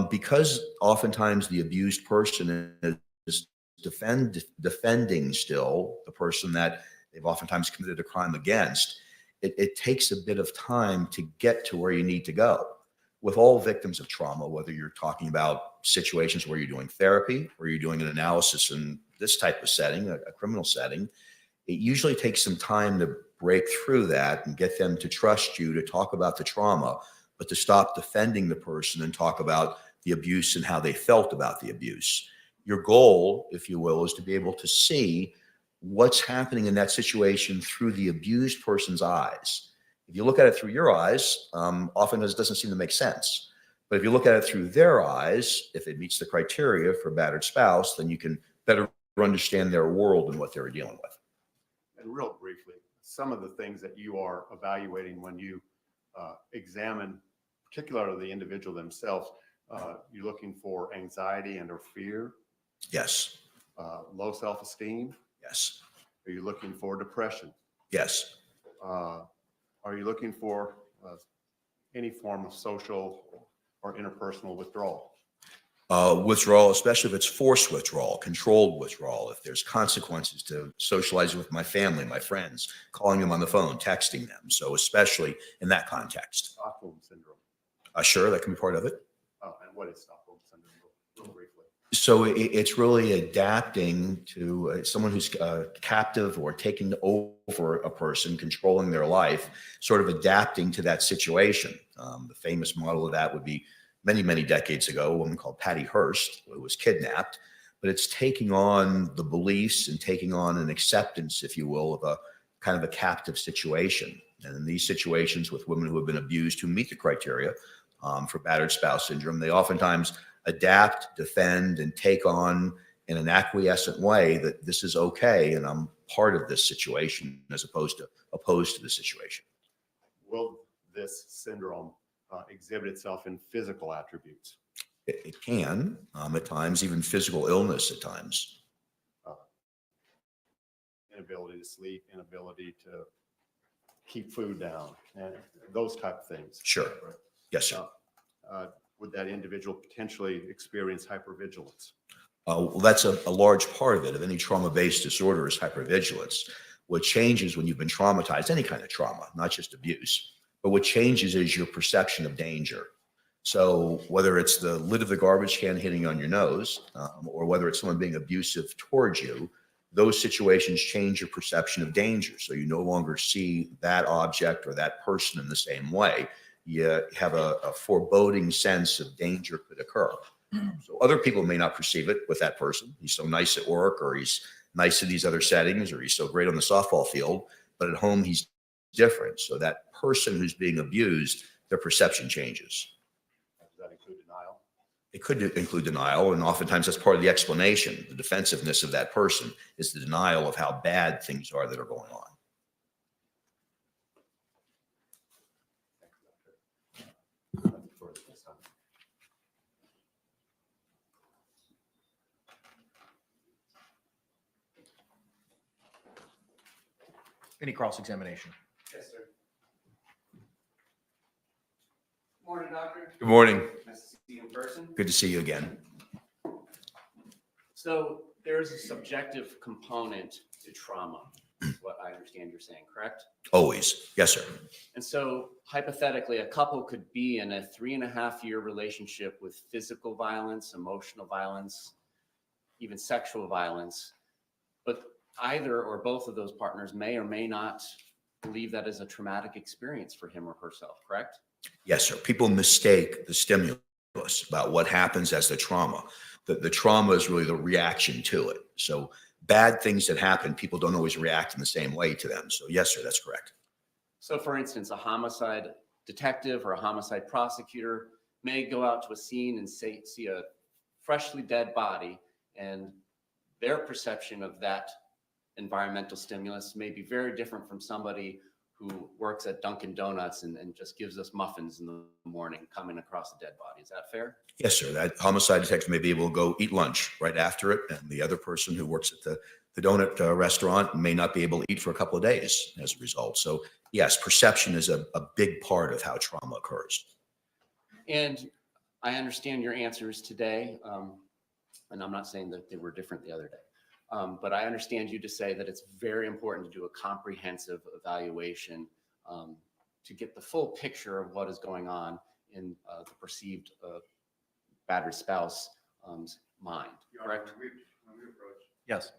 because oftentimes the abused person is defending still the person that they've oftentimes committed a crime against, it takes a bit of time to get to where you need to go. With all victims of trauma, whether you're talking about situations where you're doing therapy or you're doing an analysis in this type of setting, a criminal setting, it usually takes some time to break through that and get them to trust you to talk about the trauma, but to stop defending the person and talk about the abuse and how they felt about the abuse. Your goal, if you will, is to be able to see what's happening in that situation through the abused person's eyes. If you look at it through your eyes, often it doesn't seem to make sense. But if you look at it through their eyes, if it meets the criteria for a battered spouse, then you can better understand their world and what they're dealing with. And real briefly, some of the things that you are evaluating when you examine, particularly the individual themselves, you're looking for anxiety and or fear. Yes. Low self-esteem. Yes. Are you looking for depression? Yes. Are you looking for any form of social or interpersonal withdrawal? Withdrawal, especially if it's forced withdrawal, controlled withdrawal, if there's consequences to socializing with my family, my friends, calling them on the phone, texting them. So especially in that context. Stockholm syndrome. Sure, that can be part of it. And what is Stockholm syndrome, real briefly? So it's really adapting to someone who's captive or taking over a person, controlling their life, sort of adapting to that situation. The famous model of that would be many, many decades ago, a woman called Patty Hearst, who was kidnapped. But it's taking on the beliefs and taking on an acceptance, if you will, of a kind of a captive situation. And in these situations with women who have been abused, who meet the criteria for battered spouse syndrome, they oftentimes adapt, defend, and take on in an acquiescent way that this is okay and I'm part of this situation as opposed to opposed to the situation. Will this syndrome exhibit itself in physical attributes? It can, at times, even physical illness at times. Inability to sleep, inability to keep food down, and those type of things. Sure. Yes, sir. Would that individual potentially experience hypervigilance? Well, that's a large part of it, of any trauma-based disorder is hypervigilance. What changes when you've been traumatized, any kind of trauma, not just abuse, but what changes is your perception of danger. So whether it's the lid of the garbage can hitting on your nose, or whether it's someone being abusive towards you, those situations change your perception of danger. So you no longer see that object or that person in the same way. You have a foreboding sense of danger could occur. So other people may not perceive it with that person. He's so nice at work, or he's nice in these other settings, or he's so great on the softball field, but at home he's different. So that person who's being abused, their perception changes. Does that include denial? It could include denial, and oftentimes that's part of the explanation. The defensiveness of that person is the denial of how bad things are that are going on. Any cross-examination? Yes, sir. Morning, doctor. Good morning. Nice to see you in person. Good to see you again. So there's a subjective component to trauma, is what I understand you're saying, correct? Always. Yes, sir. And so hypothetically, a couple could be in a 3.5-year relationship with physical violence, emotional violence, even sexual violence, but either or both of those partners may or may not believe that is a traumatic experience for him or herself, correct? Yes, sir. People mistake the stimulus about what happens as the trauma. The trauma is really the reaction to it. So bad things that happen, people don't always react in the same way to them. So yes, sir, that's correct. So for instance, a homicide detective or a homicide prosecutor may go out to a scene and see a freshly dead body, and their perception of that environmental stimulus may be very different from somebody who works at Dunkin' Donuts and just gives us muffins in the morning coming across a dead body. Is that fair? Yes, sir. That homicide detective may be able to go eat lunch right after it, and the other person who works at the donut restaurant may not be able to eat for a couple of days as a result. So yes, perception is a big part of how trauma occurs. And I understand your answers today, and I'm not saying that they were different the other day. But I understand you to say that it's very important to do a comprehensive evaluation to get the full picture of what is going on in the perceived battered spouse mind, correct? Yes.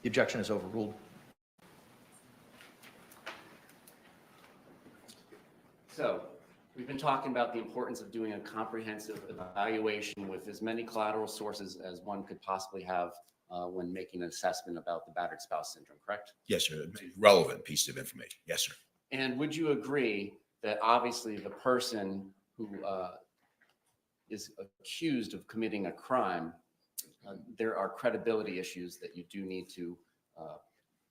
The objection is overruled. So we've been talking about the importance of doing a comprehensive evaluation with as many collateral sources as one could possibly have when making an assessment about the battered spouse syndrome, correct? Yes, sir. Relevant piece of information. Yes, sir. And would you agree that obviously the person who is accused of committing a crime, there are credibility issues that you do need to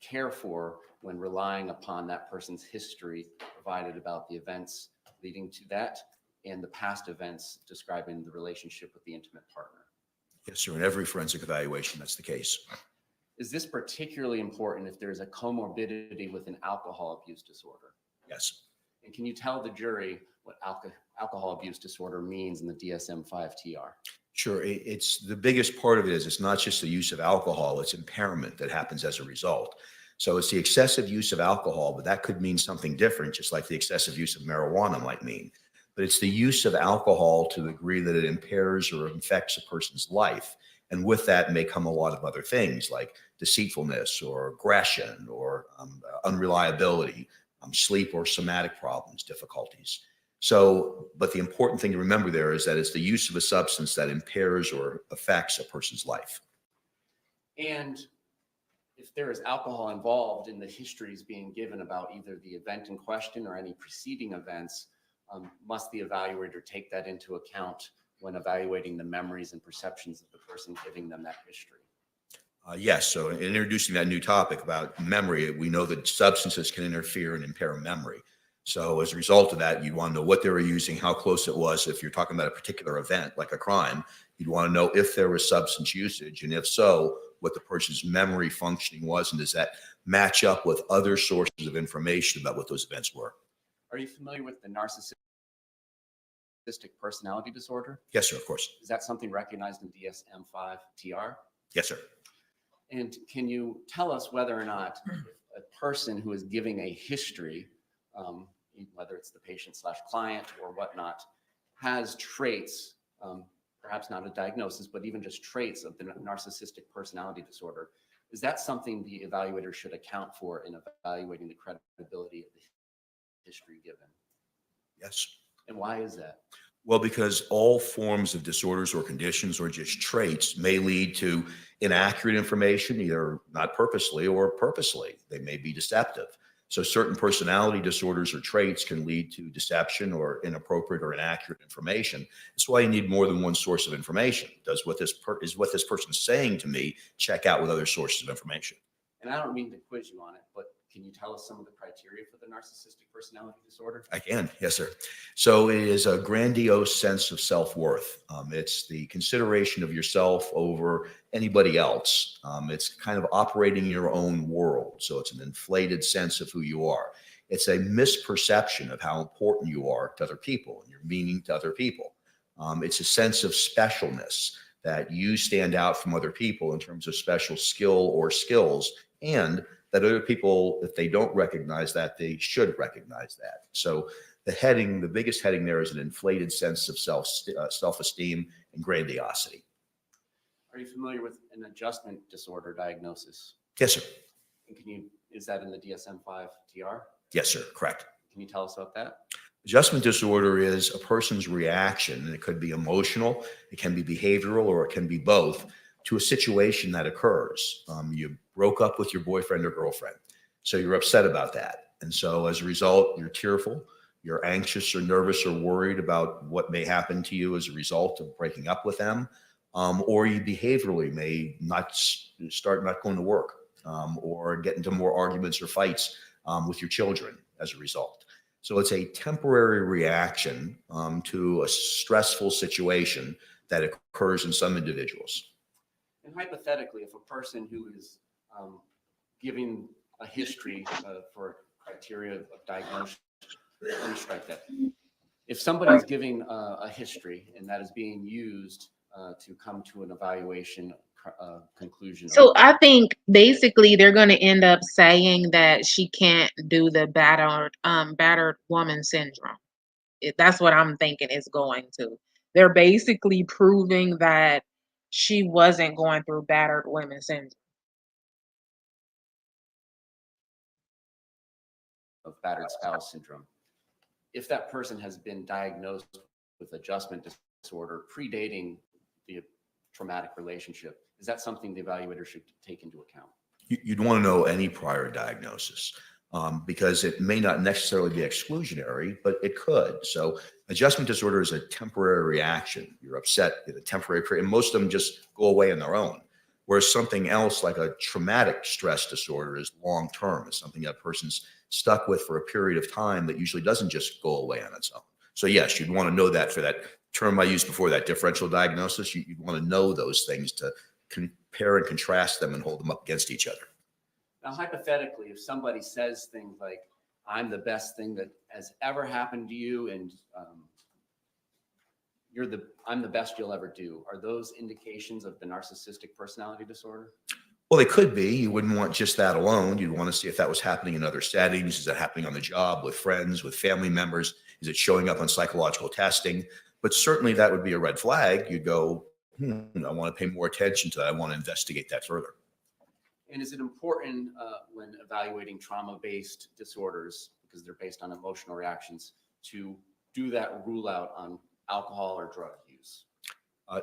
care for when relying upon that person's history provided about the events leading to that and the past events describing the relationship with the intimate partner? Yes, sir. In every forensic evaluation, that's the case. Is this particularly important if there's a comorbidity with an alcohol abuse disorder? Yes. And can you tell the jury what alcohol abuse disorder means in the DSM-5 TR? Sure. It's the biggest part of it is it's not just the use of alcohol, it's impairment that happens as a result. So it's the excessive use of alcohol, but that could mean something different, just like the excessive use of marijuana might mean. But it's the use of alcohol to the degree that it impairs or infects a person's life. And with that may come a lot of other things like deceitfulness or aggression or unreliability, sleep or somatic problems, difficulties. So, but the important thing to remember there is that it's the use of a substance that impairs or affects a person's life. And if there is alcohol involved in the histories being given about either the event in question or any preceding events, must the evaluator take that into account when evaluating the memories and perceptions of the person giving them that history? Yes. So in introducing that new topic about memory, we know that substances can interfere and impair memory. So as a result of that, you'd want to know what they were using, how close it was. If you're talking about a particular event, like a crime, you'd want to know if there was substance usage, and if so, what the person's memory functioning was, and does that match up with other sources of information about what those events were. Are you familiar with the narcissistic personality disorder? Yes, sir, of course. Is that something recognized in DSM-5 TR? Yes, sir. And can you tell us whether or not a person who is giving a history, whether it's the patient/client or whatnot, has traits, perhaps not a diagnosis, but even just traits of the narcissistic personality disorder? Is that something the evaluator should account for in evaluating the credibility of the history given? Yes. And why is that? Well, because all forms of disorders or conditions or just traits may lead to inaccurate information, either not purposely or purposely. They may be deceptive. So certain personality disorders or traits can lead to deception or inappropriate or inaccurate information. That's why you need more than one source of information. Does what this what this person's saying to me check out with other sources of information? And I don't mean to quiz you on it, but can can you tell us some of the criteria for the narcissistic personality disorder? I can, yes, sir. So it is a grandiose sense of self-worth. It's the consideration of yourself over anybody else. It's kind of operating in your own world. So it's an inflated sense of who you are. It's a misperception of how important you are to other people and your meaning to other people. It's a sense of specialness, that you stand out from other people in terms of special skill or skills, and that other people, if they don't recognize that, they should recognize that. So the biggest heading there is an inflated sense of self-esteem and grandiosity. Are you familiar with an adjustment disorder diagnosis? Yes, sir. And is that in the DSM-5 TR? Yes, sir. Correct. Can you tell us about that? Adjustment disorder is a person's reaction, and it could be emotional, it can be behavioral, or it can be both, to a situation that occurs. You broke up with your boyfriend or girlfriend, so you're upset about that. And so as a result, you're tearful, you're anxious or nervous or worried about what may happen to you as a result of breaking up with them, or you behaviorally may start not going to work, or get into more arguments or fights with your children as a result. So it's a temporary reaction to a stressful situation that occurs in some individuals. And hypothetically, if a person who is giving a history for criteria of diagnosis, let me strike that. If somebody's giving a history and that is being used to come to an evaluation conclusion. So I think basically they're going to end up saying that she can't do the battered woman syndrome. That's what I'm thinking it's going to. They're basically proving that she wasn't going through battered women syndrome. Of battered spouse syndrome. If that person has been diagnosed with adjustment disorder predating the traumatic relationship, is that something the evaluator should take into account? You'd want to know any prior diagnosis, because it may not necessarily be exclusionary, but it could. So adjustment disorder is a temporary reaction. You're upset in a temporary period, and most of them just go away on their own. Whereas something else like a traumatic stress disorder is long-term. It's something that a person's stuck with for a period of time that usually doesn't just go away on its own. So yes, you'd want to know that. For that term I used before, that differential diagnosis, you'd want to know those things to compare and contrast them and hold them up against each other. Now, hypothetically, if somebody says things like, I'm the best thing that has ever happened to you, and I'm the best you'll ever do, are those indications of the narcissistic personality disorder? Well, they could be. You wouldn't want just that alone. You'd want to see if that was happening in other settings. Is it happening on the job, with friends, with family members? Is it showing up on psychological testing? But certainly that would be a red flag. You'd go, I want to pay more attention to that. I want to investigate that further. And is it important when evaluating trauma-based disorders, because they're based on emotional reactions, to do that rule out on alcohol or drug use?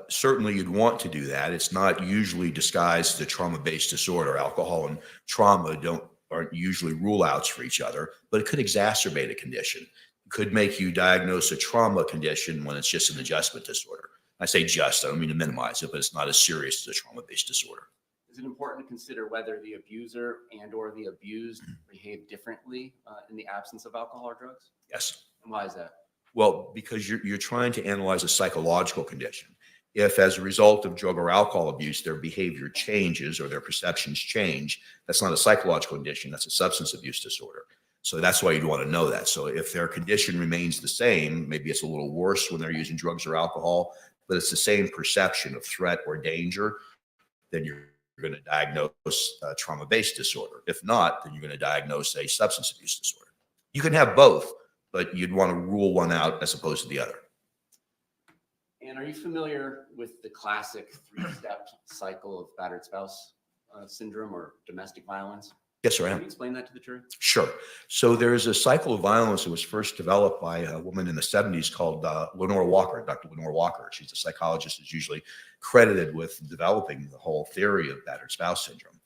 Certainly you'd want to do that. It's not usually disguised as a trauma-based disorder. Alcohol and trauma aren't usually rule outs for each other, but it could exacerbate a condition. It could make you diagnose a trauma condition when it's just an adjustment disorder. I say just, I don't mean to minimize it, but it's not as serious as a trauma-based disorder. Is it important to consider whether the abuser and or the abused behave differently in the absence of alcohol or drugs? Yes. And why is that? Well, because you're trying to analyze a psychological condition. If as a result of drug or alcohol abuse, their behavior changes or their perceptions change, that's not a psychological condition, that's a substance abuse disorder. So that's why you'd want to know that. So if their condition remains the same, maybe it's a little worse when they're using drugs or alcohol, but it's the same perception of threat or danger, then you're going to diagnose a trauma-based disorder. If not, then you're going to diagnose a substance abuse disorder. You can have both, but you'd want to rule one out as opposed to the other. And are you familiar with the classic three-step cycle of battered spouse syndrome or domestic violence? Yes, sir, I am. Can you explain that to the jury? Sure. So there's a cycle of violence that was first developed by a woman in the 70s called Lenore Walker, Dr. Lenore Walker. She's a psychologist who's usually credited with developing the whole theory of battered spouse syndrome.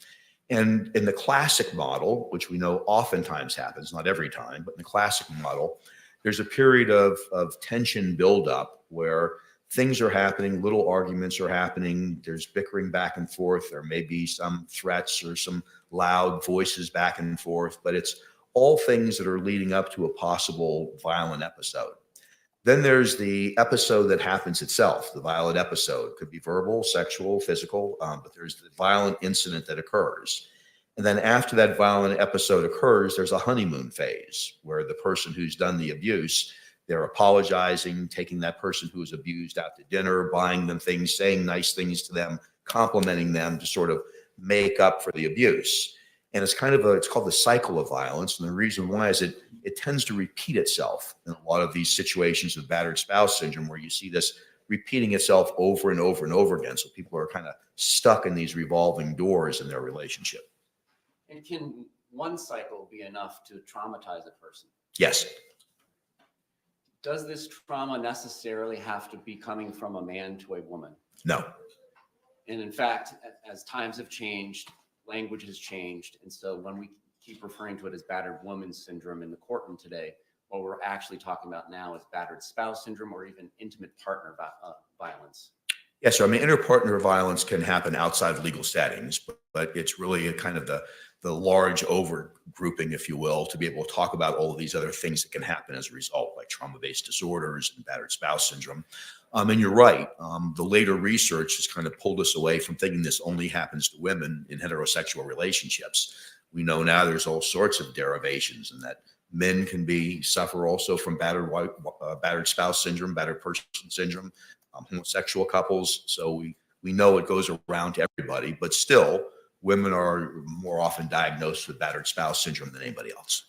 And in the classic model, which we know oftentimes happens, not every time, but in the classic model, there's a period of tension buildup where things are happening, little arguments are happening, there's bickering back and forth, there may be some threats or some loud voices back and forth, but it's all things that are leading up to a possible violent episode. Then there's the episode that happens itself, the violent episode. Could be verbal, sexual, physical, but there's the violent incident that occurs. And then after that violent episode occurs, there's a honeymoon phase where the person who's done the abuse, they're apologizing, taking that person who was abused out to dinner, buying them things, saying nice things to them, complimenting them to sort of make up for the abuse. And it's kind of it's called the cycle of violence. And the reason why is it tends to repeat itself in a lot of these situations of battered spouse syndrome, where you see this repeating itself over and over and over again. So people are kind of stuck in these revolving doors in their relationship. And can one cycle be enough to traumatize a person? Yes. Does this trauma necessarily have to be coming from a man to a woman? No. And in fact, as times have changed, language has changed. And so when we keep referring to it as battered woman syndrome in the courtroom today, what we're actually talking about now is battered spouse syndrome or even intimate partner violence. Yes, sir. I mean, interpartner violence can happen outside of legal settings, but it's really a kind of the large over grouping, if you will, to be able to talk about all of these other things that can happen as a result, like trauma-based disorders and battered spouse syndrome. And you're right. The later research has kind of pulled us away from thinking this only happens to women in heterosexual relationships. We know now there's all sorts of derivations, and that men can suffer also from battered spouse syndrome, battered person syndrome, homosexual couples. So we know it goes around to everybody, but still, women are more often diagnosed with battered spouse syndrome than anybody else.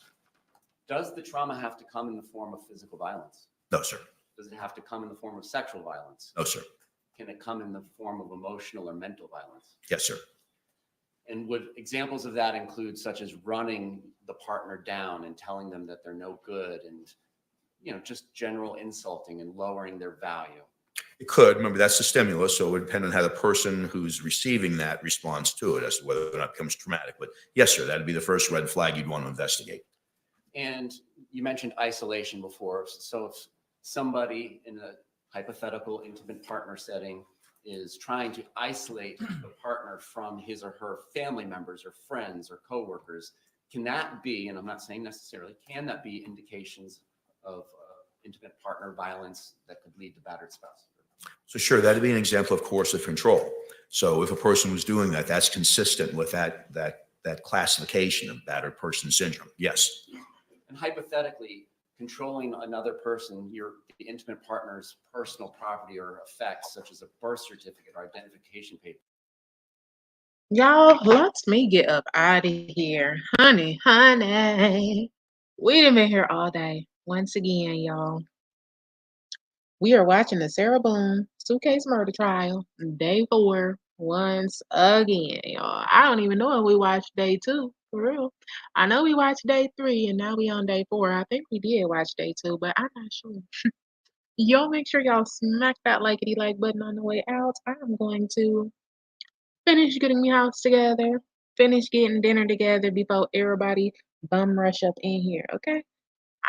Does the trauma have to come in the form of physical violence? No, sir. Does it have to come in the form of sexual violence? No, sir. Can it come in the form of emotional or mental violence? Yes, sir. And would examples of that include such as running the partner down and telling them that they're no good and, just general insulting and lowering their value? It could. Remember, that's the stimulus, so it would depend on how the person who's receiving that responds to it as to whether or not it becomes traumatic. But yes, sir, that'd be the first red flag you'd want to investigate. And you mentioned isolation before. So if somebody in a hypothetical intimate partner setting is trying to isolate the partner from his or her family members or friends or coworkers, can that be, and I'm not saying necessarily, can that be indications of intimate partner violence that could lead to battered spouse? So sure, that'd be an example of coercive control. So if a person was doing that, that's consistent with that classification of battered person syndrome. Yes. And hypothetically, controlling another person, the intimate partner's personal property or effects, such as a birth certificate or identification paper. Y'all, let me get up out of here. Honey. We done been here all day. Once again, y'all. We are watching the Sarah Boone Suitcase murder trial, day 4, once again, y'all. I don't even know if we watched day 2, for real. I know we watched day 3, and now we on day 4. I think we did watch day 2, but I'm not sure. Y'all make sure y'all smack that likety like button on the way out. I'm going to finish getting my house together, finish getting dinner together before everybody bum rush up in here, okay?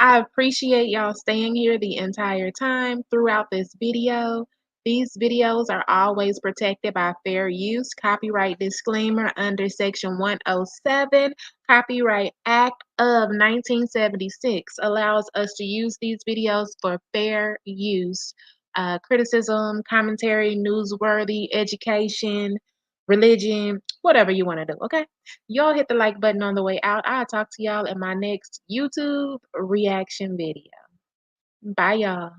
I appreciate y'all staying here the entire time throughout this video. These videos are always protected by fair use. Copyright disclaimer under Section 107. Copyright Act of 1976 allows us to use these videos for fair use. Criticism, commentary, newsworthy, education, religion, whatever you want to do, okay? Y'all hit the like button on the way out. I'll talk to y'all in my next YouTube reaction video. Bye, y'all.